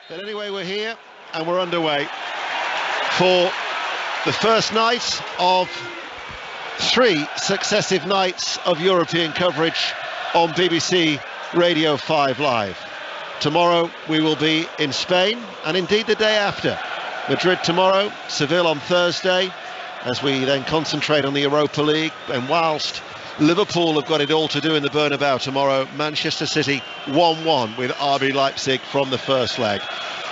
But anyway, we're here and we're underway for the first night of 3 successive nights of European coverage on BBC Radio 5 Live. Tomorrow we will be in Spain, and indeed the day after. Madrid tomorrow, Seville on Thursday, as we then concentrate on the Europa League. And whilst Liverpool have got it all to do in the Bernabeu tomorrow, Manchester City 1-1 with RB Leipzig from the first leg.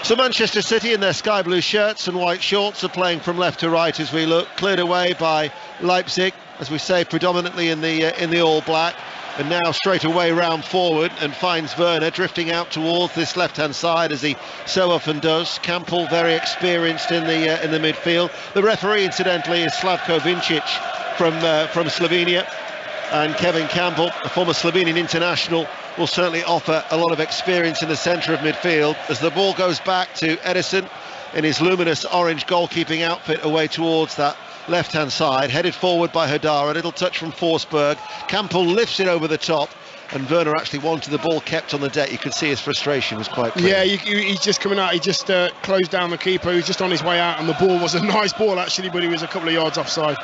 So Manchester City in their sky blue shirts and white shorts are playing from left to right as we look, cleared away by Leipzig, as we say, predominantly in the all black. And now straight away round forward and finds Werner drifting out towards this left-hand side, as he so often does. Campbell very experienced in the midfield. The referee, incidentally, is Slavko Vincic from Slovenia, and Kevin Campbell, a former Slovenian international, will certainly offer a lot of experience in the centre of midfield as the ball goes back to Ederson in his luminous orange goalkeeping outfit away towards that left-hand side, headed forward by Rdaio. A little touch from Forsberg. Campbell lifts it over the top, and Werner actually wanted the ball kept on the deck. You could see his frustration was quite clear. Yeah, he's just coming out. He just closed down the keeper. He was just on his way out, and the ball was a nice ball actually, but he was a couple of yards offside.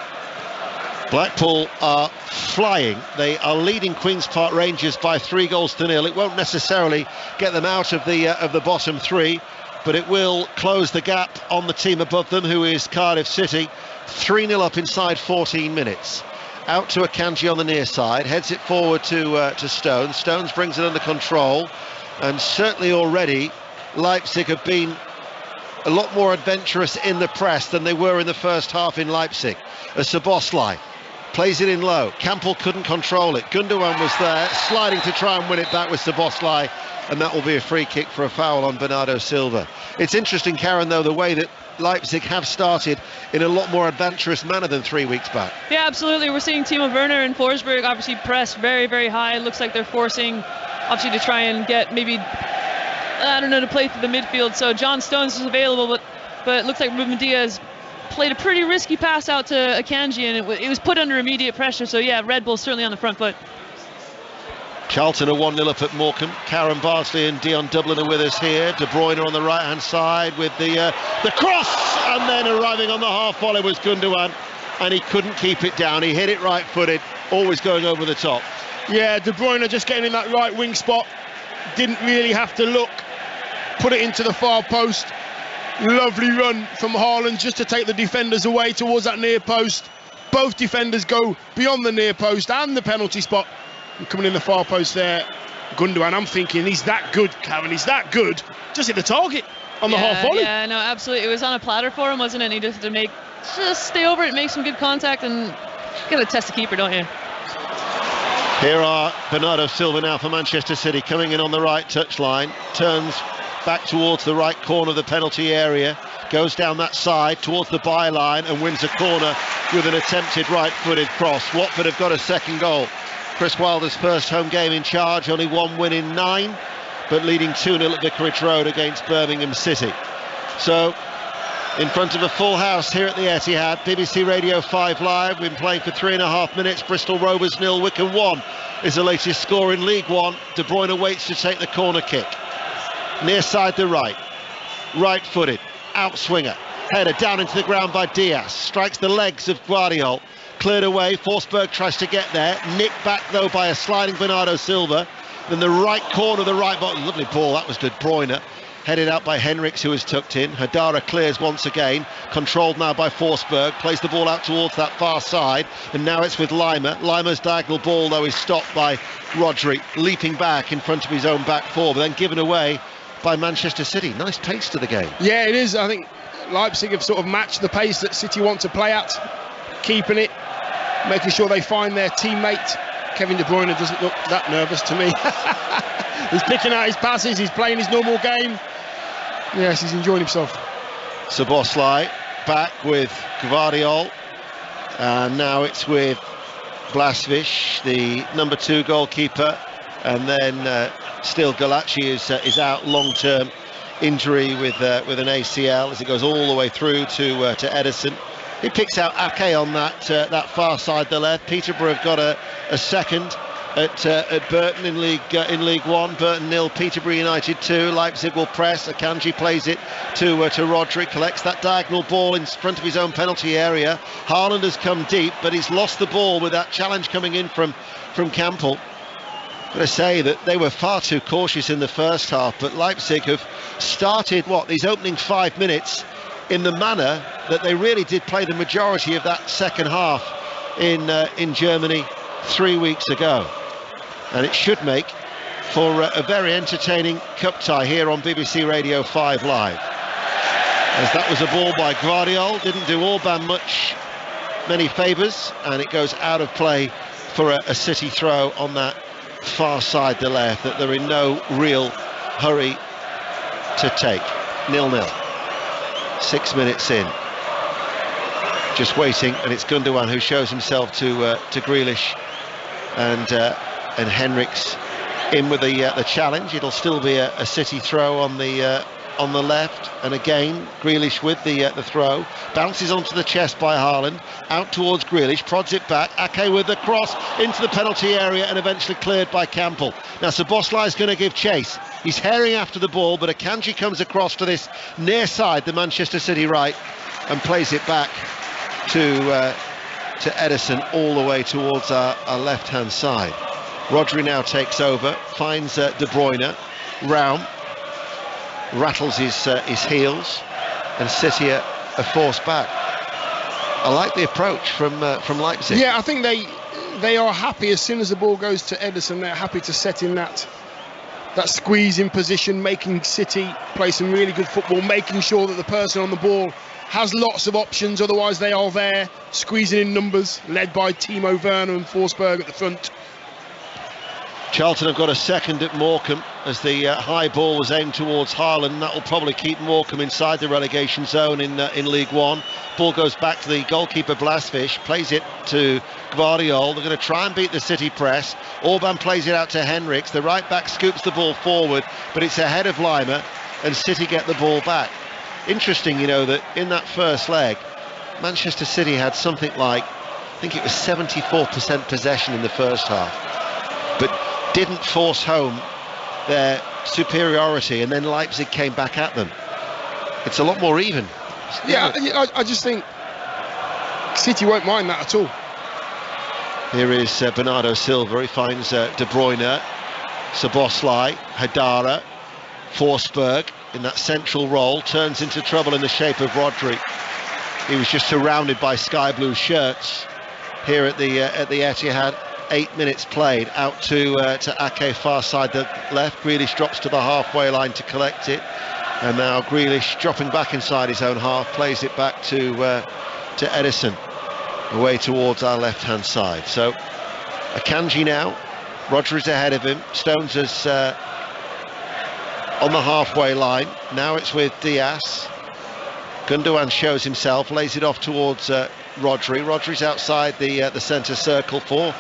Blackpool are flying. They are leading Queen's Park Rangers by 3-0. It won't necessarily get them out of the bottom 3, but it will close the gap on the team above them, who is Cardiff City. 3-0 up inside 14 minutes. Out to Akanji on the near side, heads it forward to Stones. Stones brings it under control, and certainly already Leipzig have been a lot more adventurous in the press than they were in the first half in Leipzig. As Szoboszlai plays it in low, Campbell couldn't control it. Gundogan was there, sliding to try and win it back with Szoboszlai, and that will be a free kick for a foul on Bernardo Silva. It's interesting, Karen, though, the way that Leipzig have started in a lot more adventurous manner than 3 weeks back. Yeah, absolutely. We're seeing Timo Werner and Forsberg obviously press very, very high. It looks like they're forcing, obviously, to try and get maybe, I don't know, to play through the midfield. So John Stones is available, but it looks like Ruben Diaz played a pretty risky pass out to Akanji, and it was put under immediate pressure. So yeah, Red Bull certainly on the front foot. Charlton are 1-0 up at Morecambe. Karen Bardsley and Dion Dublin are with us here. De Bruyne on the right-hand side with the cross, and then arriving on the half volley was Gundogan, and he couldn't keep it down. He hit it right-footed, always going over the top. Yeah, De Bruyne just getting in that right wing spot. Didn't really have to look. Put it into the far post. Lovely run from Haaland just to take the defenders away towards that near post. Both defenders go beyond the near post and the penalty spot. Coming in the far post there, Gundogan, I'm thinking he's that good, Karen, he's that good. Just hit the target on the half volley. Yeah, no, absolutely. It was on a platter for him, wasn't it? And he just had to just stay over it, make some good contact, and you got to test the keeper, don't you? Here are Bernardo Silva now for Manchester City, coming in on the right touchline, turns back towards the right corner of the penalty area, goes down that side towards the byline and wins a corner with an attempted right-footed cross. Watford have got a second goal. Chris Wilder's first home game in charge, only 1 win in 9, but leading 2-0 at Vicarage Road against Birmingham City. So, in front of a full house here at the Etihad, BBC Radio 5 Live, been playing for 3.5 minutes. Bristol Rovers 0, Wycombe 1 is the latest score in League One. De Bruyne waits to take the corner kick. Near side the right, right-footed, outswinger, header down into the ground by Diaz, strikes the legs of Guardiola. Cleared away, Forsberg tries to get there, nicked back though by a sliding Bernardo Silva. Then the right corner, the right bottom, lovely ball, that was De Bruyne. Headed out by Henriks, who is tucked in. Rdaio clears once again, controlled now by Forsberg, plays the ball out towards that far side, and now it's with Lima. Lima's diagonal ball though is stopped by Rodri, leaping back in front of his own back four, but then given away by Manchester City. Nice pace to the game. Yeah, it is. I think Leipzig have sort of matched the pace that City want to play at, keeping it, making sure they find their teammate. Kevin De Bruyne doesn't look that nervous to me. He's picking out his passes, he's playing his normal game. Yes, he's enjoying himself. Szoboszlai back with Gvardiol, and now it's with Blasvic, the number 2 goalkeeper, and then still Galacci is out long-term injury with an ACL as it goes all the way through to Ederson. He picks out Ake on that far side, the left. Peterborough have got a second at Burton in League One. Burton 0, Peterborough United 2. Leipzig will press. Akanji plays it to Rodri, collects that diagonal ball in front of his own penalty area. Haaland has come deep, but he's lost the ball with that challenge coming in from Campbell. I've got to say that they were far too cautious in the first half, but Leipzig have started these opening 5 minutes in the manner that they really did play the majority of that second half in Germany 3 weeks ago. And it should make for a very entertaining cup tie here on BBC Radio 5 Live. As that was a ball by Rdaio, didn't do Orban many favours, and it goes out of play for a City throw on that far side, the left, that they're in no real hurry to take. 0-0. 6 minutes in. Just waiting, and it's Gundogan who shows himself to Grealish, and Henriks in with the challenge. It'll still be a City throw on the left, and again Grealish with the throw, bounces onto the chest by Haaland, out towards Grealish, prods it back, Ake with the cross into the penalty area, and eventually cleared by Campbell. Now Szoboszlai is going to give chase. He's herring after the ball, but Akanji comes across to this near side, the Manchester City right, and plays it back to Ederson all the way towards our left-hand side. Rodri now takes over, finds De Bruyne, Raum rattles his heels, and City are forced back. I like the approach from Leipzig. Yeah, I think they are happy as soon as the ball goes to Ederson. They're happy to set in that squeeze in position, making City play some really good football, making sure that the person on the ball has lots of options, otherwise they are there squeezing in numbers, led by Timo Werner and Forsberg at the front. Charlton have got a second at Morecambe as the high ball was aimed towards Haaland. That will probably keep Morecambe inside the relegation zone in League One. Ball goes back to the goalkeeper Blasfish, plays it to Gvardiol. They're going to try and beat the City press. Orban plays it out to Henriks. The right back scoops the ball forward, but it's ahead of Lima, and City get the ball back. Interesting, that in that first leg, Manchester City had something like, I think it was 74% possession in the first half, but didn't force home their superiority, and then Leipzig came back at them. It's a lot more even. Yeah, I just think City won't mind that at all. Here is Bernardo Silva. He finds De Bruyne, Szoboszlai, Hadara, Forsberg in that central role, turns into trouble in the shape of Rodri. He was just surrounded by sky blue shirts here at the Etihad. 8 minutes played, out to Ake, far side the left. Grealish drops to the halfway line to collect it, and now Grealish dropping back inside his own half, plays it back to Ederson, away towards our left hand side. So Akanji now, Rodri's ahead of him, Stones is on the halfway line. Now it's with Diaz. Gundogan shows himself, lays it off towards Rodri. Rodri's outside the centre circle for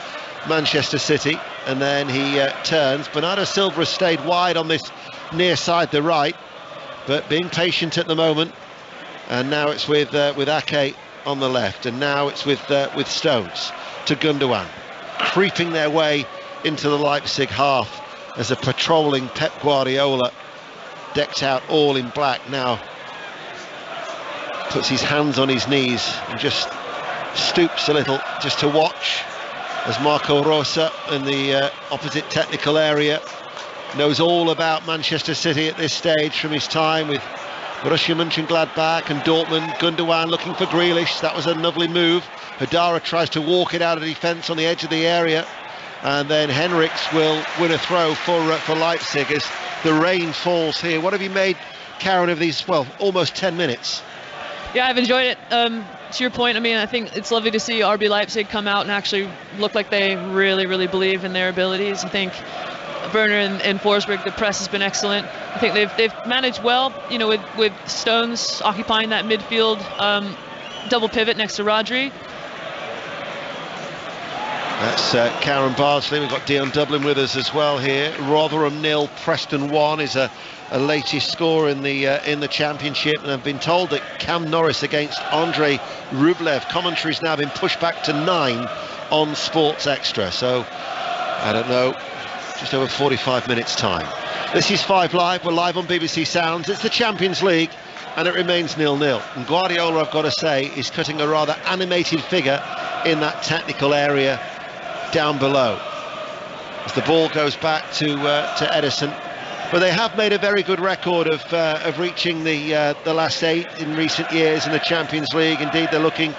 Manchester City, and then he turns. Bernardo Silva has stayed wide on this near side, the right, but being patient at the moment. And now it's with Ake on the left, and now it's with Stones to Gundogan, creeping their way into the Leipzig half as a patrolling Pep Guardiola, decked out all in black, now puts his hands on his knees and just stoops a little just to watch as Marco Rosa in the opposite technical area knows all about Manchester City at this stage from his time with Borussia Mönchengladbach and Dortmund. Gundogan looking for Grealish. That was a lovely move. Hadara tries to walk it out of defence on the edge of the area, and then Henriks will win a throw for Leipzig as the rain falls here. What have you made, Karen, of these, almost 10 minutes? Yeah, I've enjoyed it. To your point, I think it's lovely to see RB Leipzig come out and actually look like they really, really believe in their abilities. I think Werner and Forsberg, the press has been excellent. I think they've managed well, with Stones occupying that midfield double pivot next to Rodri. That's Karen Bardsley. We've got Dion Dublin with us as well here. Rotherham 0, Preston 1 is a latest score in the championship, and I've been told that Cam Norris against Andrei Rublev commentary's now been pushed back to 9 on Sports Extra. So I don't know, just over 45 minutes time. This is 5 Live, we're live on BBC Sounds. It's the Champions League and it remains 0-0. And Guardiola, I've got to say, is cutting a rather animated figure in that technical area down below as the ball goes back to Ederson. But they have made a very good record of reaching the last 8 in recent years in the Champions League. Indeed, they're looking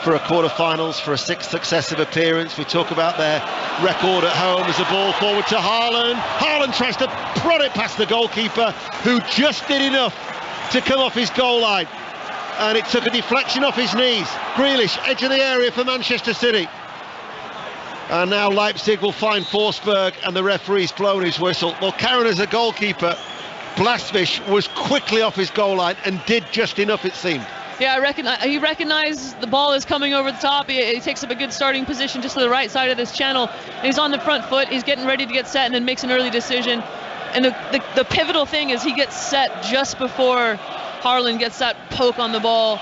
for a quarter-finals, for a 6th successive appearance. We talk about their record at home as the ball forward to Haaland. Haaland tries to prod it past the goalkeeper, who just did enough to come off his goal line. And it took a deflection off his knees. Grealish, edge of the area for Manchester City. And now Leipzig will find Forsberg, and the referee's blown his whistle. Well, Karen, as a goalkeeper, Blasvish was quickly off his goal line and did just enough, it seemed. Yeah, he recognized the ball is coming over the top. He takes up a good starting position just to the right side of this channel. And he's on the front foot. He's getting ready to get set and then makes an early decision. And the pivotal thing is he gets set just before Haaland gets that poke on the ball.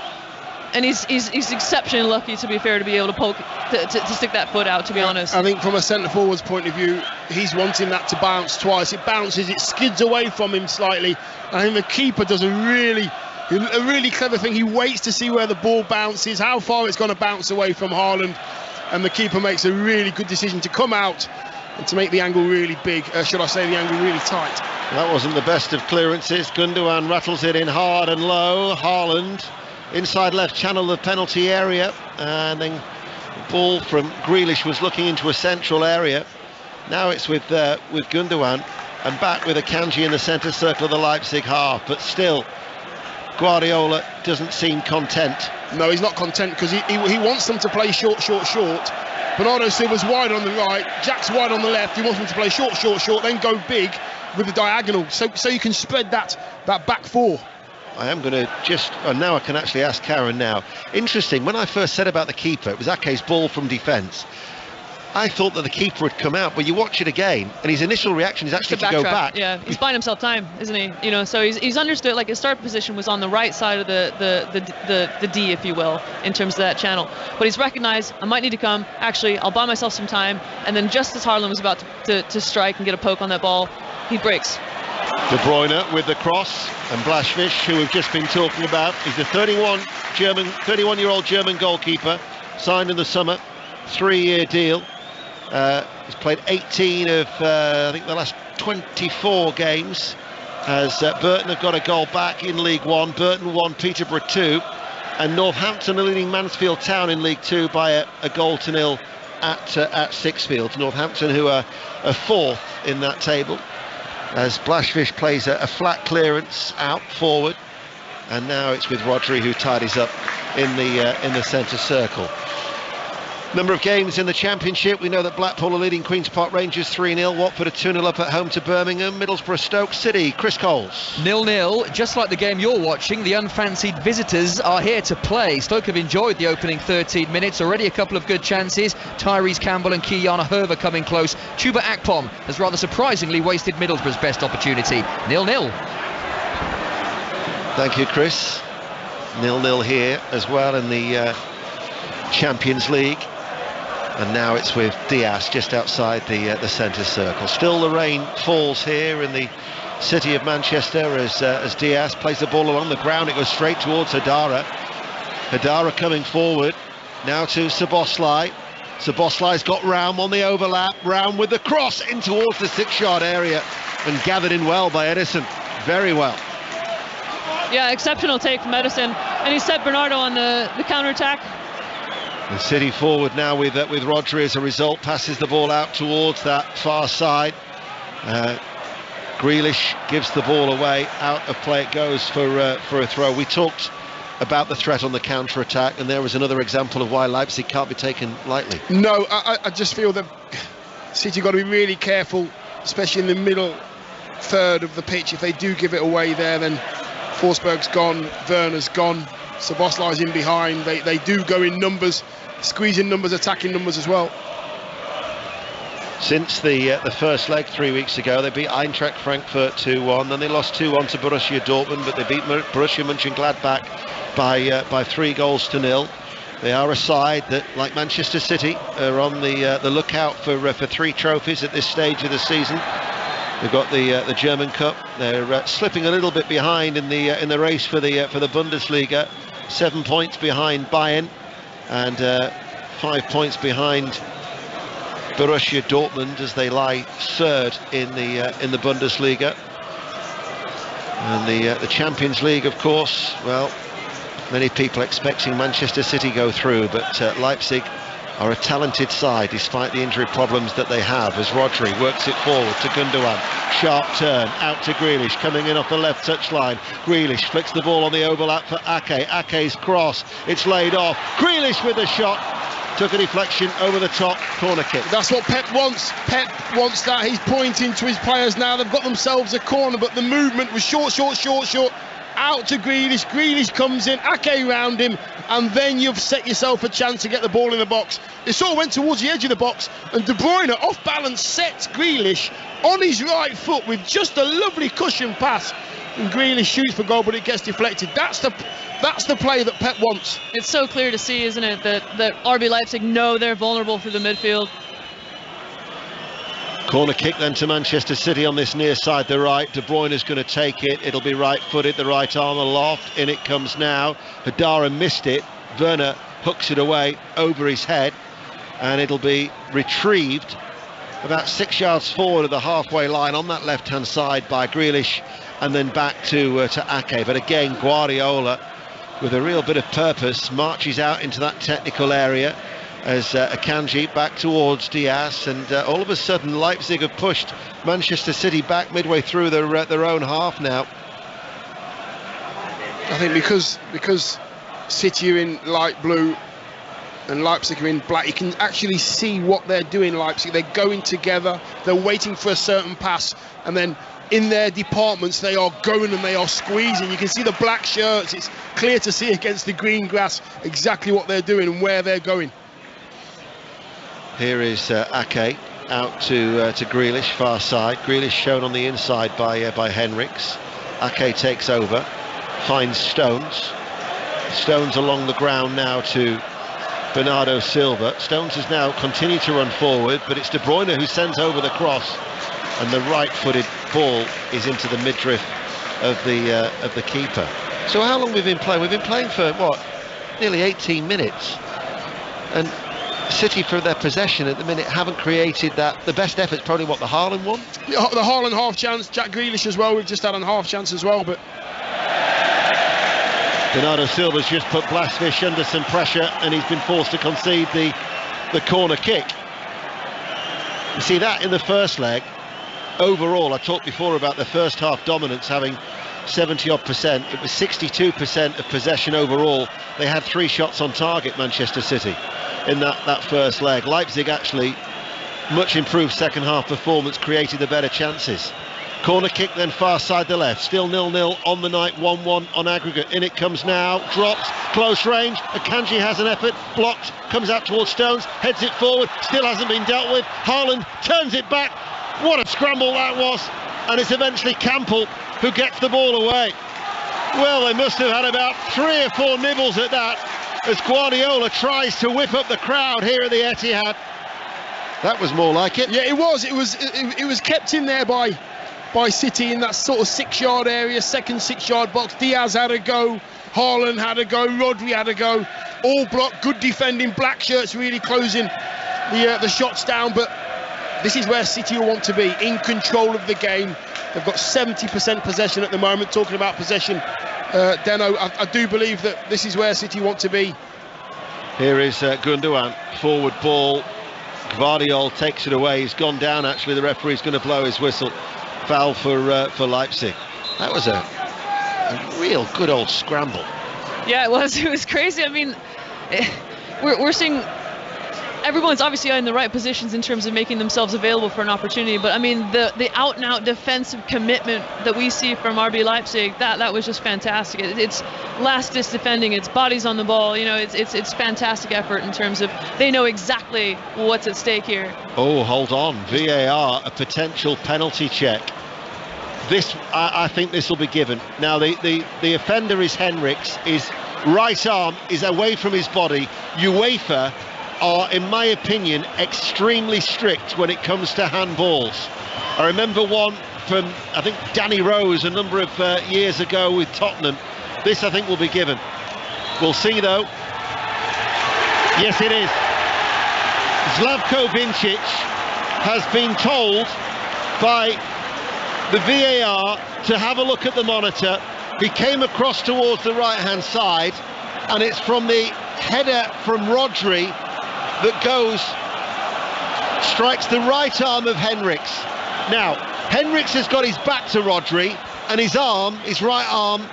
And he's exceptionally lucky, to be fair, to be able to poke, to stick that foot out, to be honest. I think from a centre-forward's point of view, he's wanting that to bounce twice. It bounces, it skids away from him slightly. I think the keeper does a really clever thing. He waits to see where the ball bounces, how far it's going to bounce away from Haaland. And the keeper makes a really good decision to come out and to make the angle really big. Should I say the angle really tight. That wasn't the best of clearances. Gundogan rattles it in hard and low. Haaland inside left channel of the penalty area, and then the ball from Grealish was looking into a central area. Now it's with Gundogan, and back with Akanji in the centre circle of the Leipzig half, but still Guardiola doesn't seem content. No, he's not content, because he wants them to play short. Bernardo Silva's wide on the right, Jack's wide on the left. He wants them to play short, then go big with the diagonal, so you can spread that back four. I am going to now I can actually ask Karen now. Interesting, when I first said about the keeper, it was Ake's ball from defence. I thought that the keeper would come out, but you watch it again, and his initial reaction is actually to go back. Yeah, he's buying himself time, isn't he? You know, so he's understood, like his start position was on the right side of the D, if you will, in terms of that channel. But he's recognised, I might need to come. Actually, I'll buy myself some time. And then just as Haaland was about to strike and get a poke on that ball, he breaks. De Bruyne with the cross, and Blasvish, who we've just been talking about, he's a 31-year-old German goalkeeper, signed in the summer, 3-year deal. He's played 18 of I think the last 24 games, as Burton have got a goal back in League One. Burton won, Peterborough 2, and Northampton are leading Mansfield Town in League 2 by a 0-0 at Sixfields. Northampton, who are 4th in that table, as Blasvish plays a flat clearance out forward, and now it's with Rodri, who tidies up in the centre circle. Number of games in the Championship. We know that Blackpool are leading Queen's Park Rangers 3-0. Watford are 2-0 up at home to Birmingham. Middlesbrough Stoke City. Chris Coles. 0-0. Just like the game you're watching, the unfancied visitors are here to play. Stoke have enjoyed the opening 13 minutes. Already a couple of good chances. Tyrese Campbell and Kiana Herver coming close. Chuba Akpom has rather surprisingly wasted Middlesbrough's best opportunity. 0-0. Thank you, Chris. 0-0 here as well in the Champions League. And now it's with Diaz just outside the centre circle. Still the rain falls here in the city of Manchester as Diaz plays the ball along the ground. It goes straight towards Hadara. Hadara coming forward now to Szoboszlai. Szoboszlai's got Raum on the overlap. Raum with the cross in towards the 6-yard area and gathered in well by Ederson. Very well. Yeah, exceptional take from Ederson, and he set Bernardo on the counter-attack. The City forward now with Rodri as a result, passes the ball out towards that far side. Grealish gives the ball away, out of play it goes for a throw. We talked about the threat on the counter-attack, and there was another example of why Leipzig can't be taken lightly. No, I just feel that City got to be really careful, especially in the middle third of the pitch. If they do give it away there, then Forsberg's gone, Werner's gone, Szoboszlai's in behind. They do go in numbers, squeezing numbers, attacking numbers as well. Since the first leg 3 weeks ago, they beat Eintracht Frankfurt 2-1, then they lost 2-1 to Borussia Dortmund, but they beat Borussia Mönchengladbach by 3-0. They are a side that, like Manchester City, are on the lookout for 3 trophies at this stage of the season. They've got the German Cup. They're slipping a little bit behind in the race for the Bundesliga. 7 points behind Bayern, and 5 points behind Borussia Dortmund as they lie third in the Bundesliga. And the Champions League, of course, well, many people expecting Manchester City go through, but Leipzig are a talented side despite the injury problems that they have, as Rodri works it forward to Gundogan. Sharp turn out to Grealish, coming in off the left touchline. Grealish flicks the ball on the overlap for Ake. Ake's cross, it's laid off. Grealish with a shot, took a deflection over the top, corner kick. That's what Pep wants. Pep wants that. He's pointing to his players now. They've got themselves a corner, but the movement was short. Out to Grealish. Grealish comes in, Ake round him, and then you've set yourself a chance to get the ball in the box. It sort of went towards the edge of the box, and De Bruyne, off balance, sets Grealish on his right foot with just a lovely cushion pass. And Grealish shoots for goal, but it gets deflected. That's the play that Pep wants. It's so clear to see, isn't it, that RB Leipzig know they're vulnerable through the midfield. Corner kick then to Manchester City on this near side, the right. De Bruyne is going to take it. It'll be right-footed, the right arm aloft. In it comes now. Hadara missed it. Werner hooks it away over his head, and it'll be retrieved about 6 yards forward of the halfway line on that left-hand side by Grealish, and then back to Ake. But again, Guardiola, with a real bit of purpose, marches out into that technical area as Akanji back towards Diaz, and all of a sudden Leipzig have pushed Manchester City back midway through their own half now. I think because City are in light blue and Leipzig are in black, you can actually see what they're doing. Leipzig, they're going together, they're waiting for a certain pass, and then in their departments they are going and they are squeezing. You can see the black shirts. It's clear to see against the green grass exactly what they're doing and where they're going. Here is Ake out to Grealish, far side. Grealish shown on the inside by Henriks. Ake takes over, finds Stones. Stones along the ground now to Bernardo Silva. Stones has now continued to run forward, but it's De Bruyne who sends over the cross, and the right-footed ball is into the midriff of the keeper. So how long we've been playing? We've been playing for what, nearly 18 minutes, and City, for their possession at the minute, haven't created that. The best effort's probably what, the Haaland one? The Haaland half chance, Jack Grealish as well. We've just had a half chance as well, but Bernardo Silva's just put Blasvish under some pressure, and he's been forced to concede the corner kick. You see that in the first leg. Overall, I talked before about the first half dominance having 70-odd%. It was 62% of possession overall. They had 3 shots on target, Manchester City, in that first leg. Leipzig actually, much improved second half performance, created the better chances. Corner kick then far side the left, still 0-0 on the night, 1-1 on aggregate. In it comes now, drops, close range. Akanji has an effort, blocked, comes out towards Stones, heads it forward, still hasn't been dealt with. Haaland turns it back. What a scramble that was, and it's eventually Campbell who gets the ball away. Well, they must have had about 3 or 4 nibbles at that as Guardiola tries to whip up the crowd here at the Etihad. That was more like it. Yeah, it was. It was kept in there by City in that sort of 6-yard area, second 6-yard box. Diaz had a go, Haaland had a go, Rodri had a go. All blocked, good defending. Black shirts really closing the shots down, but this is where City will want to be, in control of the game. They've got 70% possession at the moment. Talking about possession, Deno, I do believe that this is where City want to be. Here is Gundogan, forward ball. Gvardiol takes it away. He's gone down, actually. The referee's going to blow his whistle. Foul for Leipzig. That was a real good old scramble. Yeah, it was. It was crazy. I mean, we're seeing everyone's obviously in the right positions in terms of making themselves available for an opportunity, but I mean the out-and-out defensive commitment that we see from RB Leipzig, that was just fantastic. It's last-ditch defending, it's bodies on the ball, you know, it's fantastic effort in terms of they know exactly what's at stake here. Oh, hold on, VAR, a potential penalty check. I think this will be given. Now the offender is Henriks. His right arm is away from his body. UEFA are, in my opinion, extremely strict when it comes to handballs. I remember one from, I think, Danny Rose a number of years ago with Tottenham. This, I think, will be given. We'll see, though. Yes, it is. Slavko Vincic has been told by the VAR to have a look at the monitor. He came across towards the right-hand side, and it's from the header from Rodri that strikes the right arm of Henriks. Now, Henriks has got his back to Rodri, and his right arm,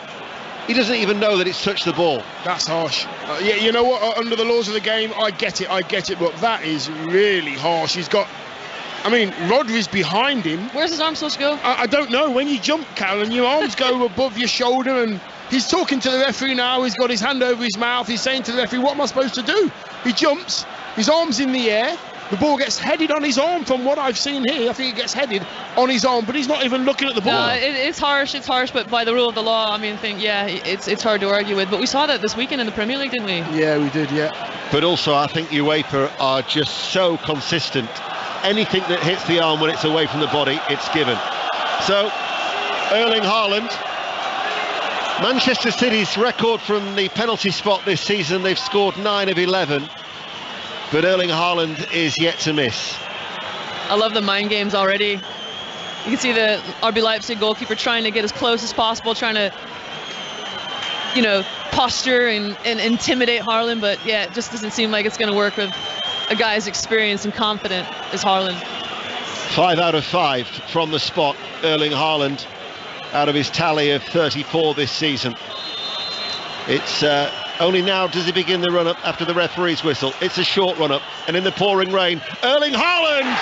he doesn't even know that it's touched the ball. That's harsh. Yeah, you know what? Under the laws of the game, I get it, but that is really harsh. Rodri's behind him. Where's his arm supposed to go? I don't know. When you jump, Callan, your arms go above your shoulder, and he's talking to the referee now. He's got his hand over his mouth. He's saying to the referee, what am I supposed to do? He jumps, his arm's in the air. The ball gets headed on his arm from what I've seen here. I think it gets headed on his arm, but he's not even looking at the ball. It's harsh, but by the rule of the law, it's hard to argue with. But we saw that this weekend in the Premier League, didn't we? Yeah, we did, yeah. But also, I think UEFA are just so consistent. Anything that hits the arm when it's away from the body, it's given. So, Erling Haaland, Manchester City's record from the penalty spot this season, they've scored 9 of 11. But Erling Haaland is yet to miss. I love the mind games already. You can see the RB Leipzig goalkeeper trying to get as close as possible, trying to, posture and intimidate Haaland. But yeah, it just doesn't seem like it's going to work with a guy as experienced and confident as Haaland. 5 out of 5 from the spot, Erling Haaland, out of his tally of 34 this season. It's only now does he begin the run-up after the referee's whistle. It's a short run-up, and in the pouring rain, Erling Haaland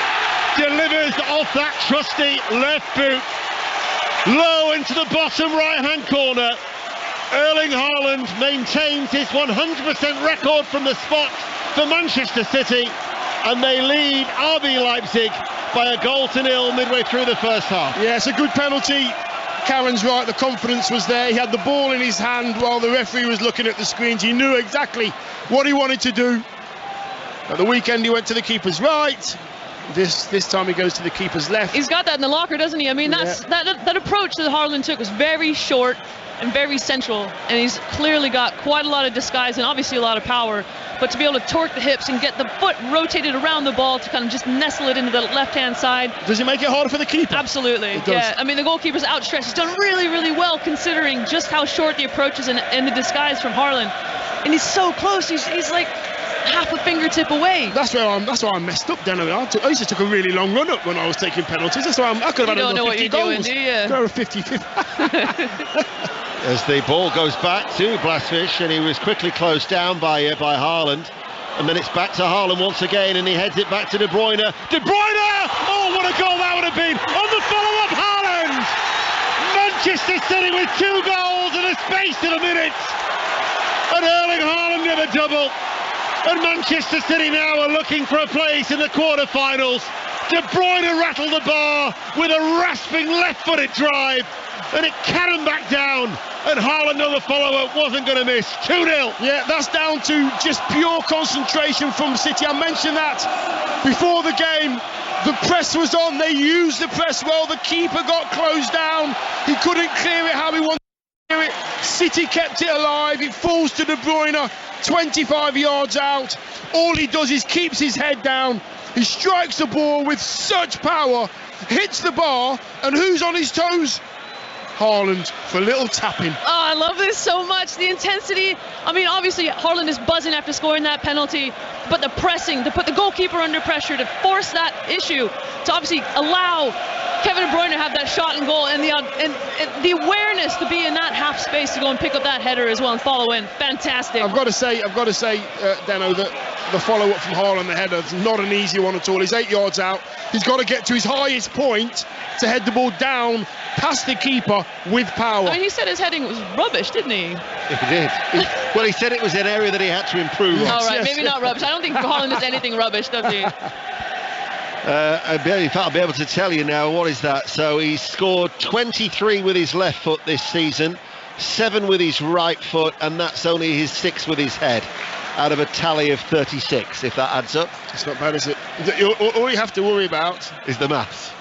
delivers off that trusty left boot, low into the bottom right-hand corner. Erling Haaland maintains his 100% record from the spot for Manchester City, and they lead RB Leipzig by 1-0 midway through the first half. Yeah, it's a good penalty. Karen's right, the confidence was there. He had the ball in his hand while the referee was looking at the screens. He knew exactly what he wanted to do. At the weekend, he went to the keeper's right. This time he goes to the keeper's left. He's got that in the locker, doesn't he? That approach that Haaland took was very short and very central, and he's clearly got quite a lot of disguise and obviously a lot of power. But to be able to torque the hips and get the foot rotated around the ball to kind of just nestle it into the left-hand side. Does it make it harder for the keeper? Absolutely, it does. Yeah. The goalkeeper's outstretched. He's done really, really well considering just how short the approach is and the disguise from Haaland. And he's so close. He's like half a fingertip away. That's why I messed up, Dano. I used to took a really long run up when I was taking penalties. That's why I could have had another 50 goals. You don't know what you're doing, do you? 50. As the ball goes back to Blasvic, and he was quickly closed down by Haaland, and then it's back to Haaland once again, and he heads it back to De Bruyne. De Bruyne! Oh, what a goal that would have been! On the follow-up, Haaland! Manchester City with 2 goals in the space of a minute, and Erling Haaland with a double. And Manchester City now are looking for a place in the quarter-finals. De Bruyne rattled the bar with a rasping left-footed drive, and it cannoned back down, and Haaland on the follow-up wasn't going to miss. 2-0. Yeah, that's down to just pure concentration from City. I mentioned that before the game. The press was on. They used the press well. The keeper got closed down. He couldn't clear it how he wanted to clear it. City kept it alive. It falls to De Bruyne, 25 yards out. All he does is keeps his head down. He strikes the ball with such power, hits the bar, and who's on his toes? Haaland for a little tapping. Oh, I love this so much. The intensity. Obviously, Haaland is buzzing after scoring that penalty, but the pressing, to put the goalkeeper under pressure, to force that issue, to obviously allow Kevin De Bruyne to have that shot and goal, and the awareness to be in that half space to go and pick up that header as well and follow in. Fantastic. I've got to say, Dano, that the follow-up from Haaland, the header, is not an easy one at all. He's 8 yards out. He's got to get to his highest point to head the ball down past the keeper with power. He said his heading was rubbish, didn't he? He did. Well, he said it was an area that he had to improve on. All right, maybe not rubbish. I don't think Haaland is anything rubbish, does he? In fact, I'll be able to tell you now. What is that? So he's scored 23 with his left foot this season, 7 with his right foot, and that's only his 6 with his head, out of a tally of 36, if that adds up. It's not bad, is it? All you have to worry about is the maths.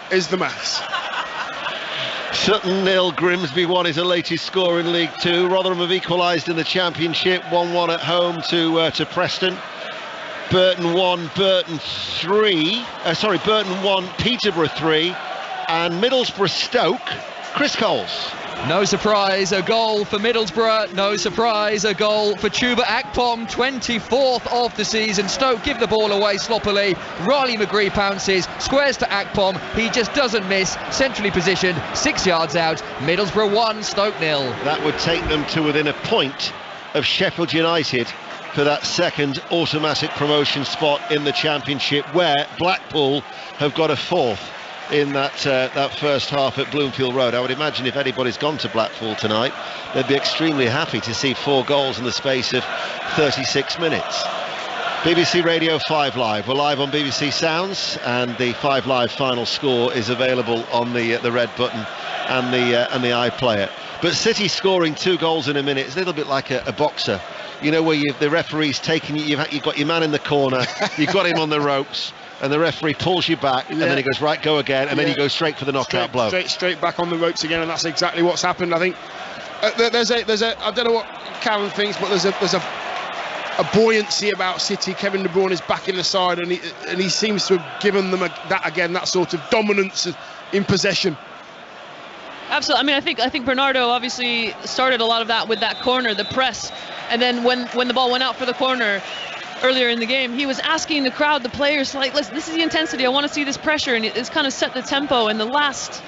Sutton 0, Grimsby 1 is the latest score in League 2. Rotherham have equalised in the Championship, 1-1 at home to Preston. Burton 1, Burton 1, Peterborough 3, and Middlesbrough Stoke, Chris Coles. No surprise, a goal for Middlesbrough. No surprise, a goal for Chuba Akpom, 24th of the season. Stoke give the ball away sloppily. Riley McGree pounces, squares to Akpom. He just doesn't miss. Centrally positioned, 6 yards out. Middlesbrough 1, Stoke 0. That would take them to within a point of Sheffield United for that second automatic promotion spot in the Championship, where Blackpool have got a 4th in that first half at Bloomfield Road. I would imagine if anybody's gone to Blackpool tonight, they'd be extremely happy to see 4 goals in the space of 36 minutes. BBC Radio 5 Live. We're live on BBC Sounds, and the 5 Live final score is available on the red button and the iPlayer. But City scoring 2 goals in a minute is a little bit like a boxer. You know, where the referee's taking you, you've got your man in the corner, you've got him on the ropes, and the referee pulls you back, and then he goes, right, go again, and then he goes straight for the knockout blow. Straight back on the ropes again, and that's exactly what's happened. I think there's a I don't know what Karen thinks, but there's a buoyancy about City. Kevin De Bruyne is back in the side, and he seems to have given them that sort of dominance in possession. Absolutely. I mean, I think Bernardo obviously started a lot of that with that corner, the press, and then when the ball went out for the corner earlier in the game, he was asking the crowd, the players, like, listen, this is the intensity. I want to see this pressure, and it's kind of set the tempo. And the last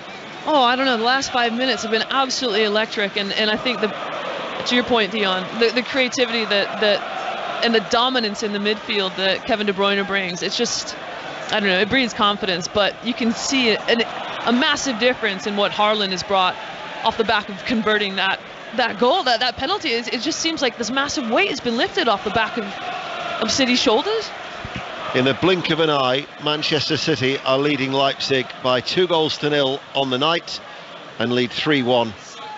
5 minutes have been absolutely electric. And I think to your point, Dion, the creativity that and the dominance in the midfield that Kevin De Bruyne brings, it's just, I don't know, it breeds confidence. But you can see a massive difference in what Haaland has brought off the back of converting that goal, that penalty. It just seems like this massive weight has been lifted off the back of City's shoulders. In the blink of an eye, Manchester City are leading Leipzig by 2-0 on the night and lead 3-1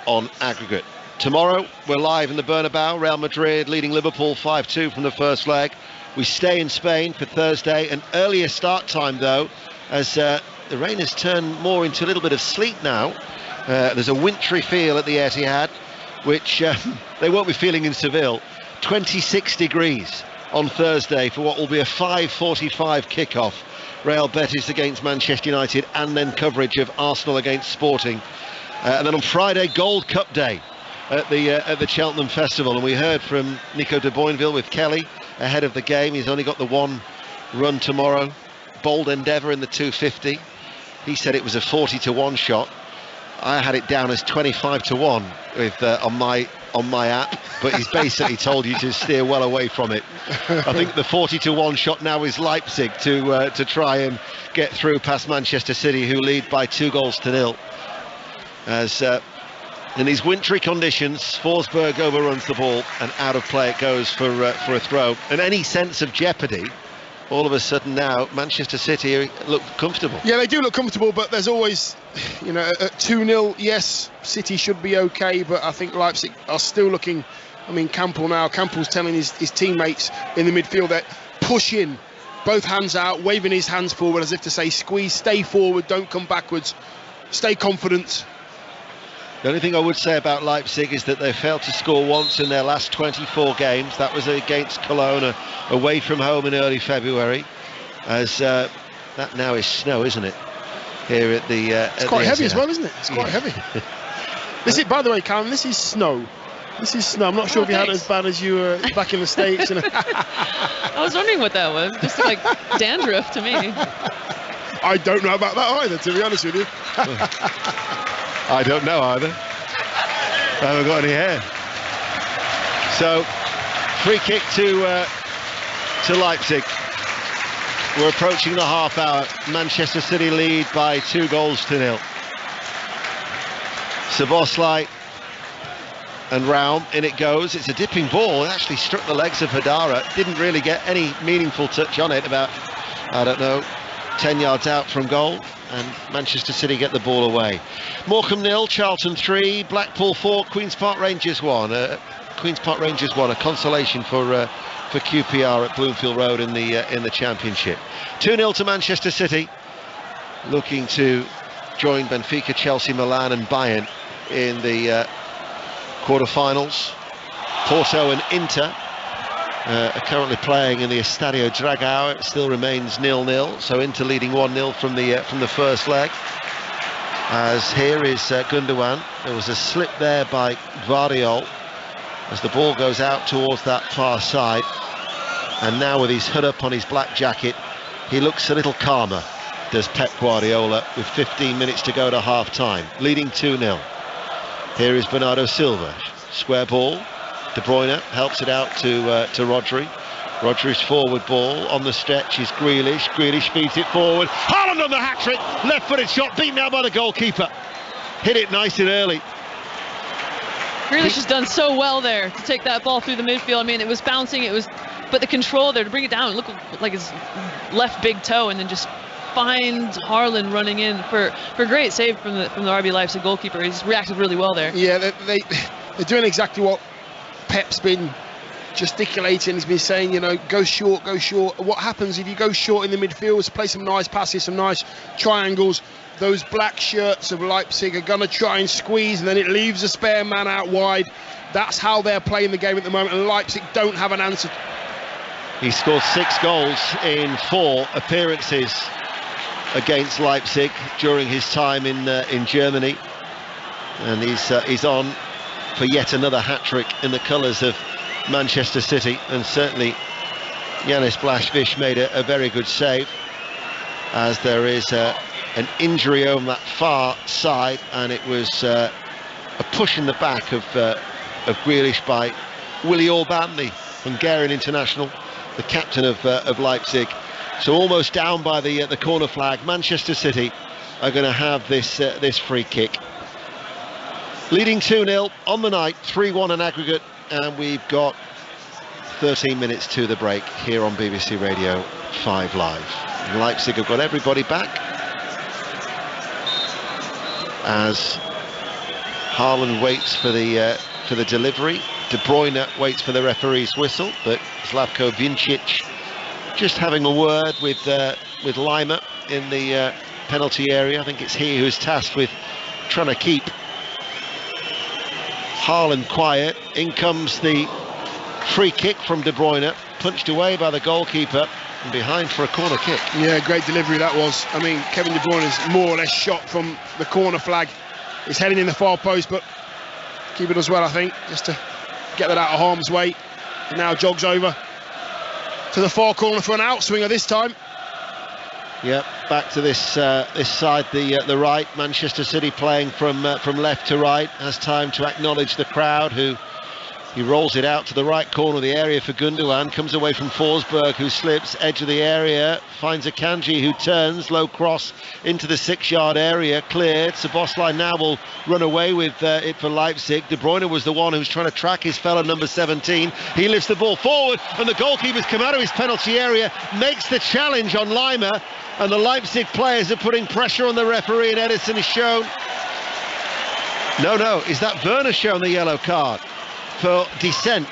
on aggregate. Tomorrow we're live in the Bernabeu. Real Madrid leading Liverpool 5-2 from the first leg. We stay in Spain for Thursday, an earlier start time though, as the rain has turned more into a little bit of sleet now. There's a wintry feel at the Etihad, which they won't be feeling in Seville. 26 degrees on Thursday for what will be a 5:45 kickoff. Real Betis against Manchester United, and then coverage of Arsenal against Sporting. And then on Friday, Gold Cup Day at the Cheltenham Festival. And we heard from Nico de Boinville with Kelly ahead of the game. He's only got the one run tomorrow. Bold endeavour in the 250. He said it was a 40-1 shot. I had it down as 25-1 with on my app, but he's basically told you to steer well away from it. I think the 40-1 shot now is Leipzig to try and get through past Manchester City, who lead by 2-0. As in these wintry conditions, Forsberg overruns the ball and out of play it goes for a throw. And any sense of jeopardy, all of a sudden now Manchester City look comfortable. Yeah, they do look comfortable, but there's always, at 2-0, yes, City should be okay, but I think Leipzig are still looking. I mean, Campbell's telling his teammates in the midfield that push in, both hands out, waving his hands forward as if to say, squeeze, stay forward, don't come backwards, stay confident. The only thing I would say about Leipzig is that they failed to score once in their last 24 games. That was against Cologne, away from home in early February. As that now is snow, isn't it? Here at the it's quite heavy as well, isn't it? It's quite heavy. This is, by the way, Callum, this is snow. This is snow. I'm not sure if you had it as bad as you were back in the States. I was wondering what that was. Just like dandruff to me. I don't know about that either, to be honest with you. I don't know either. I haven't got any hair. So, free kick to Leipzig. We're approaching the half hour. Manchester City lead by 2-0. Szoboszlai and Raum, in it goes. It's a dipping ball. It actually struck the legs of Hadara. Didn't really get any meaningful touch on it. About, I don't know, 10 yards out from goal, and Manchester City get the ball away. Morecambe 0, Charlton 3, Blackpool 4, Queen's Park Rangers 1. Queen's Park Rangers 1, a consolation for QPR at Bloomfield Road in the Championship. 2-0 to Manchester City, looking to join Benfica, Chelsea, Milan and Bayern in the quarter-finals. Porto and Inter are currently playing in the Estadio Dragao. It still remains 0-0, so Inter leading 1-0 from the first leg. As here is Gundogan. There was a slip there by Rdaio as the ball goes out towards that far side, and now with his hood up on his black jacket, he looks a little calmer, does Pep Guardiola, with 15 minutes to go to half-time, leading 2-0. Here is Bernardo Silva, square ball. De Bruyne helps it out to Rodri. Rodri's forward ball on the stretch is Grealish. Grealish feeds it forward. Haaland on the hat-trick. Left-footed shot beaten out by the goalkeeper. Hit it nice and early. Grealish has done so well there to take that ball through the midfield. I mean, it was bouncing, but the control there to bring it down, it looked like his left big toe, and then just find Haaland running in for a great save from the RB Leipzig goalkeeper. He's reacted really well there. Yeah, they're doing exactly what Pep's been gesticulating. He's been saying, you know, go short. What happens if you go short in the midfield? Play some nice passes, some nice triangles. Those black shirts of Leipzig are going to try and squeeze, and then it leaves a spare man out wide. That's how they're playing the game at the moment, and Leipzig don't have an answer. He scored 6 goals in 4 appearances against Leipzig during his time in Germany, and he's on for yet another hat-trick in the colours of Manchester City, and certainly Yanis Blaszczak made a very good save, as there is an injury on that far side, and it was a push in the back of Grealish by Willi Orban, Hungarian international, the captain of Leipzig. So almost down by the corner flag. Manchester City are going to have this free kick. Leading 2-0 on the night, 3-1 in aggregate, and we've got 13 minutes to the break here on BBC Radio 5 Live. Leipzig have got everybody back, as Haaland waits for the delivery. De Bruyne waits for the referee's whistle, but Slavko Vincic just having a word with Lima in the penalty area. I think it's he who's tasked with trying to keep Haaland quiet. In comes the free kick from De Bruyne, punched away by the goalkeeper, and behind for a corner kick. Yeah, great delivery that was. I mean, Kevin De Bruyne is more or less shot from the corner flag. He's heading in the far post, but keeper does well, I think, just to get that out of harm's way. He now jogs over to the far corner for an outswinger this time. Yep, back to this side, the right. Manchester City playing from left to right. Has time to acknowledge the crowd, who he rolls it out to the right corner of the area for Gundogan. Comes away from Forsberg, who slips edge of the area, finds Akanji, who turns low cross into the 6-yard area, cleared. Szoboszlai now will run away with it for Leipzig. De Bruyne was the one who was trying to track his fellow number 17. He lifts the ball forward, and the goalkeeper's come out of his penalty area, makes the challenge on Lima, and the Leipzig players are putting pressure on the referee, and Ederson is shown. No, is that Werner shown the yellow card for dissent?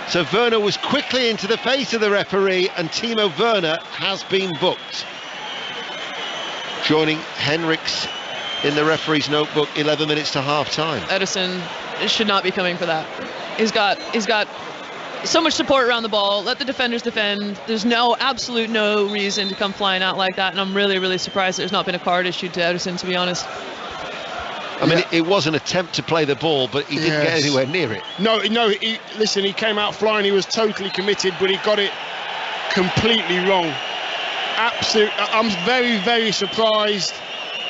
So Werner was quickly into the face of the referee, and Timo Werner has been booked. Joining Henriks in the referee's notebook, 11 minutes to half-time. Ederson should not be coming for that. He's got so much support around the ball. Let the defenders defend. There's absolute no reason to come flying out like that, and I'm really, really surprised there's not been a card issued to Ederson, to be honest. I mean, it was an attempt to play the ball, but he didn't get anywhere near it. No, listen, he came out flying. He was totally committed, but he got it completely wrong. I'm very, very surprised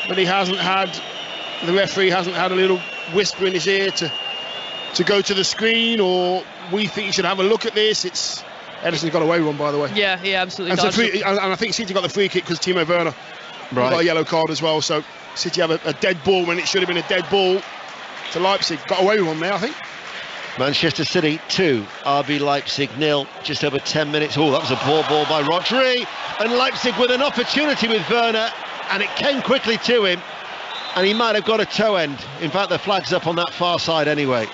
that the referee hasn't had a little whisper in his ear to go to the screen, or we think you should have a look at this. Ederson's got away with one, by the way. Yeah, he absolutely does. And I think City got the free kick because Timo Werner got a yellow card as well. So City have a dead ball when it should have been a dead ball to Leipzig. Got away with one there, I think. Manchester City 2, RB Leipzig 0, just over 10 minutes. Oh, that was a poor ball by Rodri, and Leipzig with an opportunity with Werner, and it came quickly to him, and he might have got a toe end. In fact, the flag's up on that far side anyway.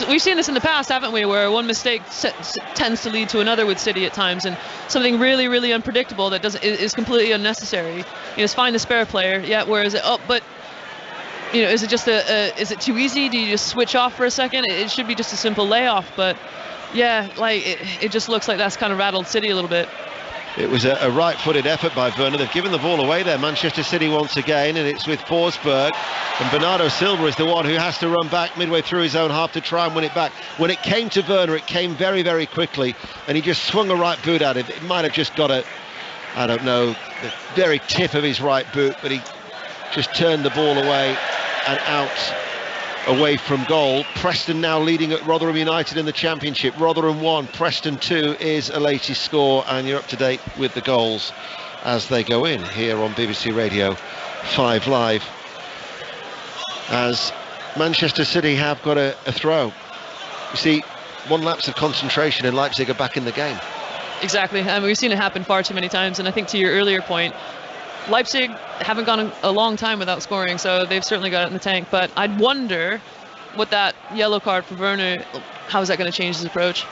We've seen this in the past, haven't we, where one mistake tends to lead to another with City at times, and something really, really unpredictable that is completely unnecessary. You know, it's fine the spare player, yeah, where is it up, but you know, is it just is it too easy? Do you just switch off for a second? It should be just a simple layoff, but yeah, like it just looks like that's kind of rattled City a little bit. It was a right-footed effort by Werner. They've given the ball away there, Manchester City once again, and it's with Forsberg, and Bernardo Silva is the one who has to run back midway through his own half to try and win it back. When it came to Werner, it came very, very quickly, and he just swung a right boot at it. It might have just got I don't know, the very tip of his right boot, but he just turned the ball away and out, away from goal. Preston now leading at Rotherham United in the Championship. Rotherham 1, Preston 2 is a latest score, and you're up to date with the goals as they go in here on BBC Radio 5 Live. As Manchester City have got a throw. You see, one lapse of concentration and Leipzig are back in the game. Exactly, and we've seen it happen far too many times, and I think to your earlier point, Leipzig haven't gone a long time without scoring, so they've certainly got it in the tank. But I'd wonder what that yellow card for Werner, how is that going to change his approach?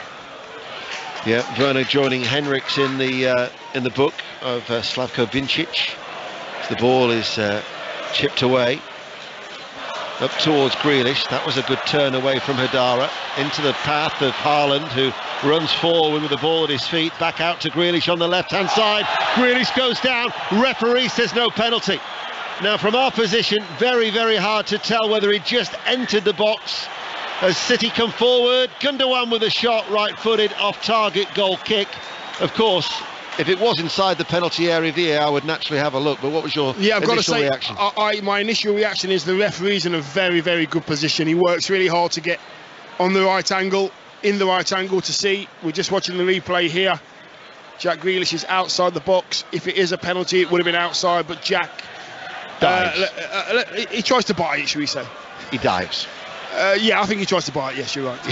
Yeah, Werner joining Henriks in the book of Slavko Vincic. The ball is chipped away up towards Grealish. That was a good turn away from Hadara into the path of Haaland, who runs forward with the ball at his feet. Back out to Grealish on the left-hand side. Grealish goes down. Referee says no penalty. Now, from our position, very, very hard to tell whether he just entered the box as City come forward. Gundogan with a shot, right-footed, off-target goal kick. Of course, if it was inside the penalty area, VAR would naturally have a look. But what was your initial reaction? My initial reaction is the referee's in a very, very good position. He works really hard to get on the right angle, in the right angle to see. We're just watching the replay here. Jack Grealish is outside the box. If it is a penalty, it would have been outside, but Jack he tries to buy it, should we say? He dives. Yeah, I think he tries to buy it. Yes, you're right. Do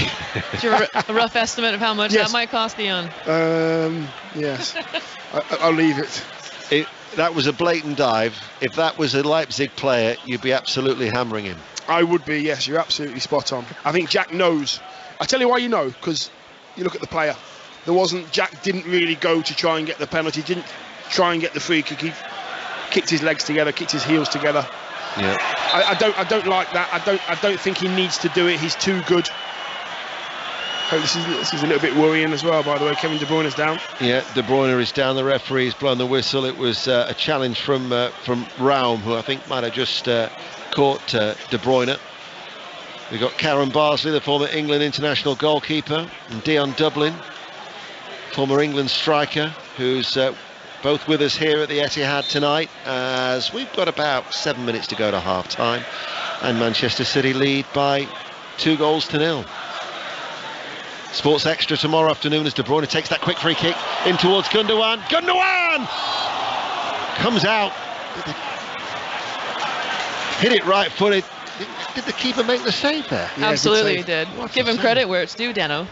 you have a rough estimate of how much that might cost, Dion? Yes. I'll leave it. That was a blatant dive. If that was a Leipzig player, you'd be absolutely hammering him. I would be, yes. You're absolutely spot on. I think Jack knows. I tell you why you know, because you look at the player. Jack didn't really go to try and get the penalty, didn't try and get the free kick. He kicked his legs together, kicked his heels together. Yeah. I don't like that. I don't think he needs to do it. He's too good. Oh, this is a little bit worrying as well, by the way. Kevin De Bruyne is down. Yeah, De Bruyne is down. The referee's blown the whistle. It was a challenge from Raum, who I think might have just caught De Bruyne. We've got Karen Barsley, the former England international goalkeeper, and Dion Dublin, former England striker, who's both with us here at the Etihad tonight, as we've got about 7 minutes to go to half-time, and Manchester City lead by 2-0. Sports Extra tomorrow afternoon as De Bruyne takes that quick free kick in towards Gundogan. Gundogan! Comes out. Hit it right-footed. Did the keeper make the save there? Yeah, absolutely he did. Give him credit where it's due, Dano.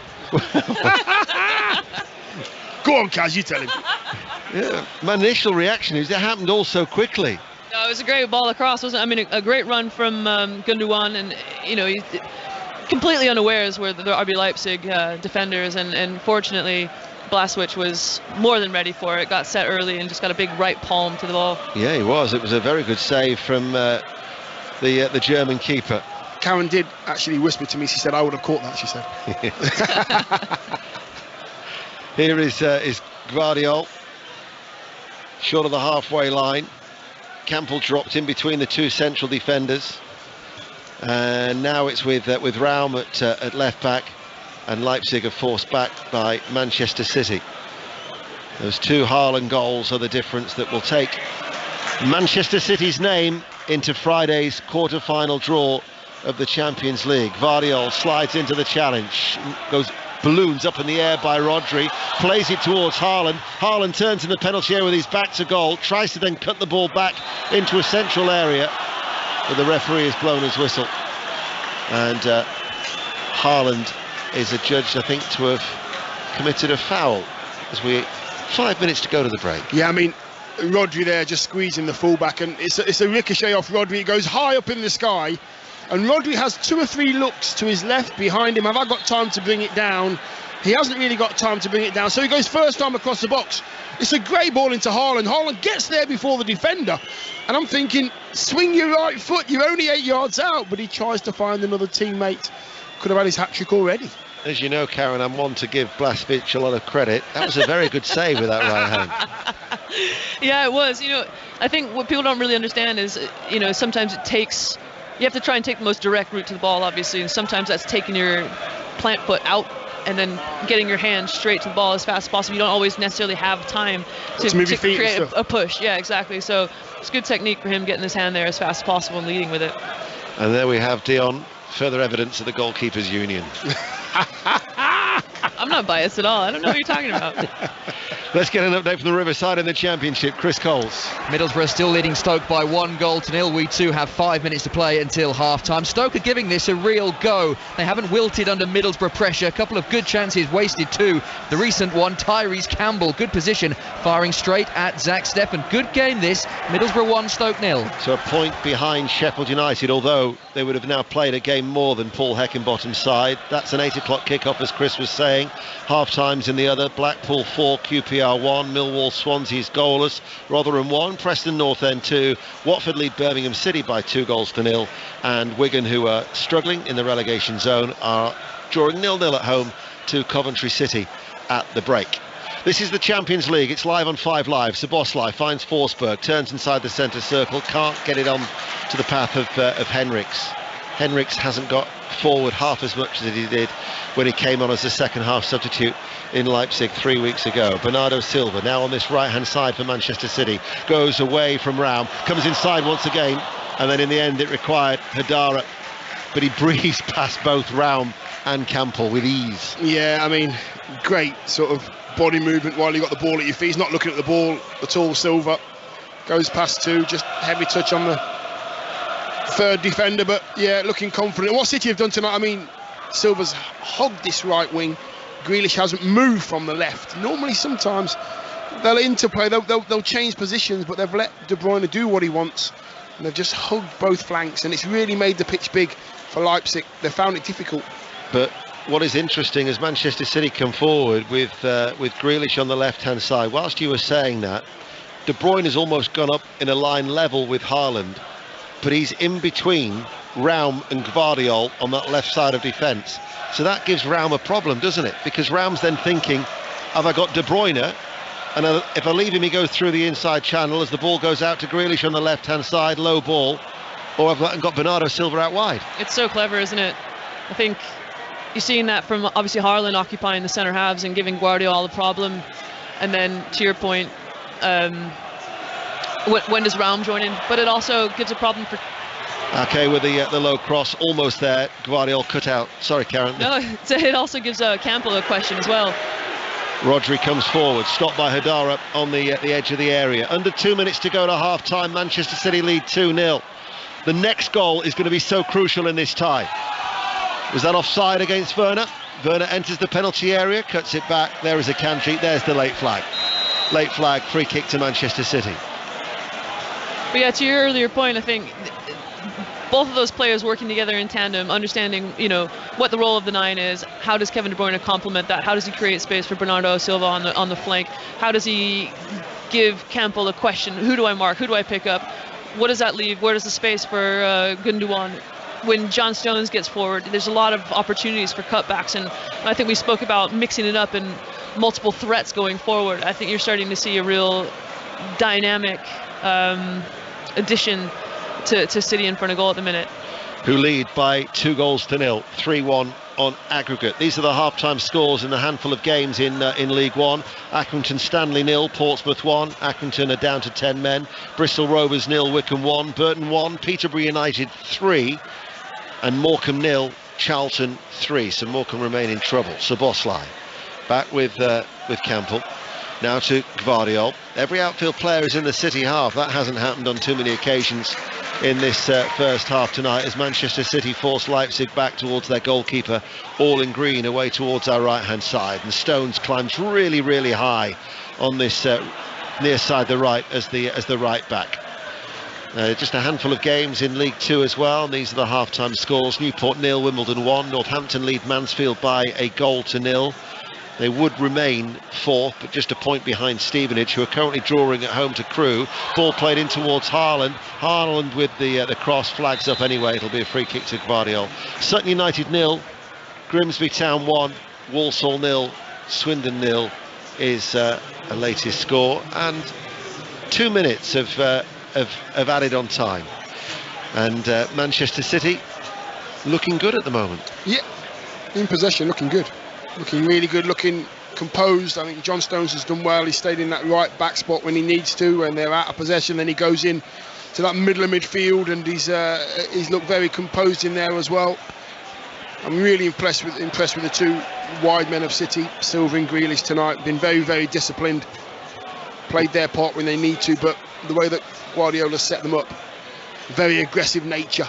Go on, Kaz, you tell him. Yeah, my initial reaction is it happened all so quickly. No, it was a great ball across, wasn't it? I mean, a great run from Gundogan, and you know, he's completely unawares where the RB Leipzig defenders, and fortunately Blaswich was more than ready for it. Got set early and just got a big right palm to the ball. Yeah, he was. It was a very good save from the German keeper. Karen did actually whisper to me. She said, "I would have caught that." She said. Here is Rdaio, short of the halfway line. Campbell dropped in between the two central defenders, and now it's with Raum at left back, and Leipzig are forced back by Manchester City. Those two Haaland goals are the difference that will take Manchester City's name into Friday's quarter-final draw of the Champions League. Rdaio slides into the challenge, goes balloons up in the air by Rodri, plays it towards Haaland. Haaland turns in the penalty area with his back to goal, tries to then cut the ball back into a central area, but the referee has blown his whistle. And Haaland is adjudged, I think, to have committed a foul as we 5 minutes to go to the break. Yeah, I mean, Rodri there just squeezing the fullback, and it's a ricochet off Rodri. It goes high up in the sky, and Rodri has 2 or 3 looks to his left behind him. Have I got time to bring it down? He hasn't really got time to bring it down, so he goes first time across the box. It's a great ball into Haaland. Haaland gets there before the defender, and I'm thinking, swing your right foot, you're only 8 yards out, but he tries to find another teammate. Could have had his hat-trick already. As you know, Karen, I'm one to give Blasvich a lot of credit. That was a very good save with that right hand. Yeah, it was. I think what people don't really understand is, sometimes it takes, you have to try and take the most direct route to the ball, obviously, and sometimes that's taking your plant foot out and then getting your hand straight to the ball as fast as possible. You don't always necessarily have time to create a push. Yeah, exactly. So it's good technique for him getting his hand there as fast as possible and leading with it. And there we have Dion, further evidence of the goalkeepers union. I'm not biased at all. I don't know what you're talking about. Let's get an update from the Riverside in the Championship. Chris Coles. Middlesbrough still leading Stoke by 1-0. We too have 5 minutes to play until half-time. Stoke are giving this a real go. They haven't wilted under Middlesbrough pressure. A couple of good chances wasted too. The recent one, Tyrese Campbell, good position, firing straight at Zach Steffen. Good game this. Middlesbrough 1, Stoke 0. So a point behind Sheffield United, although they would have now played a game more than Paul Heckingbottom's side. That's an 8 o'clock kick-off, as Chris was saying. Half-times in the other. Blackpool 4, QPR 1, Millwall Swansea's goalless, Rotherham 1, Preston North End 2, Watford lead Birmingham City by 2-0, and Wigan, who are struggling in the relegation zone, are drawing 0-0 at home to Coventry City at the break. This is the Champions League. It's live on 5 Live. Szoboszlai finds Forsberg, turns inside the centre circle, can't get it on to the path of Henriks. Henriks hasn't got forward half as much as he did when he came on as a second half substitute in Leipzig 3 weeks ago. Bernardo Silva now on this right hand side for Manchester City, goes away from Raum, comes inside once again, and then in the end it required Hadara, but he breezed past both Raum and Campbell with ease. Yeah, I mean, great sort of body movement while you got the ball at your feet. He's not looking at the ball at all. Silva goes past 2, just heavy touch on the third defender, but yeah, looking confident. What City have done tonight, I mean, Silva's hogged this right wing. Grealish hasn't moved from the left. Normally, sometimes they'll interplay, they'll change positions, but they've let De Bruyne do what he wants, and they've just hugged both flanks, and it's really made the pitch big for Leipzig. They found it difficult. But what is interesting is Manchester City come forward with Grealish on the left-hand side. Whilst you were saying that, De Bruyne has almost gone up in a line level with Haaland, but he's in between Raum and Gvardiol on that left side of defence. So that gives Raum a problem, doesn't it? Because Raum's then thinking, have I got De Bruyne? And if I leave him, he goes through the inside channel as the ball goes out to Grealish on the left-hand side, low ball. Or I've got Bernardo Silva out wide. It's so clever, isn't it? I think you're seeing that from obviously Haaland occupying the centre halves and giving Gvardiol the problem. And then, to your point, when does Raum join in? But it also gives a problem for... Okay, with the low cross, almost there. Gvardiol cut out. Sorry, Karen. No, it also gives Campbell a question as well. Rodri comes forward, stopped by Hadara on the edge of the area. Under 2 minutes to go to half-time. Manchester City lead 2-0. The next goal is going to be so crucial in this tie. Was that offside against Werner? Werner enters the penalty area, cuts it back. There is a Kanji. There's the late flag. Late flag, free kick to Manchester City. But yeah, to your earlier point, I think both of those players working together in tandem, understanding, what the role of the 9 is. How does Kevin De Bruyne complement that? How does he create space for Bernardo Silva on the flank? How does he give Campbell a question? Who do I mark? Who do I pick up? What does that leave? Where does the space for Gundogan? When John Stones gets forward, there's a lot of opportunities for cutbacks, and I think we spoke about mixing it up and multiple threats going forward. I think you're starting to see a real dynamic addition to City in front of goal at the minute. Who lead by 2-0, 3-1 on aggregate. These are the half-time scores in the handful of games in League One. Accrington Stanley 0, Portsmouth 1. Accrington are down to 10 men. Bristol Rovers 0, Wycombe 1. Burton 1, Peterborough United 3, and Morecambe 0, Charlton 3. So Morecambe remain in trouble. Szoboszlai back with Campbell. Now to Gvardiol. Every outfield player is in the City half. That hasn't happened on too many occasions in this first half tonight, as Manchester City force Leipzig back towards their goalkeeper, all in green, away towards our right hand side, and Stones climbs really, really high on this near side the right as the right back. Just a handful of games in League Two as well, and these are the half-time scores. Newport 0, Wimbledon 1. Northampton lead Mansfield by a goal to 0. They would remain fourth, but just a point behind Stevenage, who are currently drawing at home to Crewe. Ball played in towards Haaland. Haaland with the cross, flags up anyway. It'll be a free kick to Gvardiol. Sutton United 0, Grimsby Town 1, Walsall 0, Swindon 0 is a latest score, and 2 minutes of added on time. And Manchester City looking good at the moment. Yeah, in possession, looking good. Looking really good, looking composed. I think John Stones has done well. He stayed in that right back spot when he needs to, when they're out of possession. Then he goes in to that middle of midfield, and he's looked very composed in there as well. I'm really impressed with the two wide men of City, Silva and Grealish tonight. Been very, very disciplined. Played their part when they need to, but the way that Guardiola set them up, very aggressive nature.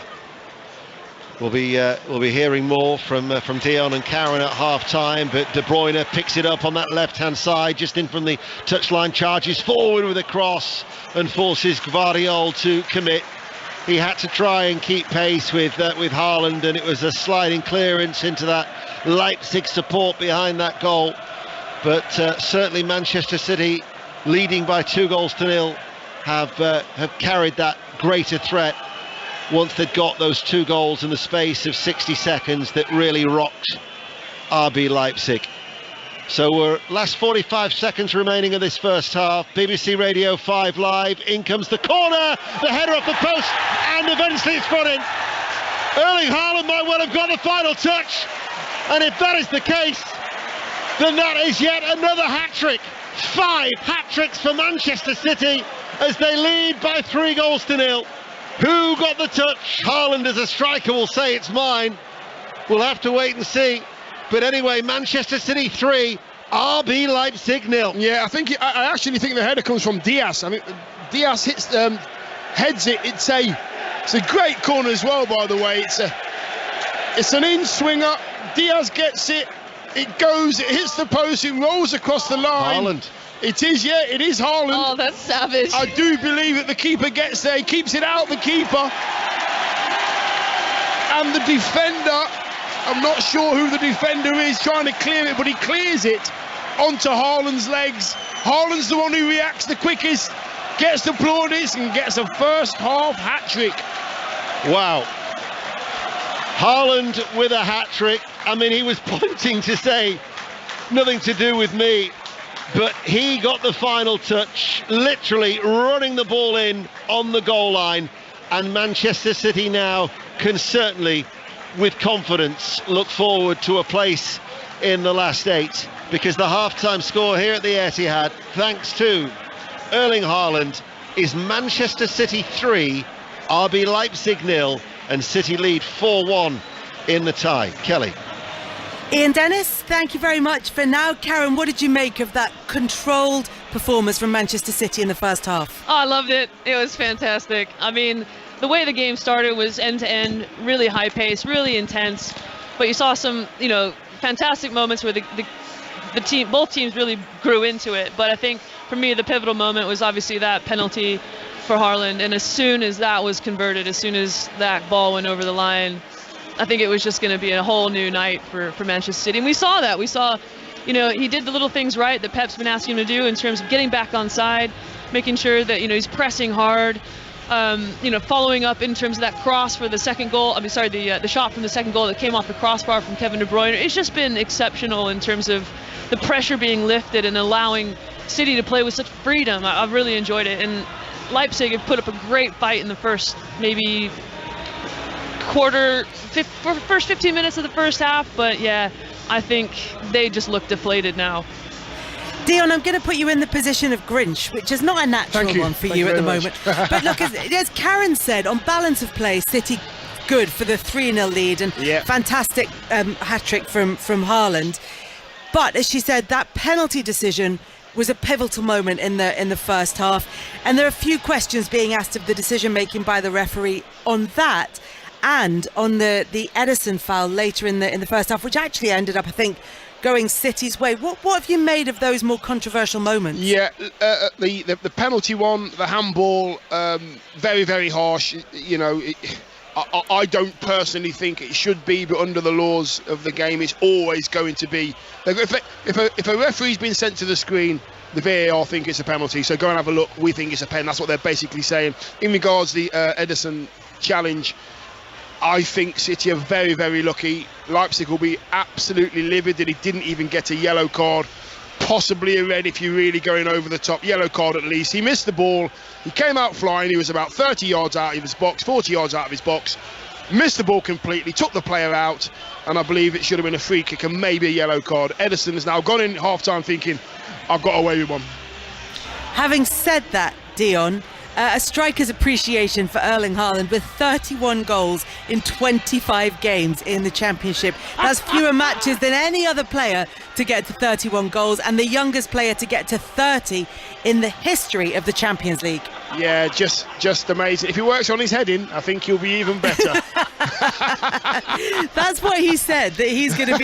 We'll be hearing more from Dion and Karen at half-time, but De Bruyne picks it up on that left-hand side, just in from the touchline, charges forward with a cross and forces Gvardiol to commit. He had to try and keep pace with Haaland, and it was a sliding clearance into that Leipzig support behind that goal. But certainly Manchester City, leading by 2-0, have carried that greater threat once they'd got those 2 goals in the space of 60 seconds that really rocked RB Leipzig. So we're last 45 seconds remaining of this first half. BBC Radio 5 Live. In comes the corner, the header off the post, and eventually it's put in. Erling Haaland might well have got the final touch, and if that is the case, then that is yet another hat-trick. 5 hat-tricks for Manchester City as they lead by 3-0. Who got the touch? Haaland, as a striker, will say it's mine. We'll have to wait and see. But anyway, Manchester City 3, RB Leipzig 0. Yeah, I actually think the header comes from Diaz. I mean, Diaz heads it. It's a great corner as well, by the way. It's an in-swinger. Diaz gets it. It goes, it hits the post, it rolls across the line. Haaland. It is Haaland. Oh, that's savage. I do believe that the keeper gets there, he keeps it out, the keeper. And the defender, I'm not sure who the defender is trying to clear it, but he clears it onto Haaland's legs. Haaland's the one who reacts the quickest, gets the plaudits, and gets a first half hat-trick. Wow. Haaland with a hat-trick. I mean, he was pointing to say, nothing to do with me. But he got the final touch, literally running the ball in on the goal line, and Manchester City now can certainly, with confidence, look forward to a place in the last 8, because the half-time score here at the Etihad, thanks to Erling Haaland, is Manchester City 3, RB Leipzig 0, and City lead 4-1 in the tie. Kelly. Ian Dennis, thank you very much for now. Karen, what did you make of that controlled performance from Manchester City in the first half? Oh, I loved it. It was fantastic. I mean, the way the game started was end-to-end, really high pace, really intense. But you saw some, fantastic moments where the team, both teams really grew into it. But I think for me, the pivotal moment was obviously that penalty for Haaland. And as soon as that was converted, as soon as that ball went over the line, I think it was just going to be a whole new night for Manchester City. And we saw that. We saw, he did the little things right that Pep's been asking him to do in terms of getting back on side, making sure that, he's pressing hard, following up in terms of that cross for the second goal. The shot from the second goal that came off the crossbar from Kevin De Bruyne. It's just been exceptional in terms of the pressure being lifted and allowing City to play with such freedom. I've really enjoyed it. And Leipzig have put up a great fight in the first maybe first 15 minutes of the first half, but yeah, I think they just look deflated now. Dion, I'm going to put you in the position of Grinch, which is not a natural one for you at the moment. But look, as Karen said, on balance of play, City good for the 3-0 lead, and fantastic hat-trick from Haaland. But as she said, that penalty decision was a pivotal moment in the first half, and there are a few questions being asked of the decision making by the referee on that, and on the Ederson foul later in the first half, which actually ended up, I think, going City's way. What have you made of those more controversial moments? Yeah, the penalty one, the handball, very, very harsh. You know, I don't personally think it should be, but under the laws of the game, it's always going to be. If a referee's been sent to the screen, the VAR think it's a penalty, so go and have a look. We think it's a pen. That's what they're basically saying. In regards to the Ederson challenge, I think City are very, very lucky. Leipzig will be absolutely livid that he didn't even get a yellow card, possibly a red if you're really going over the top. Yellow card at least. He missed the ball. He came out flying. He was about 30 yards out of his box, 40 yards out of his box. Missed the ball completely, took the player out, and I believe it should have been a free kick and maybe a yellow card. Ederson has now gone in half-time thinking, I've got away with one. Having said that, Dion, a striker's appreciation for Erling Haaland with 31 goals in 25 games in the Championship. That's fewer matches than any other player to get to 31 goals, and the youngest player to get to 30 in the history of the Champions League. Yeah, just amazing. If he works on his heading, I think he'll be even better. That's what he said, that he's going to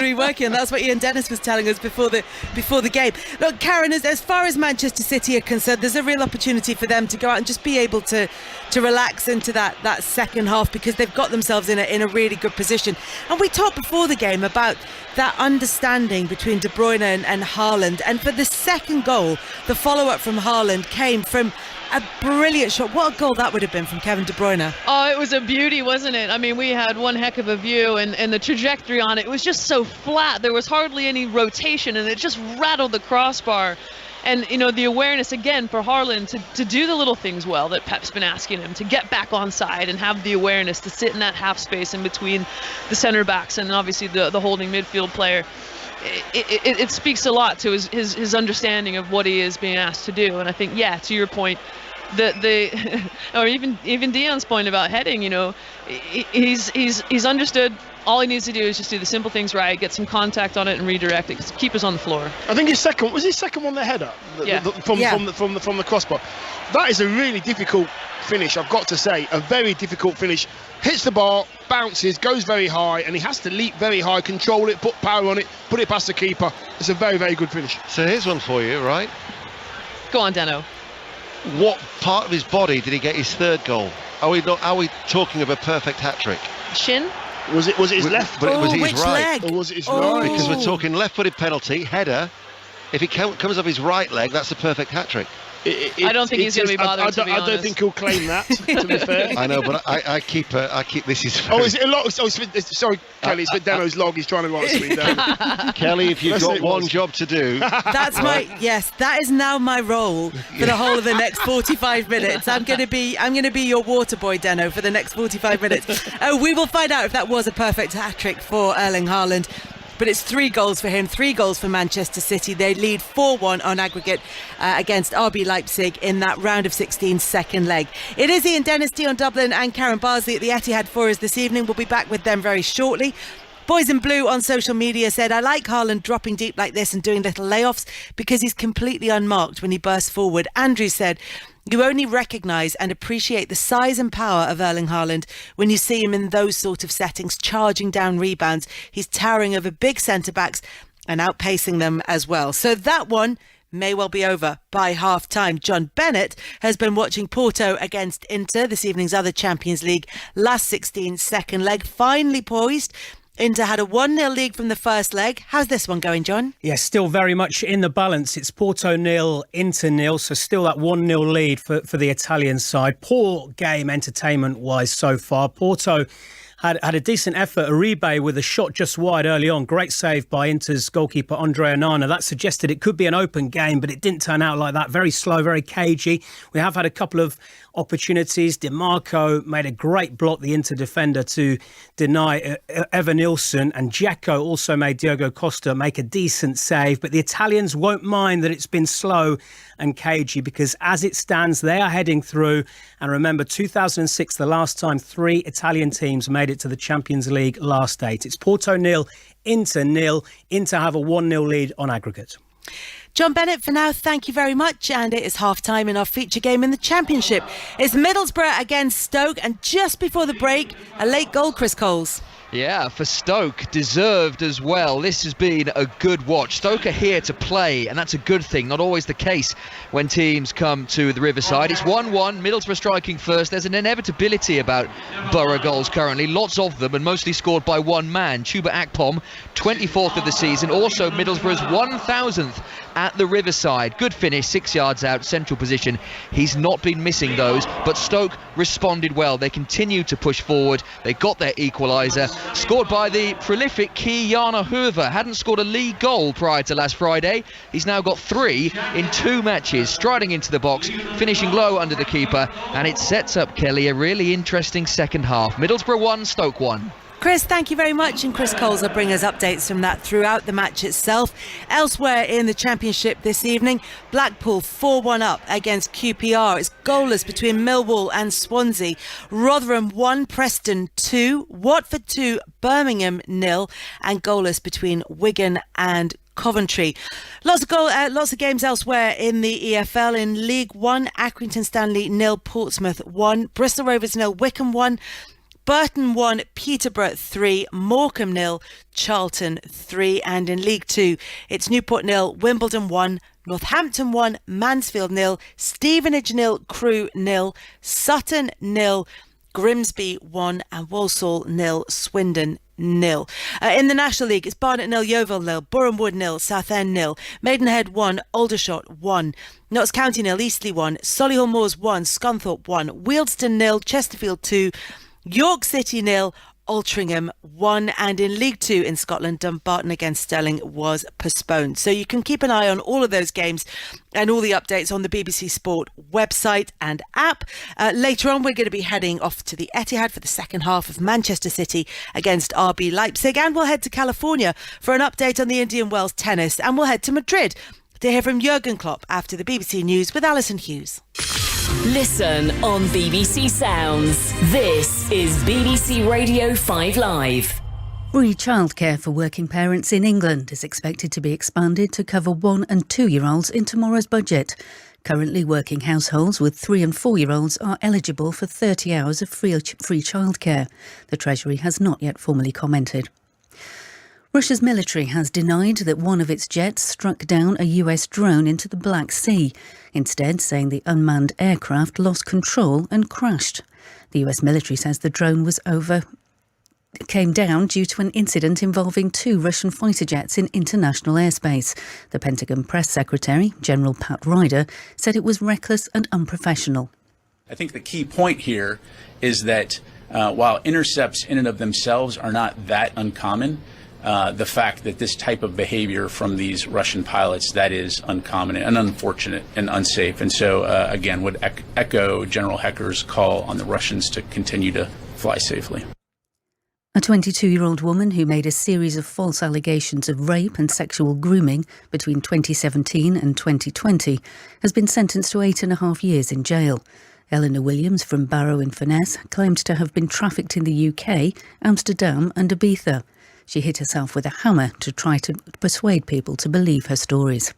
be working on. That's what Ian Dennis was telling us before the game. Look, Karen, as far as Manchester City are concerned, there's a real opportunity for them to go out and just be able to relax into that second half, because they've got themselves in a really good position. And we talked before the game about that understanding between De Bruyne and Haaland, and for the second goal, the follow-up from Haaland came from a brilliant shot. What a goal that would have been from Kevin De Bruyne. Oh, it was a beauty, wasn't it? I mean, we had one heck of a view, and the trajectory on it was just so flat. There was hardly any rotation, and it just rattled the crossbar. And, you know, the awareness, again, for Haaland to do the little things well that Pep's been asking him, to get back on side and have the awareness to sit in that half space in between the centre backs and obviously the holding midfield player. It speaks a lot to his understanding of what he is being asked to do. And I think, yeah, to your point, or even Dion's point about heading, you know, he's understood. All he needs to do is just do the simple things right, get some contact on it, and redirect it. Keep us on the floor. I think his second one, the header from the crossbar. That is a really difficult finish, I've got to say. A very difficult finish. Hits the bar, bounces, goes very high, and he has to leap very high, control it, put power on it, put it past the keeper. It's a very, very good finish. So here's one for you, right? Go on, Deno. What part of his body did he get his third goal? Are we talking of a perfect hat-trick? Shin? Was it his left? But it was his right. Leg? Or was it his right? Because we're talking left-footed penalty, header. If he comes off his right leg, that's a perfect hat-trick. I don't think he's going to be bothered, to be honest. I don't think he'll claim that, to be fair. I know, but I keep this is very... Oh, is it a lot? Sorry, Kelly, it's for Deno's log. He's trying to write me down. Kelly, if you've got one job to do... That's that is now my role for the whole of the next 45 minutes. I'm going to be your water boy, Deno, for the next 45 minutes. We will find out if that was a perfect hat-trick for Erling Haaland. But it's 3 goals for him, 3 goals for Manchester City. They lead 4-1 on aggregate against RB Leipzig in that round of 16 second leg. It is Ian Dennis, Dion Dublin and Karen Barsley at the Etihad for us this evening. We'll be back with them very shortly. Boys in Blue on social media said, I like Haaland dropping deep like this and doing little layoffs because he's completely unmarked when he bursts forward. Andrew said, you only recognise and appreciate the size and power of Erling Haaland when you see him in those sort of settings, charging down rebounds. He's towering over big centre-backs and outpacing them as well. So that one may well be over by half-time. John Bennett has been watching Porto against Inter, this evening's other Champions League last 16 second leg, finally poised. Inter had a 1-0 lead from the first leg. How's this one going, John? Yeah, still very much in the balance. It's Porto 0, Inter 0, so still that 1-0 lead for the Italian side. Poor game entertainment-wise so far. Porto had a decent effort. Uribe with a shot just wide early on. Great save by Inter's goalkeeper Andre Onana. That suggested it could be an open game, but it didn't turn out like that. Very slow, very cagey. We have had a couple of opportunities. DiMarco made a great block, the Inter defender, to deny Evan Nilsson, and Dzeko also made Diogo Costa make a decent save. But the Italians won't mind that it's been slow and cagey, because as it stands, they are heading through. And remember, 2006, the last time 3 Italian teams made it to the Champions League last date. It's Porto 0, Inter 0. Inter have a 1-0 lead on aggregate. John Bennett, for now, thank you very much. And it is half-time in our feature game in the Championship. It's Middlesbrough against Stoke, and just before the break, a late goal, Chris Coles. Yeah, for Stoke, deserved as well. This has been a good watch. Stoke are here to play, and that's a good thing. Not always the case when teams come to the Riverside. It's 1-1, Middlesbrough striking first. There's an inevitability about Borough goals currently, lots of them, and mostly scored by one man. Chuba Akpom, 24th of the season, also Middlesbrough's 1,000th at the Riverside. Good finish, 6 yards out, central position. He's not been missing those, but Stoke responded well. They continued to push forward. They got their equaliser. Scored by the prolific Ki-Jana Hoever. Hadn't scored a league goal prior to last Friday. He's now got 3 in 2 matches. Striding into the box, finishing low under the keeper, and it sets up, Kelly, a really interesting second half. Middlesbrough 1, Stoke 1. Chris, thank you very much, and Chris Coles will bring us updates from that throughout the match itself. Elsewhere in the Championship this evening, Blackpool 4-1 up against QPR. It's goalless between Millwall and Swansea. Rotherham 1, Preston 2, Watford 2, Birmingham 0, and goalless between Wigan and Coventry. Lots of games elsewhere in the EFL. In League 1, Accrington Stanley 0, Portsmouth 1, Bristol Rovers 0, Wycombe 1, Burton 1, Peterborough 3, Morecambe 0, Charlton 3, and in League 2 it's Newport 0, Wimbledon 1, Northampton 1, Mansfield 0, Stevenage 0, Crewe 0, Sutton 0, Grimsby 1, and Walsall 0, Swindon 0. In the National League, it's Barnet 0, Yeovil 0, Boreham Wood 0, Southend 0, Maidenhead 1, Aldershot 1, Notts County 0, Eastleigh 1, Solihull Moors 1, Scunthorpe 1, Wealdstone 0, Chesterfield 2, York City 0, Altrincham 1, and in League 2 in Scotland, Dumbarton against Stirling was postponed. So you can keep an eye on all of those games and all the updates on the BBC Sport website and app. Later on, we're going to be heading off to the Etihad for the second half of Manchester City against RB Leipzig, and we'll head to California for an update on the Indian Wells tennis, and we'll head to Madrid to hear from Jurgen Klopp after the BBC News with Alison Hughes. Listen on BBC Sounds. This is BBC Radio 5 Live. Free childcare for working parents in England is expected to be expanded to cover 1- and 2-year-olds in tomorrow's budget. Currently, working households with 3- and 4-year-olds are eligible for 30 hours of free childcare. The Treasury has not yet formally commented. Russia's military has denied that one of its jets struck down a US drone into the Black Sea, instead saying the unmanned aircraft lost control and crashed. The US military says the drone came down due to an incident involving 2 Russian fighter jets in international airspace. The Pentagon press secretary, General Pat Ryder, said it was reckless and unprofessional. I think the key point here is that while intercepts in and of themselves are not that uncommon, the fact that this type of behavior from these Russian pilots, that is uncommon and unfortunate and unsafe. And so, again, would echo General Hecker's call on the Russians to continue to fly safely. A 22-year-old woman who made a series of false allegations of rape and sexual grooming between 2017 and 2020 has been sentenced to 8.5 years in jail. Eleanor Williams from Barrow-in-Furness claimed to have been trafficked in the UK, Amsterdam and Ibiza. She hit herself with a hammer to try to persuade people to believe her stories.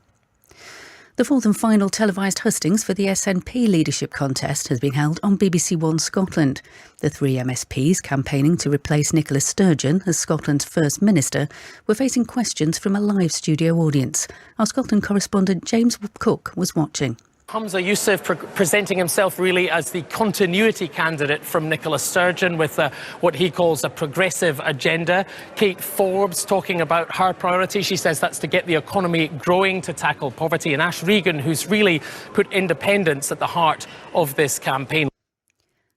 The fourth and final televised hustings for the SNP leadership contest has been held on BBC One Scotland. The 3 MSPs campaigning to replace Nicola Sturgeon as Scotland's First Minister were facing questions from a live studio audience. Our Scotland correspondent James Cook was watching. Humza Yousaf presenting himself really as the continuity candidate from Nicola Sturgeon with what he calls a progressive agenda. Kate Forbes talking about her priority. She says that's to get the economy growing, to tackle poverty. And Ash Regan, who's really put independence at the heart of this campaign.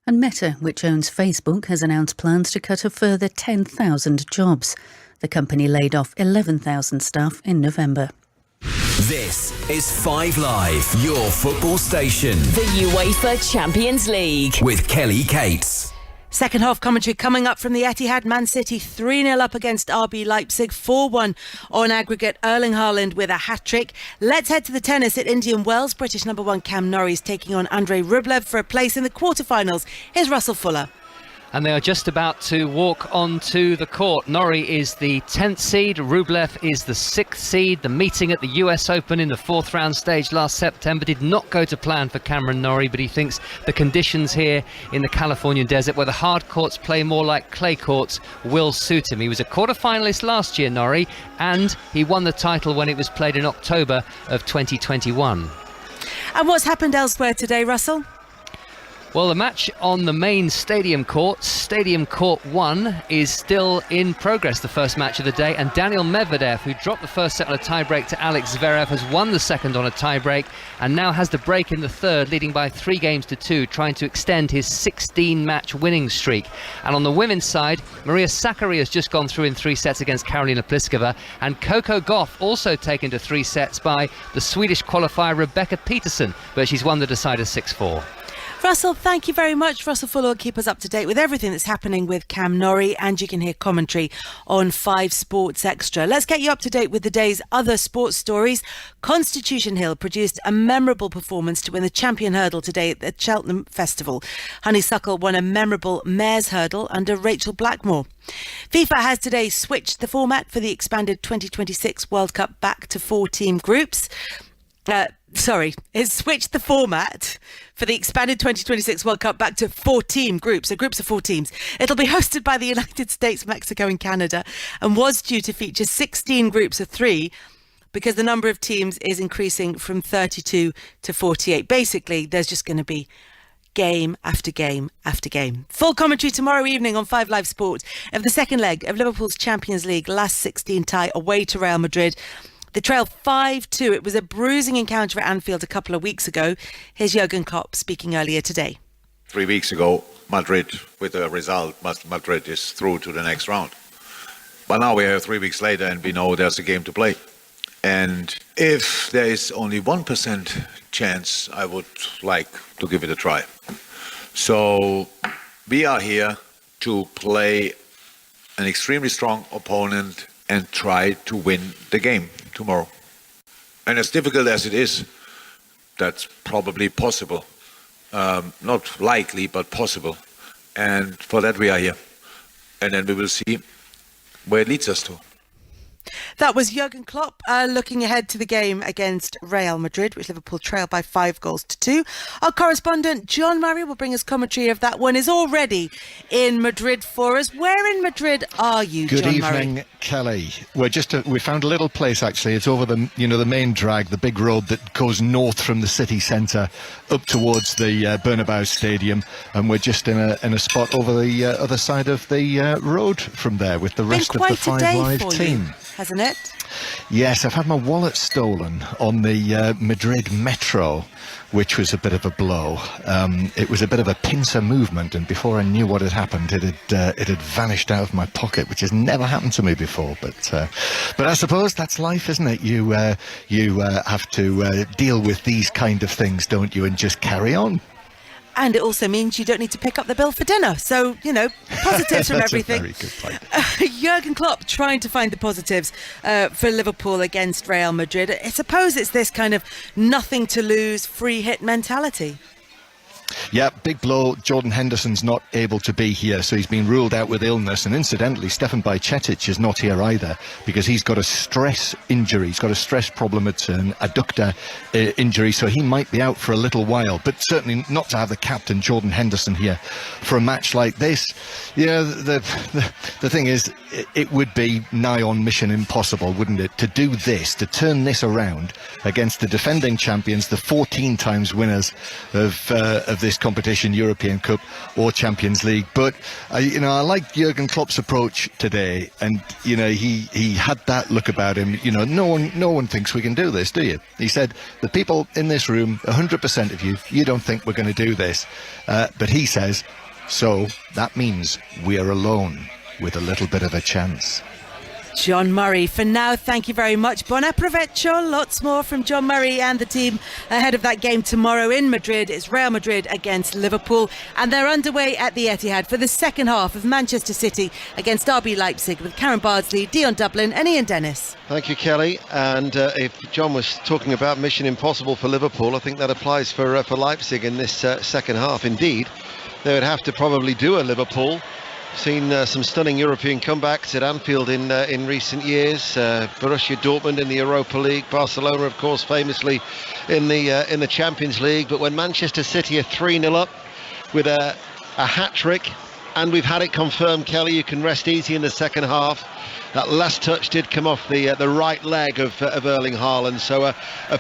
And Meta, which owns Facebook, has announced plans to cut a further 10,000 jobs. The company laid off 11,000 staff in November. This is 5 Live, your football station. The UEFA Champions League. With Kelly Cates. Second half commentary coming up from the Etihad. Man City 3-0 up against RB Leipzig, 4-1 on aggregate. Erling Haaland with a hat-trick. Let's head to the tennis at Indian Wells. British #1 Cam Norrie taking on Andrei Rublev for a place in the quarterfinals. Here's Russell Fuller. and they are just about to walk onto the court. Norrie is the 10th seed, Rublev is the 6th seed. The meeting at the US Open in the 4th round stage last September did not go to plan for Cameron Norrie, but he thinks the conditions here in the Californian desert, where the hard courts play more like clay courts, will suit him. He was a quarter-finalist last year, Norrie, and he won the title when it was played in October of 2021. And what's happened elsewhere today, Russell? Well, the match on the main stadium court, Stadium Court 1, is still in progress, the first match of the day, and Daniil Medvedev, who dropped the first set on a tie-break to Alex Zverev, has won the second on a tie-break and now has the break in the third, leading by 3 games to 2, trying to extend his 16-match winning streak. And on the women's side, Maria Sakkari has just gone through in 3 sets against Karolina Pliskova, and Coco Gauff also taken to 3 sets by the Swedish qualifier Rebecca Peterson, but she's won the decider 6-4. Russell, thank you very much. Russell Fuller will keep us up to date with everything that's happening with Cam Norrie, and you can hear commentary on 5 Sports Extra. Let's get you up to date with the day's other sports stories. Constitution Hill produced a memorable performance to win the champion hurdle today at the Cheltenham Festival. Honeysuckle won a memorable mare's hurdle under Rachel Blackmore. FIFA has today switched the format for the expanded 2026 World Cup back to 4-team groups. It's switched the format for the expanded 2026 World Cup back to 4-team groups, so groups of 4 teams. It'll be hosted by the United States, Mexico and Canada, and was due to feature 16 groups of 3 because the number of teams is increasing from 32 to 48. Basically, there's just going to be game after game after game. Full commentary tomorrow evening on 5 Live Sport of the second leg of Liverpool's Champions League last 16 tie away to Real Madrid. They trailed 5-2. It was a bruising encounter at Anfield a couple of weeks ago. Here's Jurgen Klopp speaking earlier today. 3 weeks ago, Madrid, with a result, Madrid is through to the next round. But now we are 3 weeks later and we know there's a game to play. And if there is only 1% chance, I would like to give it a try. So we are here to play an extremely strong opponent and try to win the game tomorrow. And as difficult as it is, that's probably possible. Not likely, but possible. And for that we are here. And then we will see where it leads us to. That was Jurgen Klopp looking ahead to the game against Real Madrid, which Liverpool trailed by 5-2. Our correspondent John Murray will bring us commentary of that one. Is already in Madrid for us. Where in Madrid are you, Good John Murray? evening, Kelly. We found a little place actually. It's over the main drag, the big road that goes north from the city centre up towards the Bernabeu Stadium, and we're just in a spot over the other side of the road from there with the rest of the 5 Live team. Hasn't it? Yes, I've had my wallet stolen on the Madrid metro, which was a bit of a blow. It was a bit of a pincer movement, and before I knew what had happened, it had vanished out of my pocket, which has never happened to me before. But I suppose that's life, isn't it? You have to deal with these kind of things, don't you, and just carry on. And it also means you don't need to pick up the bill for dinner. So, positives from everything. That's a very good point. Jurgen Klopp trying to find the positives for Liverpool against Real Madrid. I suppose it's this kind of nothing to lose, free hit mentality. Yeah, big blow. Jordan Henderson's not able to be here, so he's been ruled out with illness. And incidentally, Stefan Bajcetic is not here either because he's got a stress injury. He's got a stress problem. It's an adductor injury, so he might be out for a little while. But certainly not to have the captain, Jordan Henderson, here for a match like this. Yeah, the thing is, it would be nigh on mission impossible, wouldn't it, to do this, to turn this around against the defending champions, the 14 times winners of this competition, European Cup or Champions League. But I like Jurgen Klopp's approach today, and he had that look about him. No one thinks we can do this, do you? He said, the people in this room, 100% of you don't think we're going to do this, but he says, so that means we are alone with a little bit of a chance. John Murray. For now, thank you very much. Buon approvecho. Lots more from John Murray and the team ahead of that game tomorrow in Madrid. It's Real Madrid against Liverpool, and they're underway at the Etihad for the second half of Manchester City against RB Leipzig with Karen Bardsley, Dion Dublin and Ian Dennis. Thank you, Kelly. And if John was talking about mission impossible for Liverpool, I think that applies for Leipzig in this second half. Indeed, they would have to probably do a Liverpool. Seen some stunning European comebacks at Anfield in recent years. Borussia Dortmund in the Europa League, Barcelona, of course, famously in the Champions League. But when Manchester City are 3-0 up with a hat-trick, and we've had it confirmed, Kelly, you can rest easy in the second half. That last touch did come off the right leg of Erling Haaland, so a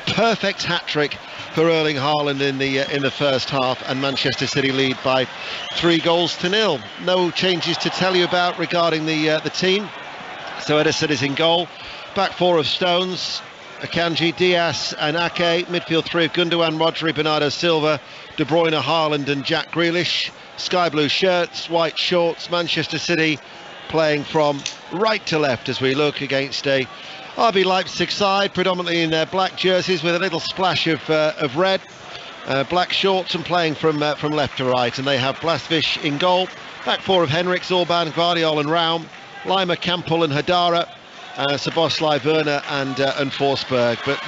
perfect hat-trick for Erling Haaland in the first half, and Manchester City lead by 3-0. No changes to tell you about regarding the team. So Ederson is in goal. Back four of Stones, Akanji, Diaz and Ake. Midfield three of Gundogan, Rodri, Bernardo Silva, De Bruyne, Haaland and Jack Grealish. Sky blue shirts, white shorts. Manchester City playing from right to left as we look against a RB Leipzig side, predominantly in their black jerseys with a little splash of red, black shorts, and playing from left to right. And they have Blasvich in goal. Back four of Henriks, Orban, Gvardiol and Raum, Lima, Campbell and Hadara, Szoboszlai, Werner and Forsberg. But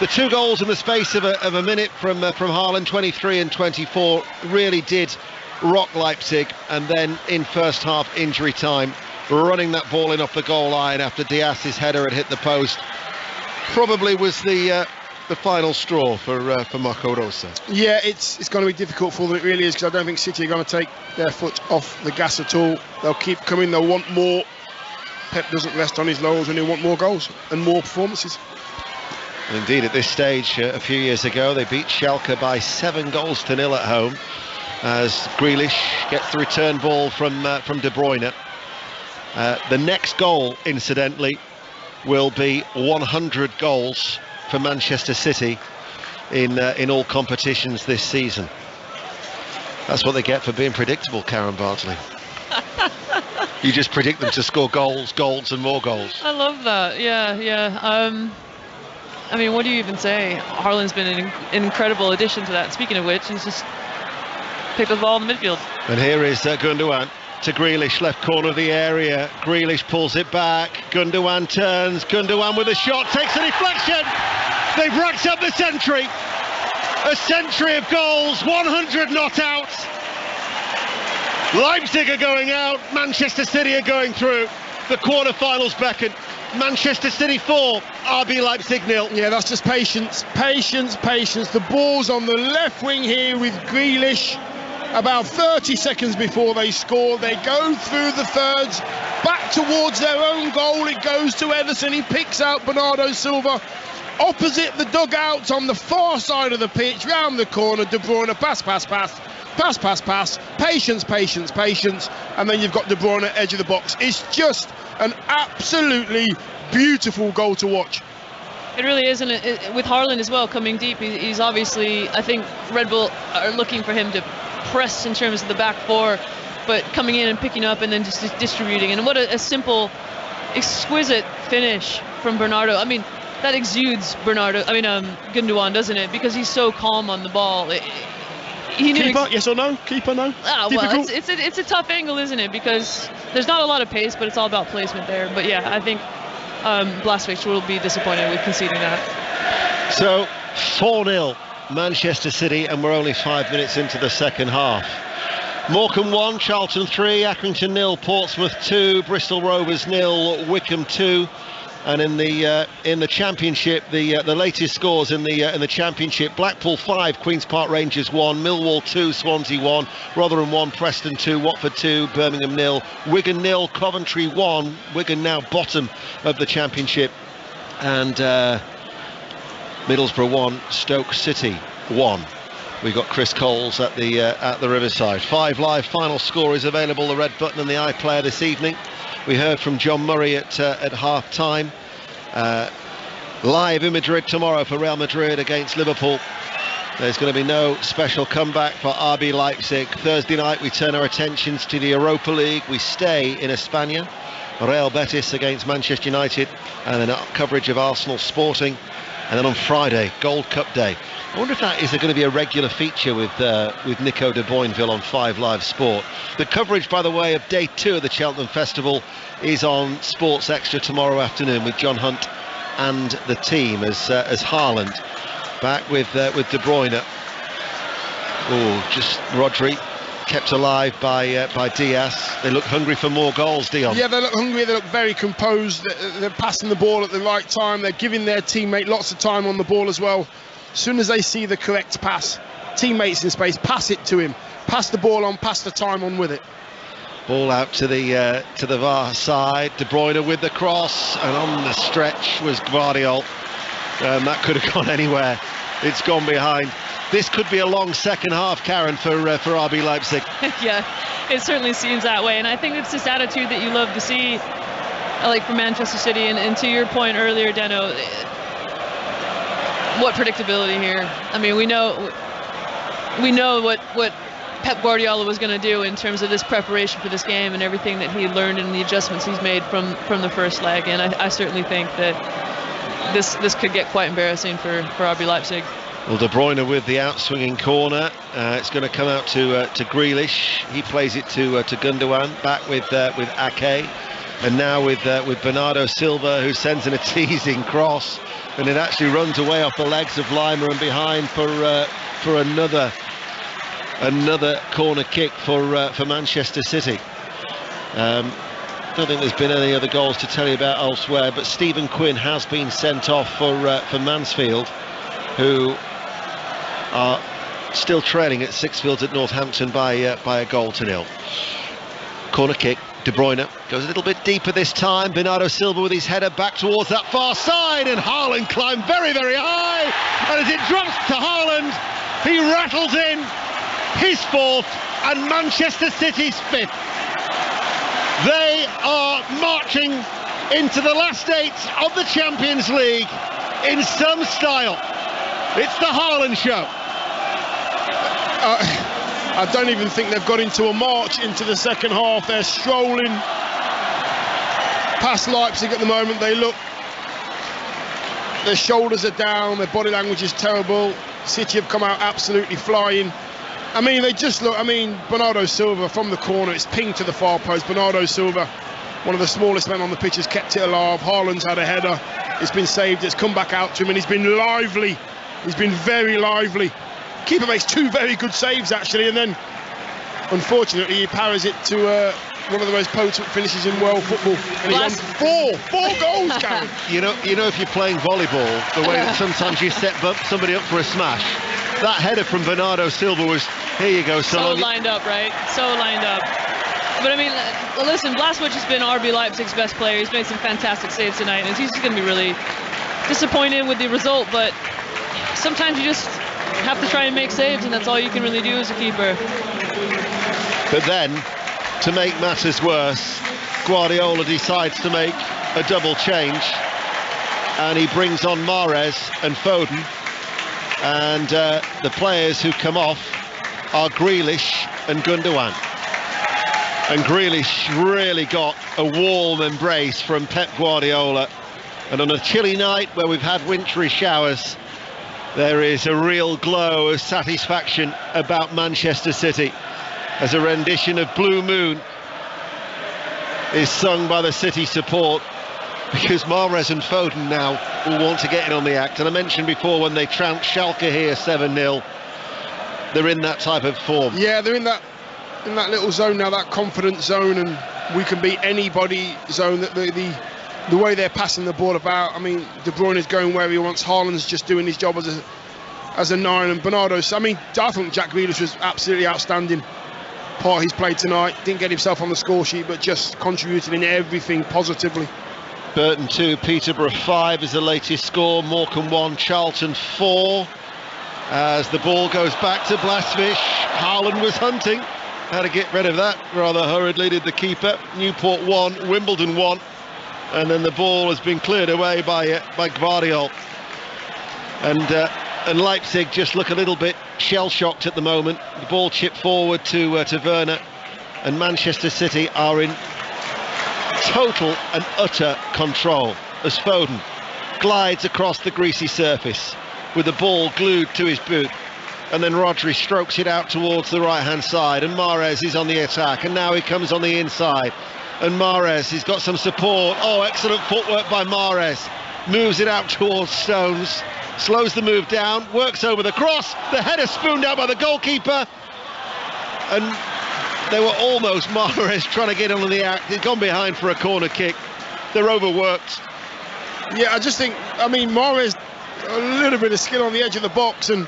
the 2 goals in the space of a minute from Haaland, 23 and 24, really did rock Leipzig. And then in first half injury time, running that ball in off the goal line after Diaz's header had hit the post, probably was the final straw for Marco Rose. Yeah, it's going to be difficult for them, it really is, because I don't think City are going to take their foot off the gas at all. They'll keep coming, they'll want more. Pep doesn't rest on his laurels, and he'll want more goals and more performances. Indeed, at this stage, a few years ago, they beat Schalke by 7-0 at home, as Grealish gets the return ball from De Bruyne. The next goal, incidentally, will be 100 goals for Manchester City in all competitions this season. That's what they get for being predictable, Karen Bartley. You just predict them to score goals and more goals. I love that. Yeah. I mean, what do you even say? Haaland's been an incredible addition to that. Speaking of which, he's just picked up the ball in the midfield. And here is Gundogan to Grealish, left corner of the area. Grealish pulls it back. Gundogan turns. Gundogan with a shot, takes a deflection. They've racked up the century. A century of goals, 100 not out. Leipzig are going out, Manchester City are going through. The quarter-finals beckon. Manchester City 4, RB Leipzig 0. Yeah, that's just patience. The ball's on the left wing here with Grealish. About 30 seconds before they score, they go through the thirds, back towards their own goal. It goes to Ederson. He picks out Bernardo Silva opposite the dugouts on the far side of the pitch, round the corner. De Bruyne, pass. Patience, and then you've got De Bruyne edge of the box. It's just an absolutely beautiful goal to watch. It really is, and with Haaland as well coming deep, he's obviously, I think Red Bull are looking for him to press in terms of the back four, but coming in and picking up and then just distributing. And what a simple, exquisite finish from Bernardo. I mean, that exudes Gundogan, doesn't it? Because he's so calm on the ball. Keeper, yes or no? Keeper, no? Well, it's a tough angle, isn't it? Because there's not a lot of pace, but it's all about placement there. But yeah, I think Blasvich will be disappointed with conceding that. So 4-0 Manchester City, and we're only 5 minutes into the second half. Morecambe 1, Charlton 3, Accrington 0, Portsmouth 2, Bristol Rovers 0, Wycombe 2. And in the Championship, the latest scores in the Championship: Blackpool 5, Queen's Park Rangers 1, Millwall 2, Swansea 1, Rotherham 1, Preston 2, Watford 2, Birmingham 0, Wigan 0, Coventry 1. Wigan now bottom of the Championship, and Middlesbrough 1, Stoke City 1. We've got Chris Coles at the Riverside. 5 Live final score is available, the red button and the iPlayer this evening. We heard from John Murray at half time. Live in Madrid tomorrow for Real Madrid against Liverpool. There's going to be no special comeback for RB Leipzig. Thursday night we turn our attentions to the Europa League. We stay in España. Real Betis against Manchester United, and then coverage of Arsenal Sporting. And then on Friday, Gold Cup Day. I wonder if that is going to be a regular feature with Nico de Boinville on 5 Live Sport. The coverage, by the way, of Day 2 of the Cheltenham Festival is on Sports Extra tomorrow afternoon with John Hunt and the team as Haaland back with De Bruyne. Oh, just Rodri kept alive by Diaz. They look hungry for more goals, Dion. Yeah, they look hungry, they look very composed, they're passing the ball at the right time, they're giving their teammate lots of time on the ball as well. As soon as they see the correct pass, teammates in space, pass it to him, pass the ball on, pass the time on with it. Ball out to the far side, De Bruyne with the cross, and on the stretch was Gvardiol. That could have gone anywhere. It's gone behind. This could be a long second half, Karen, for RB Leipzig. Yeah, it certainly seems that way, and I think it's this attitude that you love to see, like for Manchester City. And to your point earlier, Deno, what predictability here. I mean, we know what Pep Guardiola was going to do in terms of this preparation for this game and everything that he learned and the adjustments he's made from the first leg. And I certainly think that this could get quite embarrassing for RB Leipzig. Well, De Bruyne with the outswinging corner. It's going to come out to Grealish. He plays it to Gundogan. Back with Ake, and now with Bernardo Silva, who sends in a teasing cross, and it actually runs away off the legs of Lima and behind for another corner kick for Manchester City. Don't think there's been any other goals to tell you about elsewhere, but Stephen Quinn has been sent off for Mansfield, who are still trailing at Sixfields at Northampton by a goal to nil. Corner kick, De Bruyne goes a little bit deeper this time. Bernardo Silva with his header back towards that far side, and Haaland climbed very, very high, and as it drops to Haaland, he rattles in his fourth and Manchester City's fifth. They are marching into the last 8 of the Champions League in some style. It's the Haaland show. I don't even think they've got into a march into the second half. They're strolling past Leipzig at the moment. They look, their shoulders are down, their body language is terrible. City have come out absolutely flying. I mean, they just look, Bernardo Silva from the corner, it's pinged to the far post. Bernardo Silva, one of the smallest men on the pitch, has kept it alive. Haaland's had a header, it's been saved, it's come back out to him, and he's been lively. He's been very lively. Keeper makes 2 very good saves, actually, and then, unfortunately, he parries it to one of the most potent finishes in world football. And he's on 4 goals, Karen. You know, if you're playing volleyball, the way that sometimes you set somebody up for a smash, that header from Bernardo Silva was, here you go, son. So lined up, right? So lined up. But I mean, listen, Blaswich has been RB Leipzig's best player. He's made some fantastic saves tonight, and he's just going to be really disappointed with the result. But sometimes you just have to try and make saves, and that's all you can really do as a keeper. But then, to make matters worse, Guardiola decides to make a double change, and he brings on Mahrez and Foden, and the players who come off are Grealish and Gundogan. And Grealish really got a warm embrace from Pep Guardiola, and on a chilly night where we've had wintry showers, there is a real glow of satisfaction about Manchester City as a rendition of Blue Moon is sung by the City support, because Mahrez and Foden now will want to get in on the act. And I mentioned before, when they trounced Schalke here 7-0, they're in that type of form. Yeah, they're in that little zone now, that confident zone, and we can beat anybody zone. That the way they're passing the ball about, De Bruyne is going where he wants. Haaland's just doing his job as a 9, and Bernardo. I think Jack Grealish was absolutely outstanding part he's played tonight. Didn't get himself on the score sheet, but just contributed in everything positively. Burton 2, Peterborough 5 is the latest score. Morecambe 1, Charlton 4. As the ball goes back to Blaswich, Haaland was hunting how to get rid of that rather hurriedly, did the keeper. Newport 1, Wimbledon 1, and then the ball has been cleared away by Gvardiol. And Leipzig just look a little bit shell-shocked at the moment. The ball chipped forward to Werner, and Manchester City are in total and utter control as Foden glides across the greasy surface with the ball glued to his boot, and then Rodri strokes it out towards the right-hand side, and Mahrez is on the attack, and now he comes on the inside, and Mahrez, he's got some support. Oh, excellent footwork by Mahrez. Moves it out towards Stones, slows the move down, works over the cross, the header spooned out by the goalkeeper, and They were almost Mahrez trying to get on the act. He's gone behind for a corner kick. They're overworked. Yeah, I just think, Mahrez, a little bit of skill on the edge of the box, and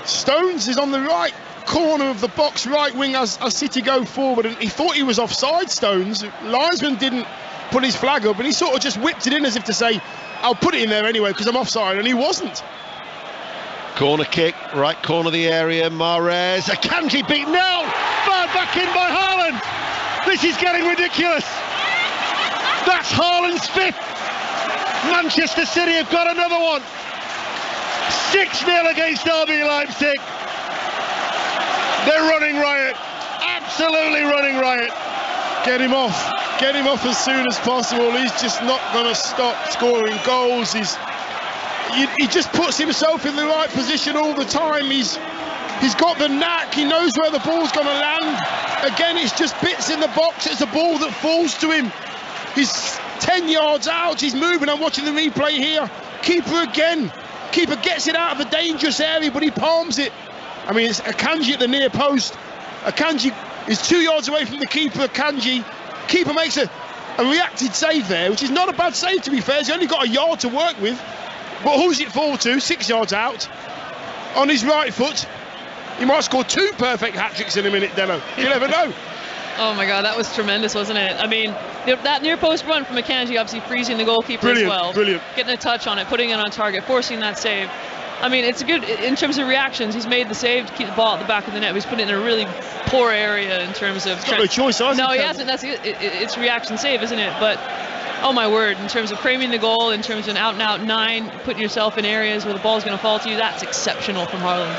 Stones is on the right corner of the box, right wing, as City go forward, and he thought he was offside, Stones. Linesman didn't put his flag up, and he sort of just whipped it in as if to say, I'll put it in there anyway because I'm offside, and he wasn't. Corner kick, right corner of the area, Mahrez, Akanji beaten out, fired back in by Haaland. This is getting ridiculous. That's Haaland's 5th. Manchester City have got another one. 6-0 against RB Leipzig. They're running riot, absolutely running riot. Get him off as soon as possible. He's just not going to stop scoring goals. He just puts himself in the right position all the time. He's got the knack. He knows where the ball's going to land. Again, it's just bits in the box. It's a ball that falls to him. He's 10 yards out. He's moving. I'm watching the replay here. Keeper again. Keeper gets it out of a dangerous area, but he palms it. It's Akanji at the near post. Akanji is 2 yards away from the keeper. Keeper makes a reacted save there, which is not a bad save, to be fair. He's only got a yard to work with. But who's it fall to? 6 yards out. On his right foot. He might score 2 perfect hat-tricks in a minute, Deno. You never know. Oh my God, that was tremendous, wasn't it? That near post run from Akanji, obviously freezing the goalkeeper as well. Brilliant. Getting a touch on it, putting it on target, forcing that save. It's good in terms of reactions. He's made the save to keep the ball at the back of the net. He's put it in a really poor area in terms of. He's got no choice, has he? No, he hasn't. It's reaction save, isn't it? But oh my word, in terms of framing the goal, in terms of an out-and-out 9, putting yourself in areas where the ball's going to fall to you, that's exceptional from Haaland.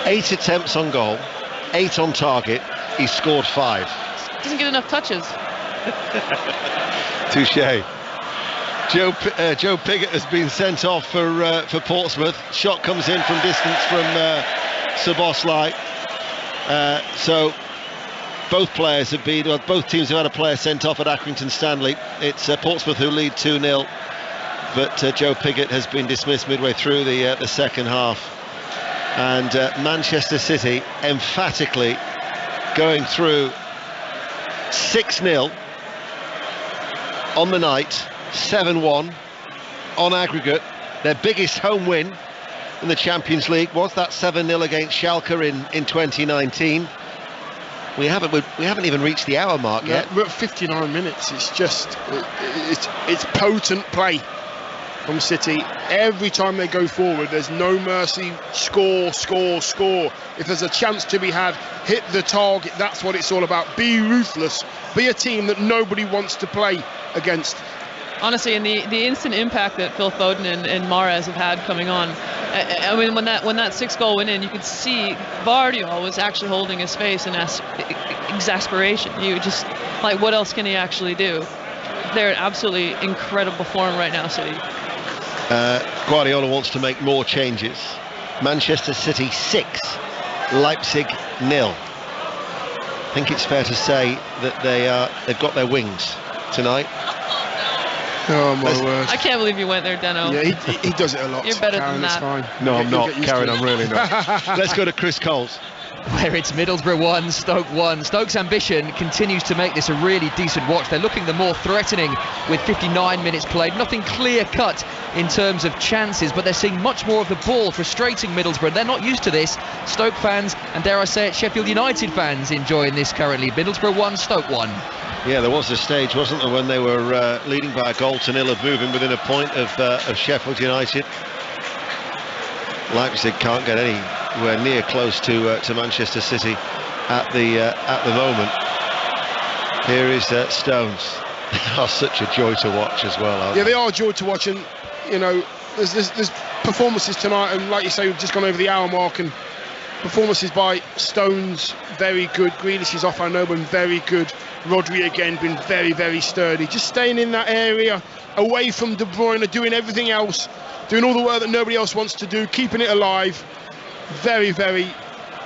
8 attempts on goal, 8 on target. He scored 5. Doesn't get enough touches. Touché. Joe Pigott has been sent off for Portsmouth. Shot comes in from distance from Szoboszlai. So both teams have had a player sent off at Accrington Stanley. It's Portsmouth who lead 2-0, but Joe Pigott has been dismissed midway through the second half. And Manchester City emphatically going through 6-0 on the night, 7-1 on aggregate. Their biggest home win in the Champions League was that 7-0 against Schalke in 2019. We haven't even reached the hour mark yet. We're at 59 minutes. It's just it's potent play from City. Every time they go forward, there's no mercy. Score. If there's a chance to be had, hit the target. That's what it's all about. Be ruthless. Be a team that nobody wants to play against. Honestly, and the instant impact that Phil Foden and Mahrez have had coming on. When that 6-goal went in, you could see Rdaio was actually holding his face in exasperation. You just like, what else can he actually do? They're in absolutely incredible form right now, City. Guardiola wants to make more changes. Manchester City 6, Leipzig 0. I think it's fair to say that they've got their wings tonight. Oh my word! I can't believe you went there, Deno. Yeah, he does it a lot. You're better Karen, than that. Fine. No, I'm not, Karen. I'm really not. Let's go to Chris Coles. Where it's Middlesbrough 1, Stoke 1. Stoke's ambition continues to make this a really decent watch. They're looking the more threatening with 59 minutes played. Nothing clear-cut in terms of chances, but they're seeing much more of the ball, frustrating Middlesbrough. They're not used to this. Stoke fans, and dare I say it, Sheffield United fans enjoying this currently. Middlesbrough 1, Stoke 1. Yeah, there was a stage, wasn't there, when they were leading by a goal to 0 of moving within a point of Sheffield United. Leipzig can't get anywhere near close to Manchester City at the moment. Here is Stones. They are such a joy to watch as well, aren't they? Yeah, they are a joy to watch, and there's performances tonight, and like you say, we've just gone over the hour mark, and performances by Stones, very good. Grealish is off, I know, but very good. Rodri again, been very, very sturdy. Just staying in that area, away from De Bruyne, doing everything else, doing all the work that nobody else wants to do, keeping it alive. Very, very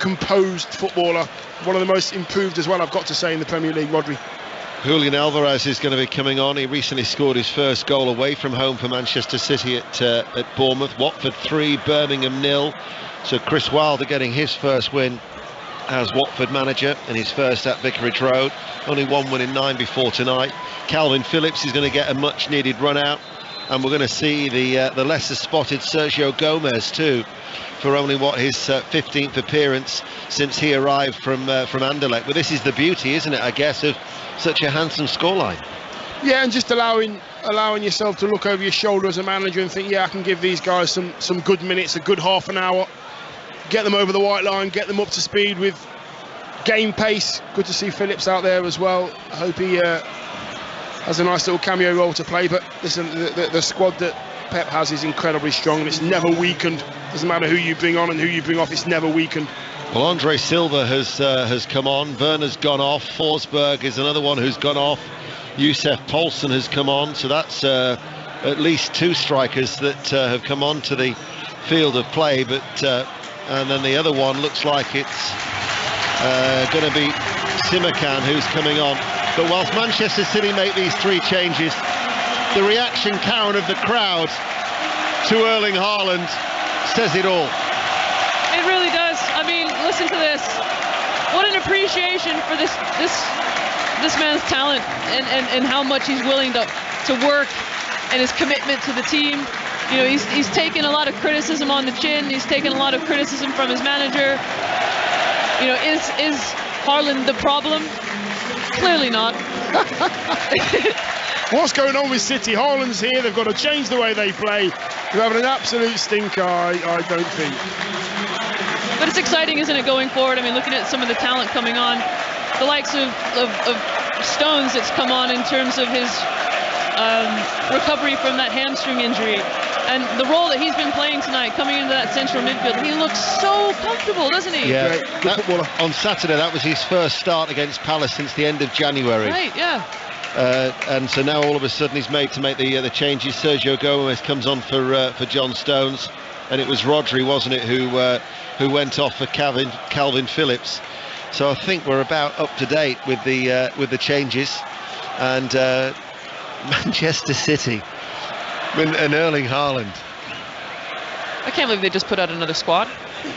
composed footballer. One of the most improved as well, I've got to say, in the Premier League, Rodri. Julian Alvarez is going to be coming on. He recently scored his first goal away from home for Manchester City at Bournemouth. Watford 3, Birmingham 0. So Chris Wilder getting his first win as Watford manager in his first at Vicarage Road. Only 1 win in 9 before tonight. Calvin Phillips is going to get a much needed run out, and we're going to see the lesser spotted Sergio Gomez too, for only his 15th appearance since he arrived from Anderlecht. But this is the beauty, isn't it, I guess, of such a handsome scoreline. Yeah, and just allowing yourself to look over your shoulder as a manager and think, yeah, I can give these guys some good minutes, a good half an hour, get them over the white line, get them up to speed with game pace. Good to see Phillips out there as well. I hope he has a nice little cameo role to play. But listen, the squad that Pep has is incredibly strong, and it's never weakened. Doesn't matter who you bring on and who you bring off, it's never weakened. Well, Andre Silva has come on. Werner's gone off. Forsberg is another one who's gone off. Youssef Poulsen has come on. So that's at least 2 strikers that have come on to the field of play. But and then the other one looks like it's going to be Simakan who's coming on. But whilst Manchester City make these 3 changes, the reaction, Karen, of the crowd to Erling Haaland says it all. It really does. I mean, listen to this. What an appreciation for this man's talent and how much he's willing to work, and his commitment to the team. You know, he's taken a lot of criticism on the chin. He's taken a lot of criticism from his manager. You know, is Haaland the problem? Clearly not. What's going on with City? Haaland's here. They've got to change the way they play. They're having an absolute stinker, I don't think. But it's exciting, isn't it, going forward? I mean, looking at some of the talent coming on, the likes of Stones that's come on in terms of his recovery from that hamstring injury, and the role that he's been playing tonight, coming into that central midfield. He looks so comfortable, doesn't he? Yeah. On Saturday, that was his first start against Palace since the end of January. Right, yeah. And so now all of a sudden he's made to make the changes. Sergio Gomez comes on for John Stones, and it was Rodri, wasn't it, who went off for Calvin Phillips. So I think we're about up to date with the changes, and Manchester City and Erling Haaland. I can't believe they just put out another squad.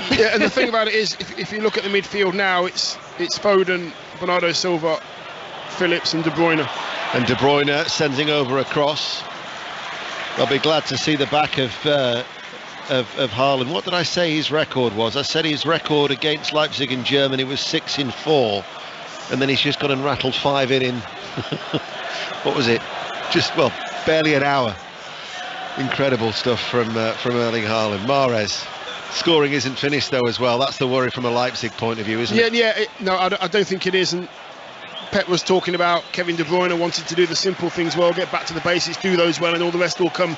Yeah, and the thing about it is, if you look at the midfield now, it's Foden, Bernardo Silva, Phillips and De Bruyne. And De Bruyne sending over a cross. I'll be glad to see the back of Haaland. What did I say his record was? I said his record against Leipzig in Germany was 6 in 4, and then he's just gone and rattled 5 in what was it? Just, well, barely an hour. Incredible stuff from Erling Haaland. Mahrez. Scoring isn't finished though as well. That's the worry from a Leipzig point of view, isn't it? Yeah. No, I don't think it is. And Pep was talking about Kevin De Bruyne wanted to do the simple things well, get back to the basics, do those well, and all the rest will come.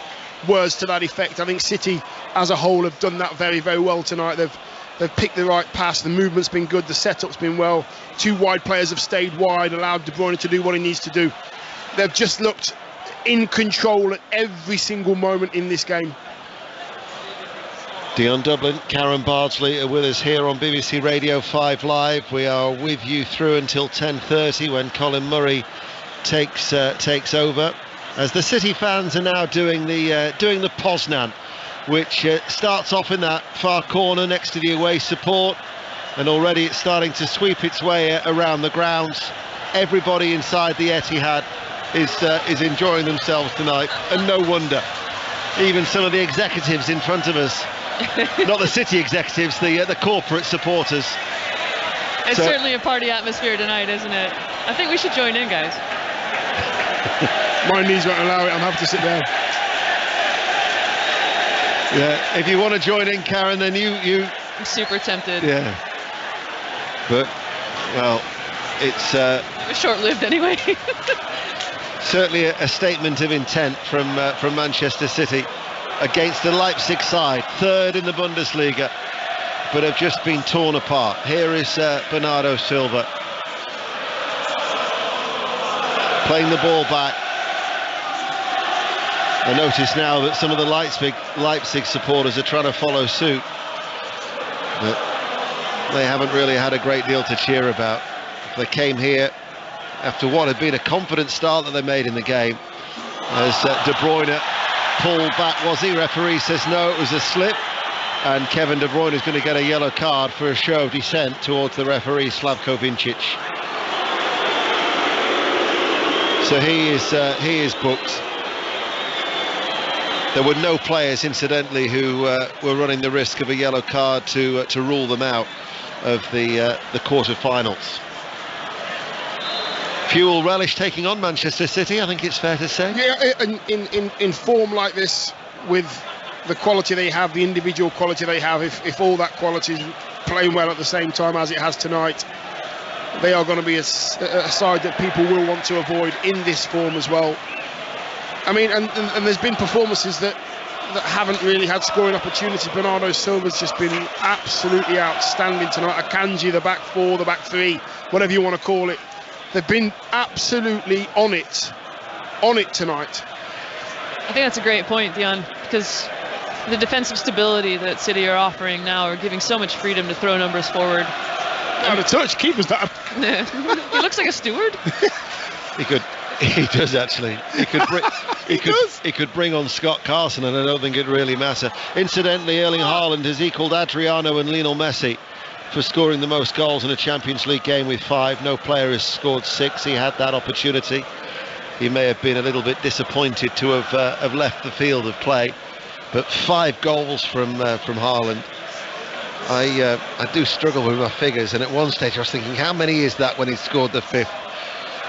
Words to that effect. I think City as a whole have done that very, very well tonight. They've picked the right pass, the movement's been good, the setup's been well. 2 wide players have stayed wide, allowed De Bruyne to do what he needs to do. They've just looked in control at every single moment in this game. Dion Dublin, Karen Bardsley are with us here on BBC Radio 5 Live. We are with you through until 10:30 when Colin Murray takes over. As the City fans are now doing the Poznan, which starts off in that far corner next to the away support, and already it's starting to sweep its way around the grounds. Everybody inside the Etihad is enjoying themselves tonight, and no wonder. Even some of the executives in front of us, not the City executives, the corporate supporters. It's certainly a party atmosphere tonight, isn't it? I think we should join in, guys. My knees won't allow it. I'm happy to sit down. Yeah, if you want to join in, Karen, then you. I'm super tempted. Yeah. But, well, it's short-lived anyway. Certainly a statement of intent from Manchester City against the Leipzig side, 3rd in the Bundesliga, but have just been torn apart. Here is Bernardo Silva playing the ball back. I notice now that some of the Leipzig supporters are trying to follow suit, but they haven't really had a great deal to cheer about. They came here after what had been a confident start that they made in the game, as De Bruyne pulled back, was he? Referee says no, it was a slip. And Kevin De Bruyne is going to get a yellow card for a show of dissent towards the referee, Slavko Vincic. So he is booked. There were no players, incidentally, who were running the risk of a yellow card to rule them out of the quarter-finals. Few will relish taking on Manchester City, I think it's fair to say. Yeah, in form like this, with the quality they have, the individual quality they have, if all that quality is playing well at the same time as it has tonight, they are going to be a side that people will want to avoid in this form as well. I mean, and there's been performances that haven't really had scoring opportunities. Bernardo Silva's just been absolutely outstanding tonight. Akanji, the back four, the back three, whatever you want to call it, they've been absolutely on it tonight. I think that's a great point, Dion, because the defensive stability that City are offering now are giving so much freedom to throw numbers forward. Out of touch, keeper's that. He looks like a steward. He does actually. He could bring on Scott Carson, and I don't think it'd really matter. Incidentally, Erling Haaland has equalled Adriano and Lionel Messi for scoring the most goals in a Champions League game with 5. No player has scored 6. He had that opportunity. He may have been a little bit disappointed to have left the field of play, but 5 goals from Haaland. I do struggle with my figures, and at one stage I was thinking, how many is that when he scored the 5th?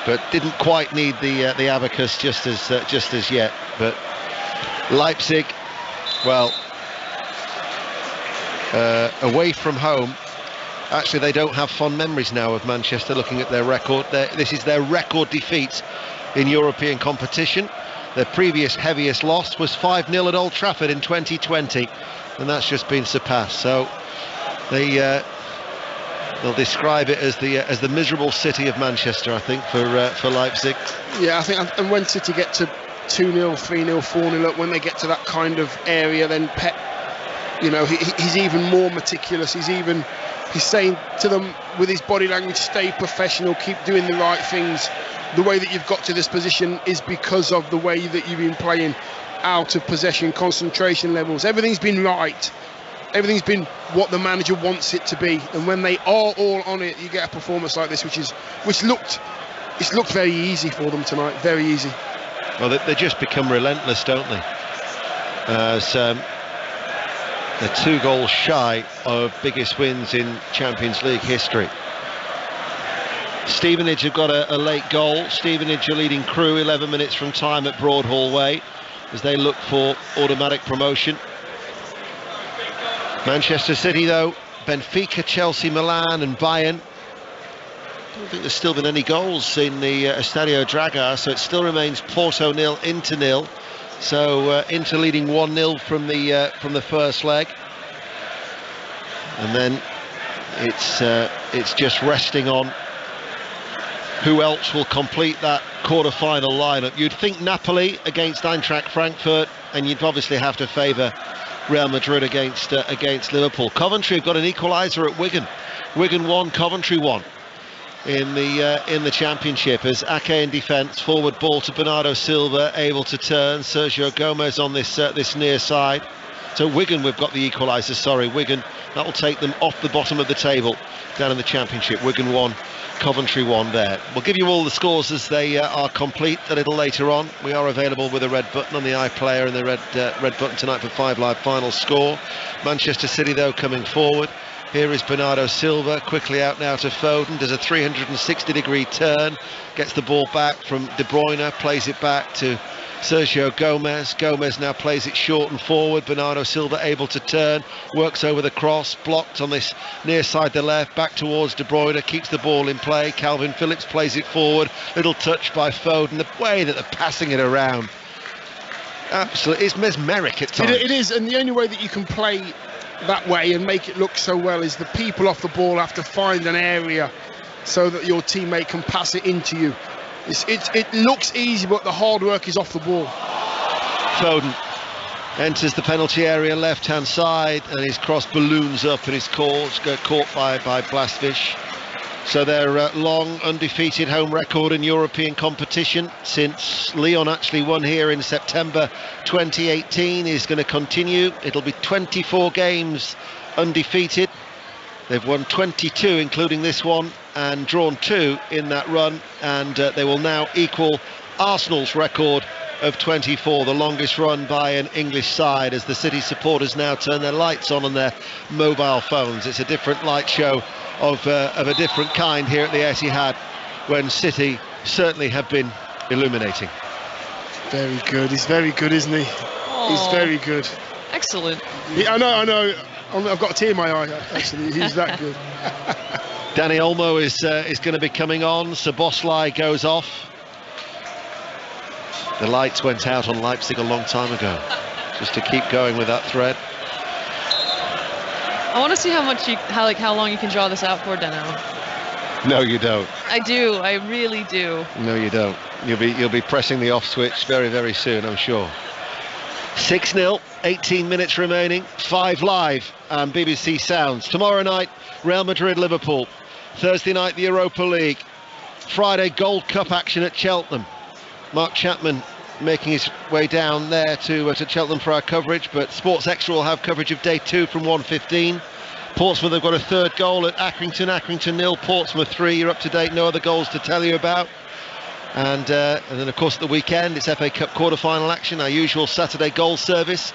But didn't quite need the abacus just as yet. But Leipzig, well, away from home, actually they don't have fond memories now of Manchester. Looking at their record, this is their record defeat in European competition. Their previous heaviest loss was 5-0 at Old Trafford in 2020, and that's just been surpassed. So they'll describe it as the miserable city of Manchester, I think, for Leipzig. Yeah, I think, and when City get to 2-0, 3-0, 4-0 up, when they get to that kind of area, then Pep, he's even more meticulous. He's saying to them with his body language, stay professional, keep doing the right things. The way that you've got to this position is because of the way that you've been playing out of possession, concentration levels. Everything's been right. Everything's been what the manager wants it to be, and when they are all on it, you get a performance like this, which looked very easy for them tonight, very easy. Well, they just become relentless, don't they? They're 2 goals shy of biggest wins in Champions League history. Stevenage have got a late goal. Stevenage are leading Crewe 11 minutes from time at Broadhall Way as they look for automatic promotion. Manchester City, though, Benfica, Chelsea, Milan and Bayern. I don't think there's still been any goals in the Estadio Dragao, so it still remains Porto 0, Inter 0. So Inter leading 1-0 from the first leg, and then it's just resting on who else will complete that quarter-final lineup. You'd think Napoli against Eintracht Frankfurt, and you'd obviously have to favour Real Madrid against Liverpool. Coventry have got an equaliser at Wigan. Wigan 1, Coventry 1 in the Championship, as Ake in defence, forward ball to Bernardo Silva, able to turn. Sergio Gomez on this near side. So Wigan, we've got the equaliser. Sorry, Wigan. That will take them off the bottom of the table down in the Championship. Wigan 1, Coventry 1 there. We'll give you all the scores as they are complete a little later on. We are available with a red button on the iPlayer and the red button tonight for 5 Live final score. Manchester City, though, coming forward. Here is Bernardo Silva, quickly out now to Foden, does a 360-degree turn, gets the ball back from De Bruyne, plays it back to Sergio Gomez. Gomez now plays it short and forward. Bernardo Silva able to turn, works over the cross, blocked on this near side the left, back towards De Bruyne, keeps the ball in play. Calvin Phillips plays it forward, little touch by Foden. The way that they're passing it around, absolutely, it's mesmeric at times. It is, and the only way that you can play that way and make it look so well is the people off the ball have to find an area so that your teammate can pass it into you. It looks easy, but the hard work is off the ball. Foden enters the penalty area left hand side, and his cross balloons up and is caught by Blasvic. So their long undefeated home record in European competition since Lyon actually won here in September 2018 is going to continue. It'll be 24 games undefeated. They've won 22, including this one, and drawn 2 in that run, and they will now equal Arsenal's record of 24, the longest run by an English side, as the City supporters now turn their lights on their mobile phones. It's a different light show of a different kind here at the Etihad, when City certainly have been illuminating. Very good. He's very good, isn't he? Aww. He's very good. Excellent. I know. I've got a tear in my eye, actually. He's that good. Danny Olmo is going to be coming on. Szoboszlai goes off. The lights went out on Leipzig a long time ago, just to keep going with that thread. I want to see how long you can draw this out for, Dano. No, you don't. I do. I really do. No, you don't. You'll be pressing the off switch very, very soon, I'm sure. 6-0, 18 minutes remaining, 5 live and BBC Sounds. Tomorrow night, Real Madrid, Liverpool. Thursday night, the Europa League. Friday, Gold Cup action at Cheltenham. Mark Chapman making his way down there to Cheltenham for our coverage, but Sports Extra will have coverage of day 2 from 1:15. Portsmouth have got a third goal at Accrington 0, Portsmouth 3. You're up to date, no other goals to tell you about. And then of course at the weekend it's FA Cup quarter-final action. Our usual Saturday goal service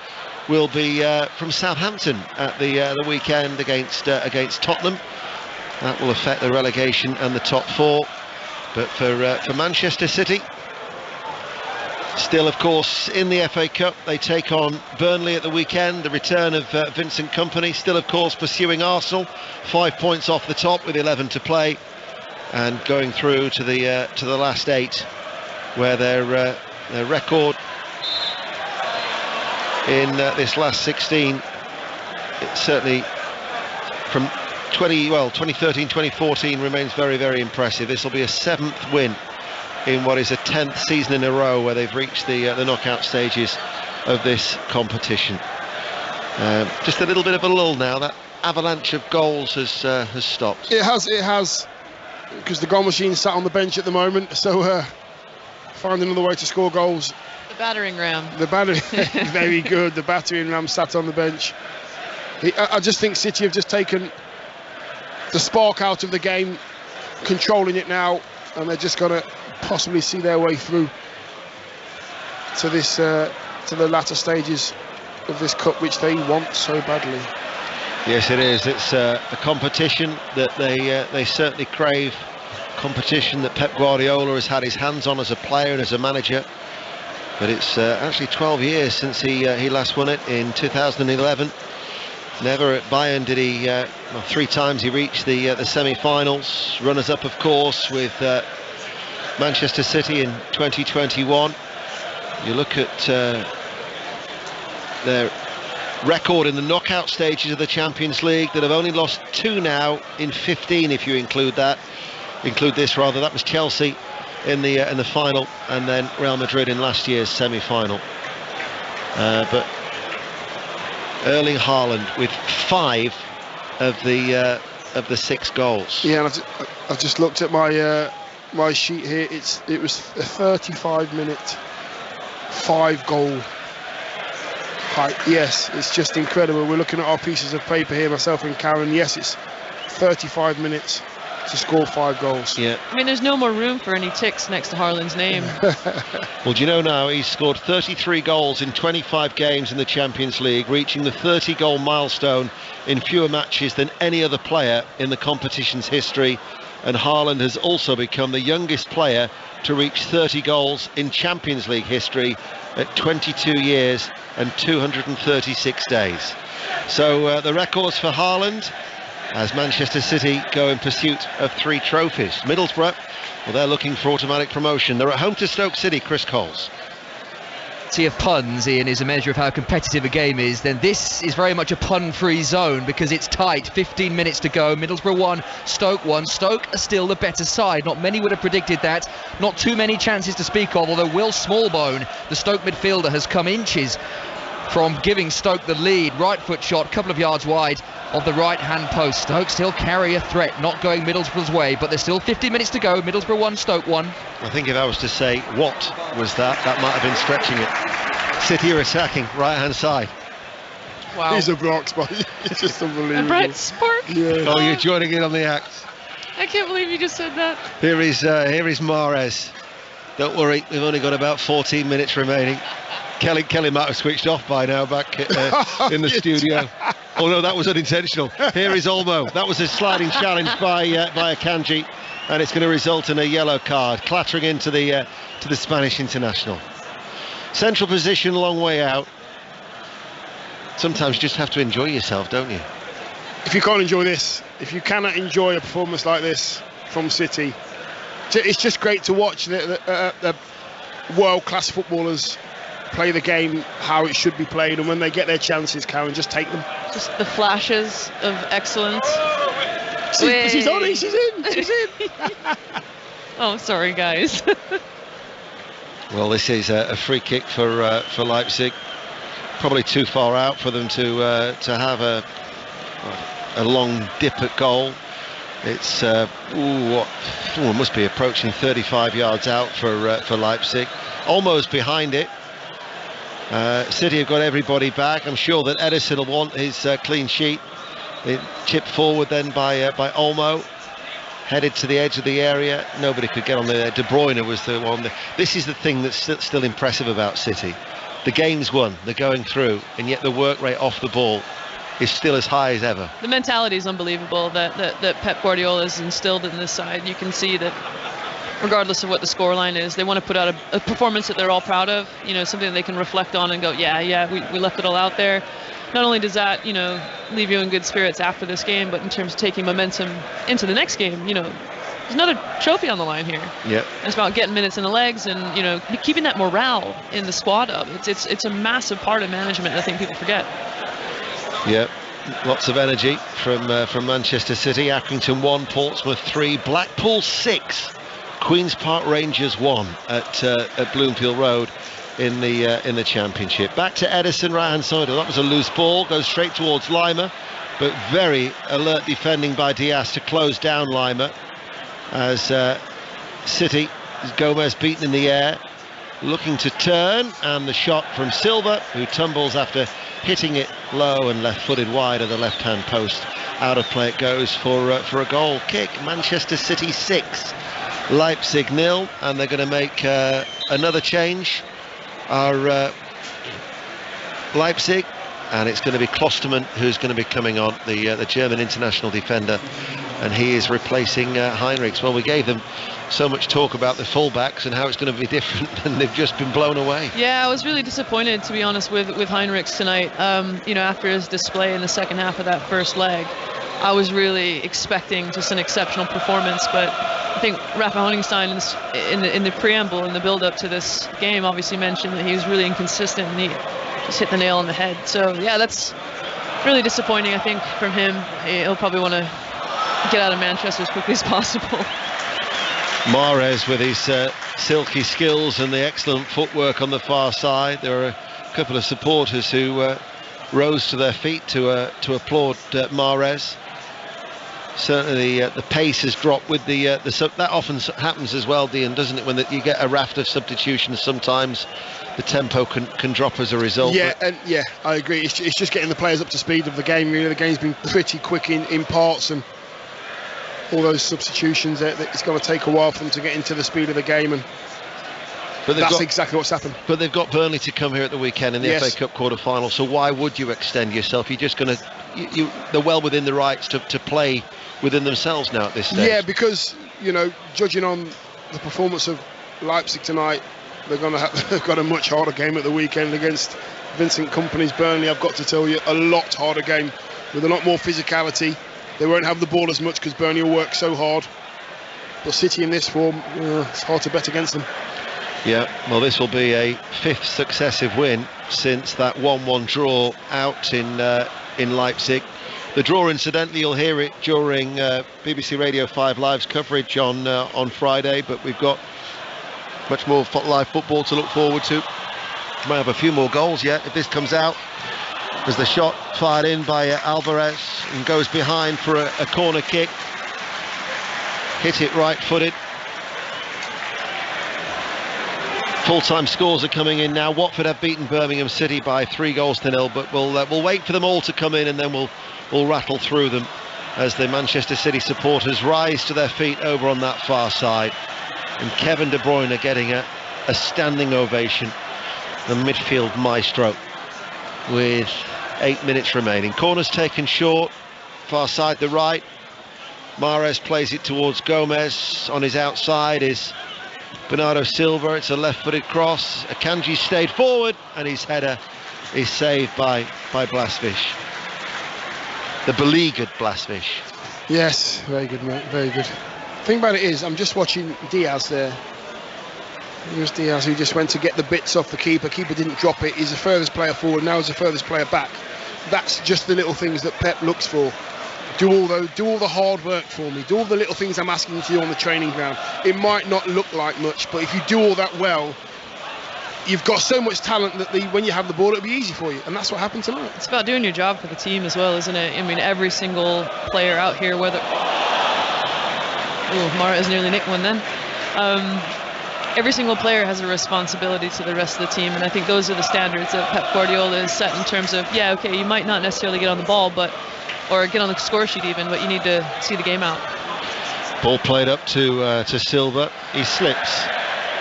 will be from Southampton at the weekend against Tottenham. That will affect the relegation and the top 4. But for Manchester City, still, of course, in the FA Cup, they take on Burnley at the weekend. The return of Vincent Kompany, still, of course, pursuing Arsenal. 5 points off the top with 11 to play, and going through to the last 8, where their record in this last 16, it's certainly from 2013-2014 remains very, very impressive. This will be a 7th win in what is a 10th season in a row where they've reached the knockout stages of this competition. Just a little bit of a lull now. That avalanche of goals has stopped. It has, because the goal machine sat on the bench at the moment, so find another way to score goals. The battering ram. Very good. The battering ram sat on the bench. I just think City have just taken the spark out of the game, controlling it now, and they're just going to possibly see their way through to this to the latter stages of this cup, which they want so badly. Yes, it is. It's a competition that they certainly crave. Competition that Pep Guardiola has had his hands on as a player and as a manager. But it's actually 12 years since he last won it in 2011. Never at Bayern did he. 3 times he reached the semi-finals. Runners-up, of course, with Manchester City in 2021. You look at their record in the knockout stages of the Champions League, that have only lost 2 now in 15, if you include this rather. That was Chelsea in the final, and then Real Madrid in last year's semi-final. But Erling Haaland with 5 of the 6 goals. Yeah, and I've just looked at my sheet here. It was a 35-minute 5-goal hike. Yes, it's just incredible. We're looking at our pieces of paper here, myself and Karen. Yes, it's 35 minutes to score 5 goals. Yeah. I mean, there's no more room for any ticks next to Haaland's name. Well, do you know now he's scored 33 goals in 25 games in the Champions League, reaching the 30-goal milestone in fewer matches than any other player in the competition's history. And Haaland has also become the youngest player to reach 30 goals in Champions League history at 22 years and 236 days. So the records for Haaland, as Manchester City go in pursuit of 3 trophies. Middlesbrough, well, they're looking for automatic promotion. They're at home to Stoke City. Chris Coles. Of puns, Ian, is a measure of how competitive a game is, then this is very much a pun-free zone, because it's tight. 15 minutes to go. Middlesbrough 1, Stoke 1. Stoke are still the better side. Not many would have predicted that. Not too many chances to speak of, although Will Smallbone, the Stoke midfielder, has come inches from giving Stoke the lead. Right foot shot, couple of yards wide of the right-hand post. Stoke still carry a threat, not going Middlesbrough's way, but there's still 15 minutes to go. Middlesbrough 1, Stoke 1. I think if I was to say what was that might have been stretching it. City are attacking right-hand side. Wow. He's a blocks, but it's just unbelievable. A bright spark. Yeah. Oh, you're joining in on the act. I can't believe you just said that. Here is Mahrez. Don't worry, we've only got about 14 minutes remaining. Kelly might have switched off by now back in the studio. Oh no, that was unintentional. Here is Olmo. That was a sliding challenge by Akanji, and it's going to result in a yellow card, clattering into the Spanish international. Central position, long way out. Sometimes you just have to enjoy yourself, don't you? If you can't enjoy this, if you cannot enjoy a performance like this from City, it's just great to watch the world-class footballers play the game how it should be played, and when they get their chances, Karen, just take them. Just the flashes of excellence. She's on it, she's in. Oh, sorry, guys. Well, this is a free kick for Leipzig. Probably too far out for them to have a long dip at goal. It's it must be approaching 35 yards out for Leipzig. Almost behind it. City have got everybody back. I'm sure that Ederson will want his clean sheet. It chipped forward then by Olmo, headed to the edge of the area. Nobody could get on there. De Bruyne was the one. This is the thing that's still impressive about City. The game's won, they're going through, and yet the work rate off the ball is still as high as ever. The mentality is unbelievable that Pep Guardiola has instilled in this side. You can see that regardless of what the scoreline is, they want to put out a performance that they're all proud of, something that they can reflect on and go, we left it all out there. Not only does that, leave you in good spirits after this game, but in terms of taking momentum into the next game, there's another trophy on the line here. Yeah. It's about getting minutes in the legs and, keeping that morale in the squad up. It's a massive part of management that I think people forget. Yeah. Lots of energy from Manchester City. Accrington 1, Portsmouth 3, Blackpool 6, Queen's Park Rangers 1 at Bloomfield Road in the Championship. Back to Ederson, right hand side. That was a loose ball, goes straight towards Lima, but very alert defending by Diaz to close down Lima as City, Gomez beaten in the air, looking to turn, and the shot from Silva, who tumbles after hitting it low and left-footed wide of the left-hand post. Out of play it goes for a goal kick. Manchester City 6, Leipzig 0, and they're going to make another change. Leipzig, and it's going to be Klostermann who's going to be coming on, the German international defender, and he is replacing Heinrichs. Well, we gave them so much talk about the fullbacks and how it's going to be different, and they've just been blown away. Yeah, I was really disappointed, to be honest, with Heinrichs tonight. After his display in the second half of that first leg, I was really expecting just an exceptional performance, but I think Rafa Honigstein in the preamble, in the build-up to this game, obviously mentioned that he was really inconsistent and he just hit the nail on the head. So yeah, that's really disappointing, I think, from him. He'll probably want to get out of Manchester as quickly as possible. Mahrez with his silky skills and the excellent footwork on the far side. There were a couple of supporters who rose to their feet to applaud Mahrez. Certainly the pace has dropped with that often happens as well, Dean, doesn't it, when you get a raft of substitutions? Sometimes the tempo can drop as a result. Yeah, I agree. It's just getting the players up to speed of the game, really. The game's been pretty quick in parts, and all those substitutions, it's going to take a while for them to get into the speed of the game, and that's exactly what's happened. But they've got Burnley to come here at the weekend in the FA Cup quarter-final, so why would you extend yourself? You're just going to... they're well within the rights to play within themselves now at this stage. Yeah, because, judging on the performance of Leipzig tonight, they've got a much harder game at the weekend against Vincent Kompany's Burnley. I've got to tell you, a lot harder game with a lot more physicality. They won't have the ball as much because Burnley will work so hard. But City in this form, it's hard to bet against them. Yeah, well, this will be a 5th successive win since that 1-1 draw out in Leipzig. The draw, incidentally, you'll hear it during BBC Radio 5 Live's coverage on Friday, but we've got much more live football to look forward to May have a few more goals yet if this comes out. As the shot fired in by Alvarez and goes behind for a corner kick. Hit it right-footed. Full-time scores are coming in now. Watford have beaten Birmingham City by 3-0, but we'll wait for them all to come in, and then we'll rattle through them as the Manchester City supporters rise to their feet over on that far side. And Kevin De Bruyne getting a standing ovation, the midfield maestro, with 8 minutes remaining. Corners taken short, far side the right. Mahrez plays it towards Gomez. On his outside is Bernardo Silva. It's a left-footed cross. Akanji stayed forward, and his header is saved by Blasvish. The beleaguered Blasvish. Yes, very good, mate, very good. The thing about it is, I'm just watching Diaz there. Here's Diaz, who just went to get the bits off the keeper. Keeper didn't drop it. He's the furthest player forward, now he's the furthest player back. That's just the little things that Pep looks for. Do all the hard work for me. Do all the little things I'm asking you to do on the training ground. It might not look like much, but if you do all that well, you've got so much talent that when you have the ball, it'll be easy for you. And that's what happened tonight. It's about doing your job for the team as well, isn't it? I mean, every single player out here, whether... Oh, Mahrez nearly nicked one then. Every single player has a responsibility to the rest of the team, and I think those are the standards that Pep Guardiola has set in terms of, yeah, okay, you might not necessarily get on the ball, or get on the score sheet even, but you need to see the game out. Ball played up to Silva. He slips,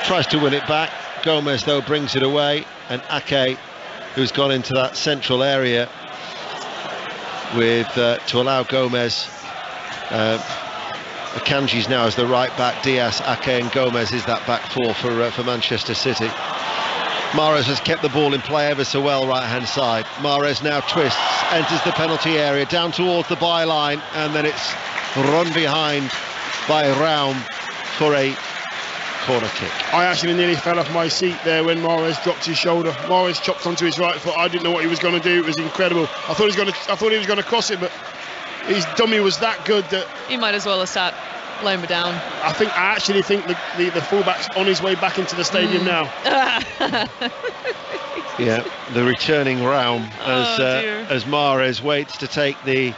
tries to win it back. Gomez, though, brings it away, and Ake, who's gone into that central area with to allow Gomez. Akanji's now as the right back. Diaz, Ake and Gomez is that back four for Manchester City. Mahrez has kept the ball in play ever so well right hand side. Mahrez now twists, enters the penalty area, down towards the byline, and then it's run behind by Raum for a corner kick. I actually nearly fell off my seat there when Mahrez dropped his shoulder. Mahrez chopped onto his right foot. I didn't know what he was going to do. It was incredible. I thought he was going to cross it, but his dummy was that good that he might as well have sat Lima down. I actually think the fullback's on his way back into the stadium now. Yeah, the returning Raum as Mahrez waits to take the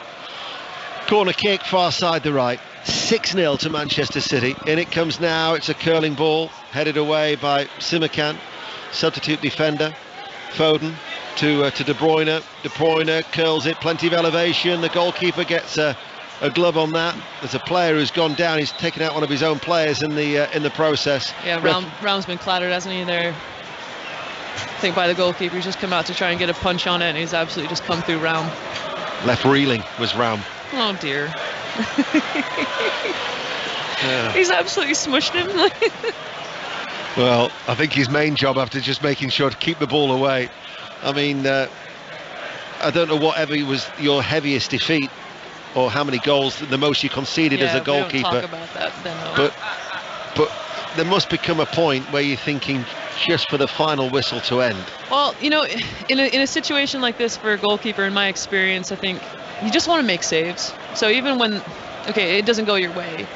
corner kick far side the right. 6-0 to Manchester City. In it comes now. It's a curling ball headed away by Simakan, substitute defender. Foden to De Bruyne. De Bruyne curls it, plenty of elevation. The goalkeeper gets a glove on that. There's a player who's gone down. He's taken out one of his own players in the process. Yeah, Raum's been clattered, hasn't he? There, I think by the goalkeeper. He's just come out to try and get a punch on it, and he's absolutely just come through Raum. Left reeling was Raum. Oh dear. He's absolutely smushed him. Well, I think his main job after just making sure to keep the ball away. I mean, I don't know whatever was your heaviest defeat or how many goals, the most you conceded as a goalkeeper. Don't talk about that, then, no. But there must become a point where you're thinking just for the final whistle to end. Well, you know, in a situation like this for a goalkeeper, in my experience, I think you just want to make saves. So even when, okay, it doesn't go your way,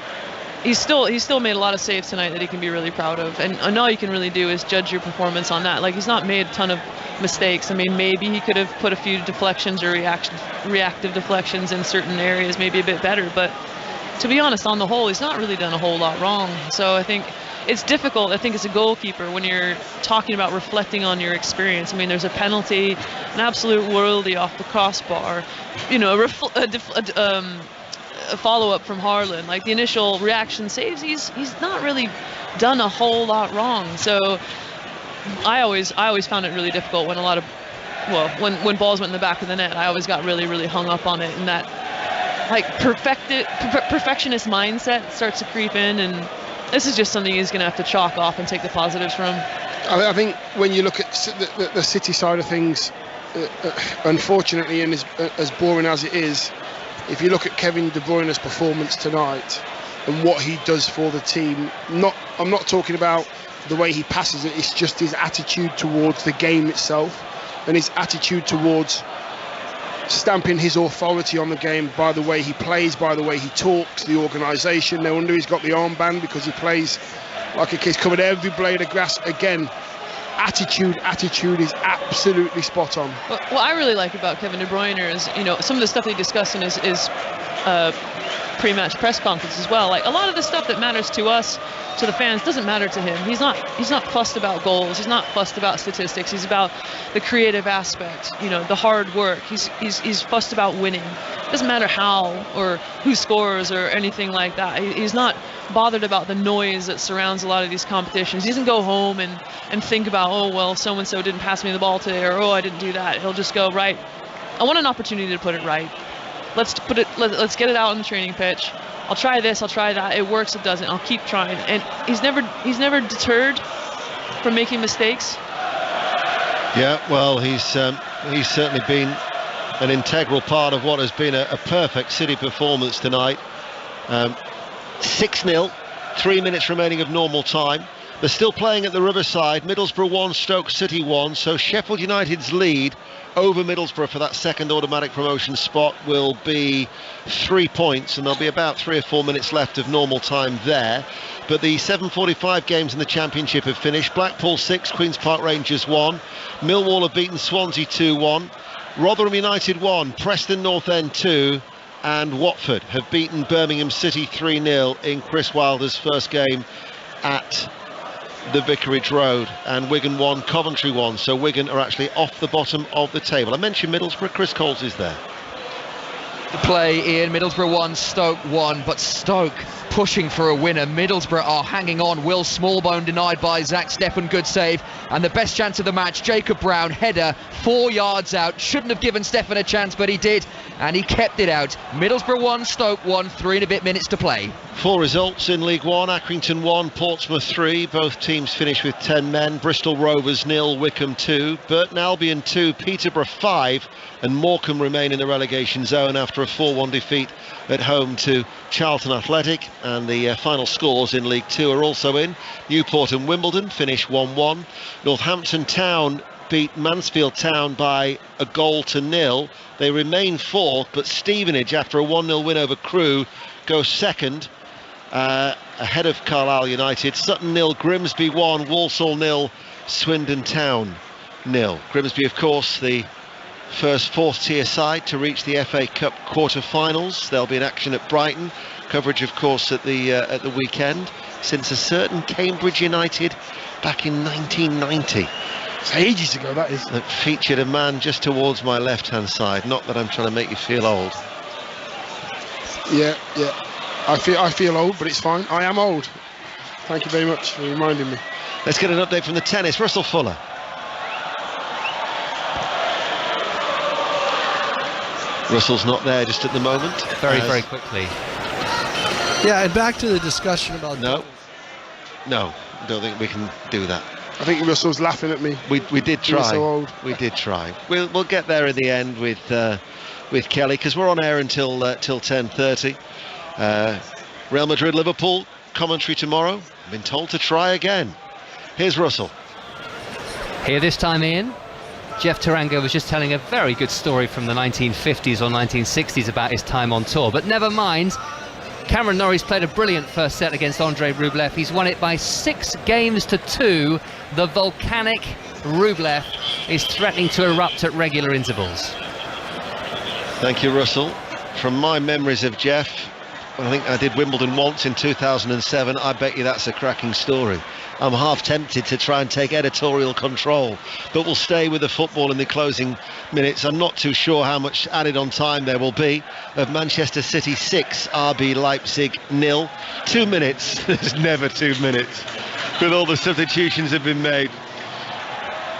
he's still made a lot of saves tonight that he can be really proud of. And all you can really do is judge your performance on that. Like, he's not made a ton of mistakes. I mean, maybe he could have put a few deflections or reactive deflections in certain areas maybe a bit better. But to be honest, on the whole, he's not really done a whole lot wrong. So I think it's difficult, I think, as a goalkeeper when you're talking about reflecting on your experience. I mean, there's a penalty, an absolute worldie off the crossbar, you know, a follow-up from Haaland. Like, the initial reaction saves, he's not really done a whole lot wrong. So I always found it really difficult when when balls went in the back of the net. I always got really, really hung up on it, and that like perfectionist mindset starts to creep in, and this is just something he's going to have to chalk off and take the positives from. I think when you look at the City side of things, unfortunately, and as boring as it is, if you look at Kevin De Bruyne's performance tonight and what he does for the team, I'm not talking about the way he passes it, it's just his attitude towards the game itself and his attitude towards stamping his authority on the game by the way he plays, by the way he talks, the organisation. No wonder he's got the armband, because he plays like a kid's covered every blade of grass again. attitude is absolutely spot on. What I really like about Kevin De Bruyne is, some of the stuff he discussed in his pre-match press conference as well. Like, a lot of the stuff that matters to us, to the fans, doesn't matter to him. He's not fussed about goals. He's not fussed about statistics. He's about the creative aspect, the hard work. He's fussed about winning. It doesn't matter how or who scores or anything like that. He's not bothered about the noise that surrounds a lot of these competitions. He doesn't go home and think about, oh, well, so-and-so didn't pass me the ball today, or, oh, I didn't do that. He'll just go, right, I want an opportunity to put it right. Let's get it out on the training pitch. I'll try this, I'll try that. It works, it doesn't. I'll keep trying. And he's never deterred from making mistakes. Yeah, well, he's certainly been an integral part of what has been a perfect City performance tonight. 6-0, 3 minutes remaining of normal time. They're still playing at the Riverside. Middlesbrough 1, Stoke City 1. So Sheffield United's lead over Middlesbrough for that second automatic promotion spot will be 3 points, and there'll be about 3 or 4 minutes left of normal time there. But the 7:45 games in the Championship have finished. Blackpool 6, Queen's Park Rangers 1. Millwall have beaten Swansea 2-1. Rotherham United 1, Preston North End 2. And Watford have beaten Birmingham City 3-0 in Chris Wilder's first game at the Vicarage Road. And Wigan 1, Coventry 1. So Wigan are actually off the bottom of the table. I mentioned Middlesbrough. Chris Coles is there. The play, Ian. Middlesbrough 1, Stoke 1, but Stoke pushing for a winner. Middlesbrough are hanging on. Will Smallbone denied by Zach Steffen, good save. And the best chance of the match, Jacob Brown, header, 4 yards out. Shouldn't have given Steffen a chance, but he did, and he kept it out. Middlesbrough 1, Stoke 1, 3 and a bit minutes to play. 4 results in League One. Accrington 1, Portsmouth 3. Both teams finished with 10 men. Bristol Rovers 0, Wycombe 2. Burton Albion 2, Peterborough 5. And Morecambe remain in the relegation zone after a 4-1 defeat at home to Charlton Athletic. And the final scores in League 2 are also in. Newport and Wimbledon finish 1-1. Northampton Town beat Mansfield Town by a goal to 0. They remain 4th, but Stevenage, after a 1-0 win over Crewe, goes second, ahead of Carlisle United. Sutton 0, Grimsby 1, Walsall 0, Swindon Town 0. Grimsby, of course, the first 4th tier side to reach the FA Cup quarter-finals. They'll be in action at Brighton. Coverage, of course, at the weekend, since a certain Cambridge United back in 1990. It's ages ago, that is. That featured a man just towards my left-hand side. Not that I'm trying to make you feel old. Yeah. I feel old, but it's fine. I am old. Thank you very much for reminding me. Let's get an update from the tennis. Russell Fuller. Russell's not there just at the moment. Very quickly. Yeah, and back to the discussion about... No, don't think we can do that. I think Russell's laughing at me. We did try. So old. We did try. We'll get there in the end with Kelly, because we're on air until 10:30. Real Madrid, Liverpool, commentary tomorrow. I've been told to try again. Here's Russell. Here this time, Ian. Jeff Tarango was just telling a very good story from the 1950s or 1960s about his time on tour, but never mind. Cameron Norrie's played a brilliant first set against Andrei Rublev. He's won it by 6-2. The volcanic Rublev is threatening to erupt at regular intervals. Thank you, Russell. From my memories of Jeff, I think I did Wimbledon once in 2007. I bet you that's a cracking story. I'm half tempted to try and take editorial control, but we'll stay with the football in the closing minutes. I'm not too sure how much added on time there will be. Of Manchester City 6, RB Leipzig 0. 2 minutes. There's never 2 minutes with all the substitutions have been made.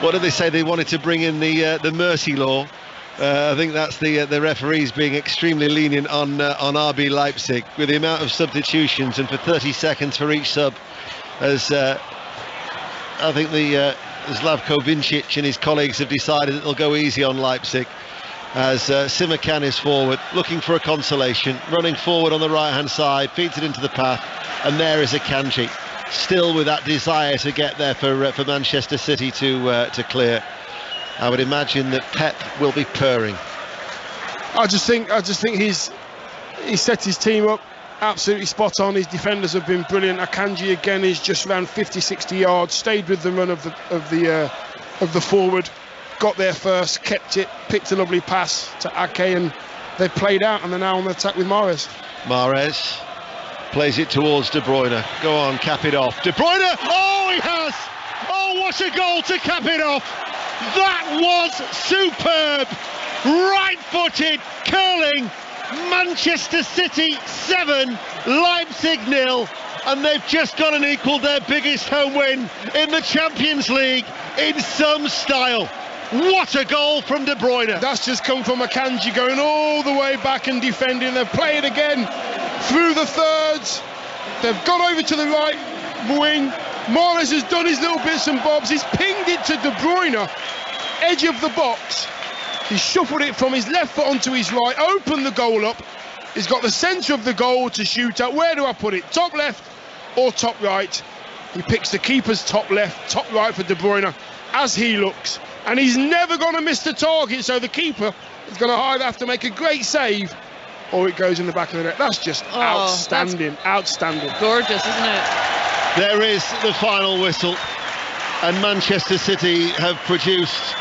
What did they say? They wanted to bring in the mercy law. I think that's the referees being extremely lenient on RB Leipzig with the amount of substitutions, and for 30 seconds for each sub, as I think Slavko Vincic and his colleagues have decided that they'll go easy on Leipzig, as Simakan is forward looking for a consolation, running forward on the right hand side, feeds it into the path, and there is Akanji, still with that desire to get there for Manchester City to clear. I would imagine that Pep will be purring. I just think he set his team up absolutely spot on. His defenders have been brilliant. Akanji again is just around 50-60 yards, stayed with the run of the forward, got there first, kept it, picked a lovely pass to Ake, and they played out, and they're now on the attack with Mahrez. Mahrez plays it towards De Bruyne. Go on, cap it off. De Bruyne! Oh, he has! Oh, what a goal to cap it off! That was superb! Right-footed, curling. Manchester City 7, Leipzig 0, and they've just gone and equalled their biggest home win in the Champions League in some style. What a goal from De Bruyne. That's just come from Akanji going all the way back and defending. They've played again through the thirds. They've gone over to the right wing. Mahrez has done his little bits and bobs. He's pinged it to De Bruyne, edge of the box. He's shuffled it from his left foot onto his right, opened the goal up. He's got the centre of the goal to shoot at. Where do I put it? Top left or top right? He picks the keeper's top left, top right for De Bruyne as he looks. And he's never going to miss the target, so the keeper is going to either have to make a great save or it goes in the back of the net. That's just outstanding, outstanding. Gorgeous, isn't it? There is the final whistle, and Manchester City have produced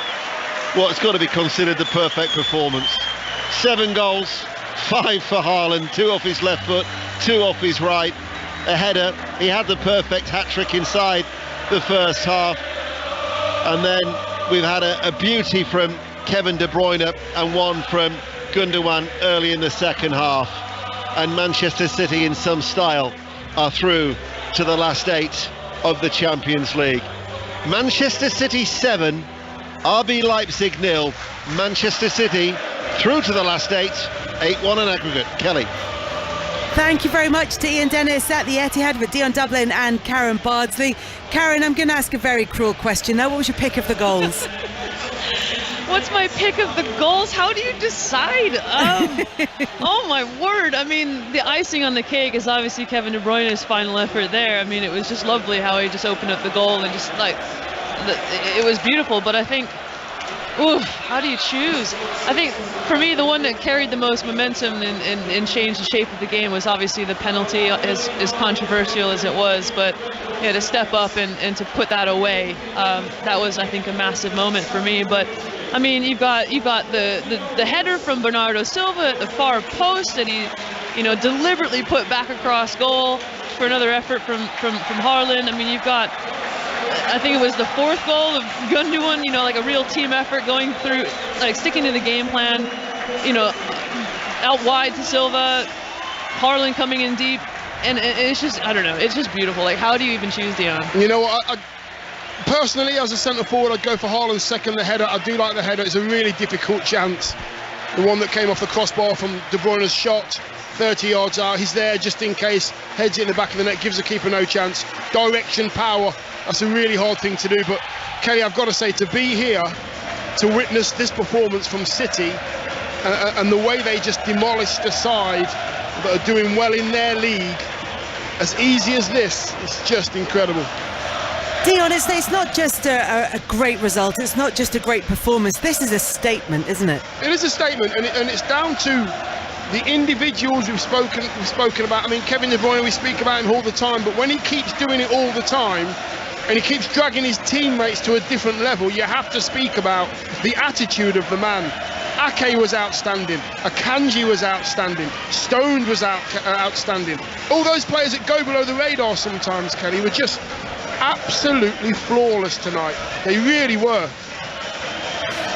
what's got to be considered the perfect performance. 7 goals, 5 for Haaland, 2 off his left foot, 2 off his right. A header, he had the perfect hat-trick inside the first half. And then we've had a beauty from Kevin De Bruyne and one from Gundogan early in the second half. And Manchester City, in some style, are through to the last 8 of the Champions League. Manchester City 7, RB Leipzig 0. Manchester City through to the last 8, 8-1 in aggregate. Kelly. Thank you very much to Ian Dennis at the Etihad with Dion Dublin and Karen Bardsley. Karen, I'm going to ask a very cruel question now. What was your pick of the goals? What's my pick of the goals? How do you decide? Oh my word. I mean, the icing on the cake is obviously Kevin De Bruyne's final effort there. I mean, it was just lovely how he just opened up the goal and just like, it was beautiful. But I think, how do you choose? I think for me, the one that carried the most momentum and changed the shape of the game was obviously the penalty, as controversial as it was. But yeah, to step up and to put that away, that was, I think, a massive moment for me. But I mean, you've got the header from Bernardo Silva at the far post that he, deliberately put back across goal for another effort from Haaland. I mean, you've got, I think it was the 4th goal of Gundogan, like a real team effort going through, like sticking to the game plan, out wide to Silva, Haaland coming in deep, and it's just, I don't know, it's just beautiful. Like, how do you even choose, Dion? Personally, as a centre forward, I'd go for Haaland's second, the header. I do like the header. It's a really difficult chance. The one that came off the crossbar from De Bruyne's shot, 30 yards out. He's there just in case, heads it in the back of the net, gives the keeper no chance. Direction, power, that's a really hard thing to do. But Kelly, I've got to say, to be here to witness this performance from City and the way they just demolished a side that are doing well in their league, as easy as this, it's just incredible. Dion, it's not just a great result, it's not just a great performance, this is a statement, isn't it? It is a statement, and it's down to the individuals we've spoken about. I mean, Kevin De Bruyne, we speak about him all the time, but when he keeps doing it all the time, and he keeps dragging his teammates to a different level, you have to speak about the attitude of the man. Ake was outstanding, Akanji was outstanding, Stone was outstanding. All those players that go below the radar sometimes, Kelly, were just absolutely flawless tonight. They really were.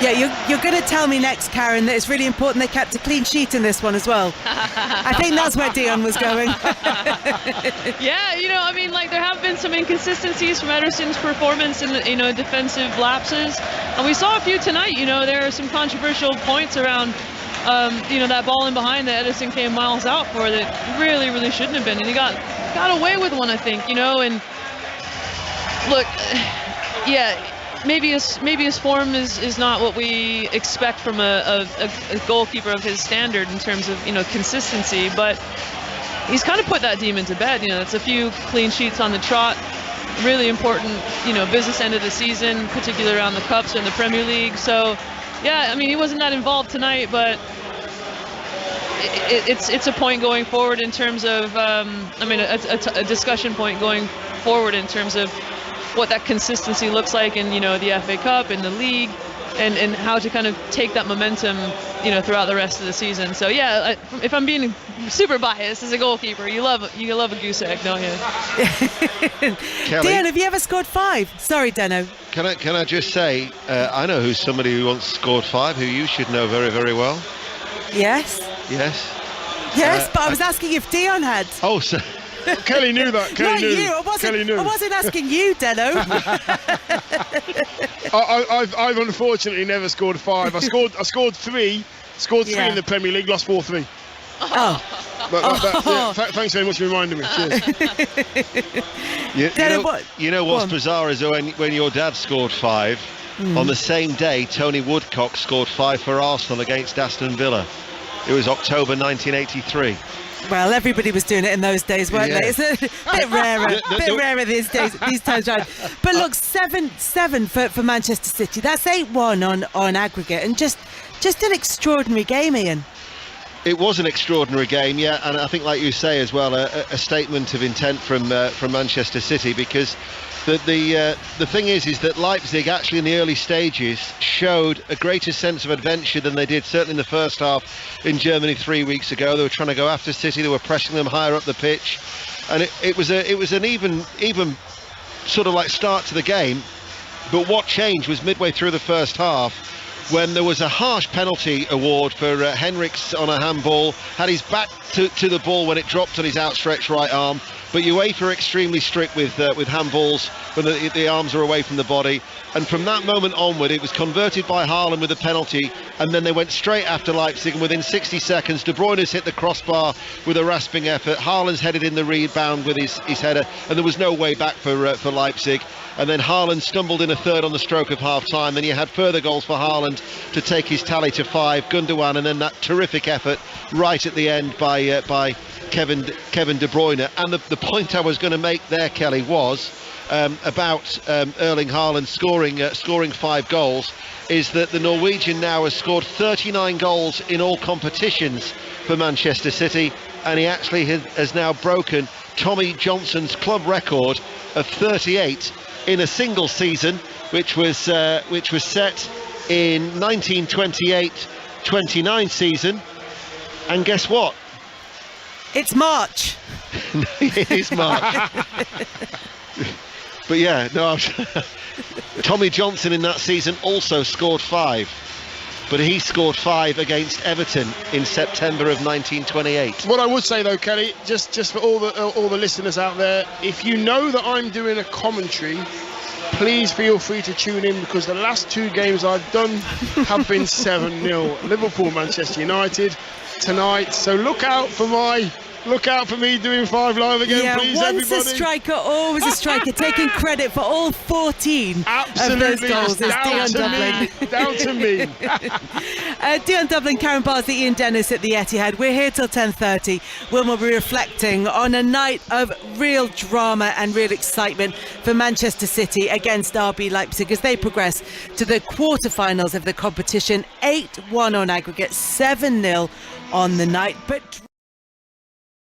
Yeah, you're going to tell me next, Karen, that it's really important they kept a clean sheet in this one as well. I think that's where Dion was going. Yeah, I mean, like, there have been some inconsistencies from Ederson's performance and, defensive lapses. And we saw a few tonight. There are some controversial points around, that ball in behind that Ederson came miles out for that really, really shouldn't have been. And he got away with one, I think, and look, yeah, maybe his form is not what we expect from a goalkeeper of his standard in terms of consistency, but he's kind of put that demon to bed. It's a few clean sheets on the trot, really important business end of the season, particularly around the cups and the Premier League. So yeah, I mean, he wasn't that involved tonight, but it's a point going forward in terms of, a discussion point going forward in terms of what that consistency looks like in, the FA Cup, in the league, and how to kind of take that momentum, throughout the rest of the season. So yeah, if I'm being super biased as a goalkeeper, you love a goose egg, don't you? Dan, have you ever scored 5? Sorry, Deno. Can I just say, I know who's somebody who once scored 5, who you should know very, very well. Yes. Yes, but I was asking if Dion had. Oh, so Kelly knew that. Not you. I wasn't asking you, Deno. I've unfortunately never scored 5. I scored 3. Scored 3 in the Premier League. Lost 4-3. Thanks very much for reminding me. Cheers. You know what's bizarre is when your dad scored 5, on the same day Tony Woodcock scored 5 for Arsenal against Aston Villa. It was October 1983. Well, everybody was doing it in those days, weren't they? It's a bit rarer these times, right? But look, 7-7 for Manchester City. That's 8-1 on aggregate, and just an extraordinary game, Ian. It was an extraordinary game, yeah, and I think, like you say as well, a statement of intent from Manchester City, because the thing is that Leipzig actually in the early stages showed a greater sense of adventure than they did certainly in the first half in Germany 3 weeks ago. They were trying to go after City, they were pressing them higher up the pitch, and it was an even sort of like start to the game. But what changed was midway through the first half, when there was a harsh penalty award for Henrichs on a handball, had his back to the ball when it dropped on his outstretched right arm. But UEFA are extremely strict with handballs when the arms are away from the body. And from that moment onward, it was converted by Haaland with a penalty, and then they went straight after Leipzig, and within 60 seconds, De Bruyne's hit the crossbar with a rasping effort. Haaland's headed in the rebound with his header, and there was no way back for Leipzig. And then Haaland stumbled in a third on the stroke of half-time. Then you had further goals for Haaland to take his tally to 5, Gundogan, and then that terrific effort right at the end by Kevin De Bruyne. And the point I was going to make there, Kelly, was about Erling Haaland scoring 5 goals, is that the Norwegian now has scored 39 goals in all competitions for Manchester City, and he actually has now broken Tommy Johnson's club record of 38 in a single season, which was set in 1928-29 season. And guess what? It's March. It is March. But yeah, no. Tommy Johnson in that season also scored 5, but he scored 5 against Everton in September of 1928. What I would say though, Kelly, just for all the listeners out there, if you know that I'm doing a commentary, please feel free to tune in, because the last 2 games I've done have been 7-0. Liverpool, Manchester United tonight. So look out for me doing 5 Live again, please, once everybody. a striker, always a striker. Taking credit for all 14 Absolutely. of those goals is Dion Dublin. Down to me. Dion Dublin, Karen Barsley, Ian Dennis at the Etihad. We're here till 10:30 when we'll be reflecting on a night of real drama and real excitement for Manchester City against RB Leipzig as they progress to the quarterfinals of the competition. 8-1 on aggregate, 7-0 on the night. But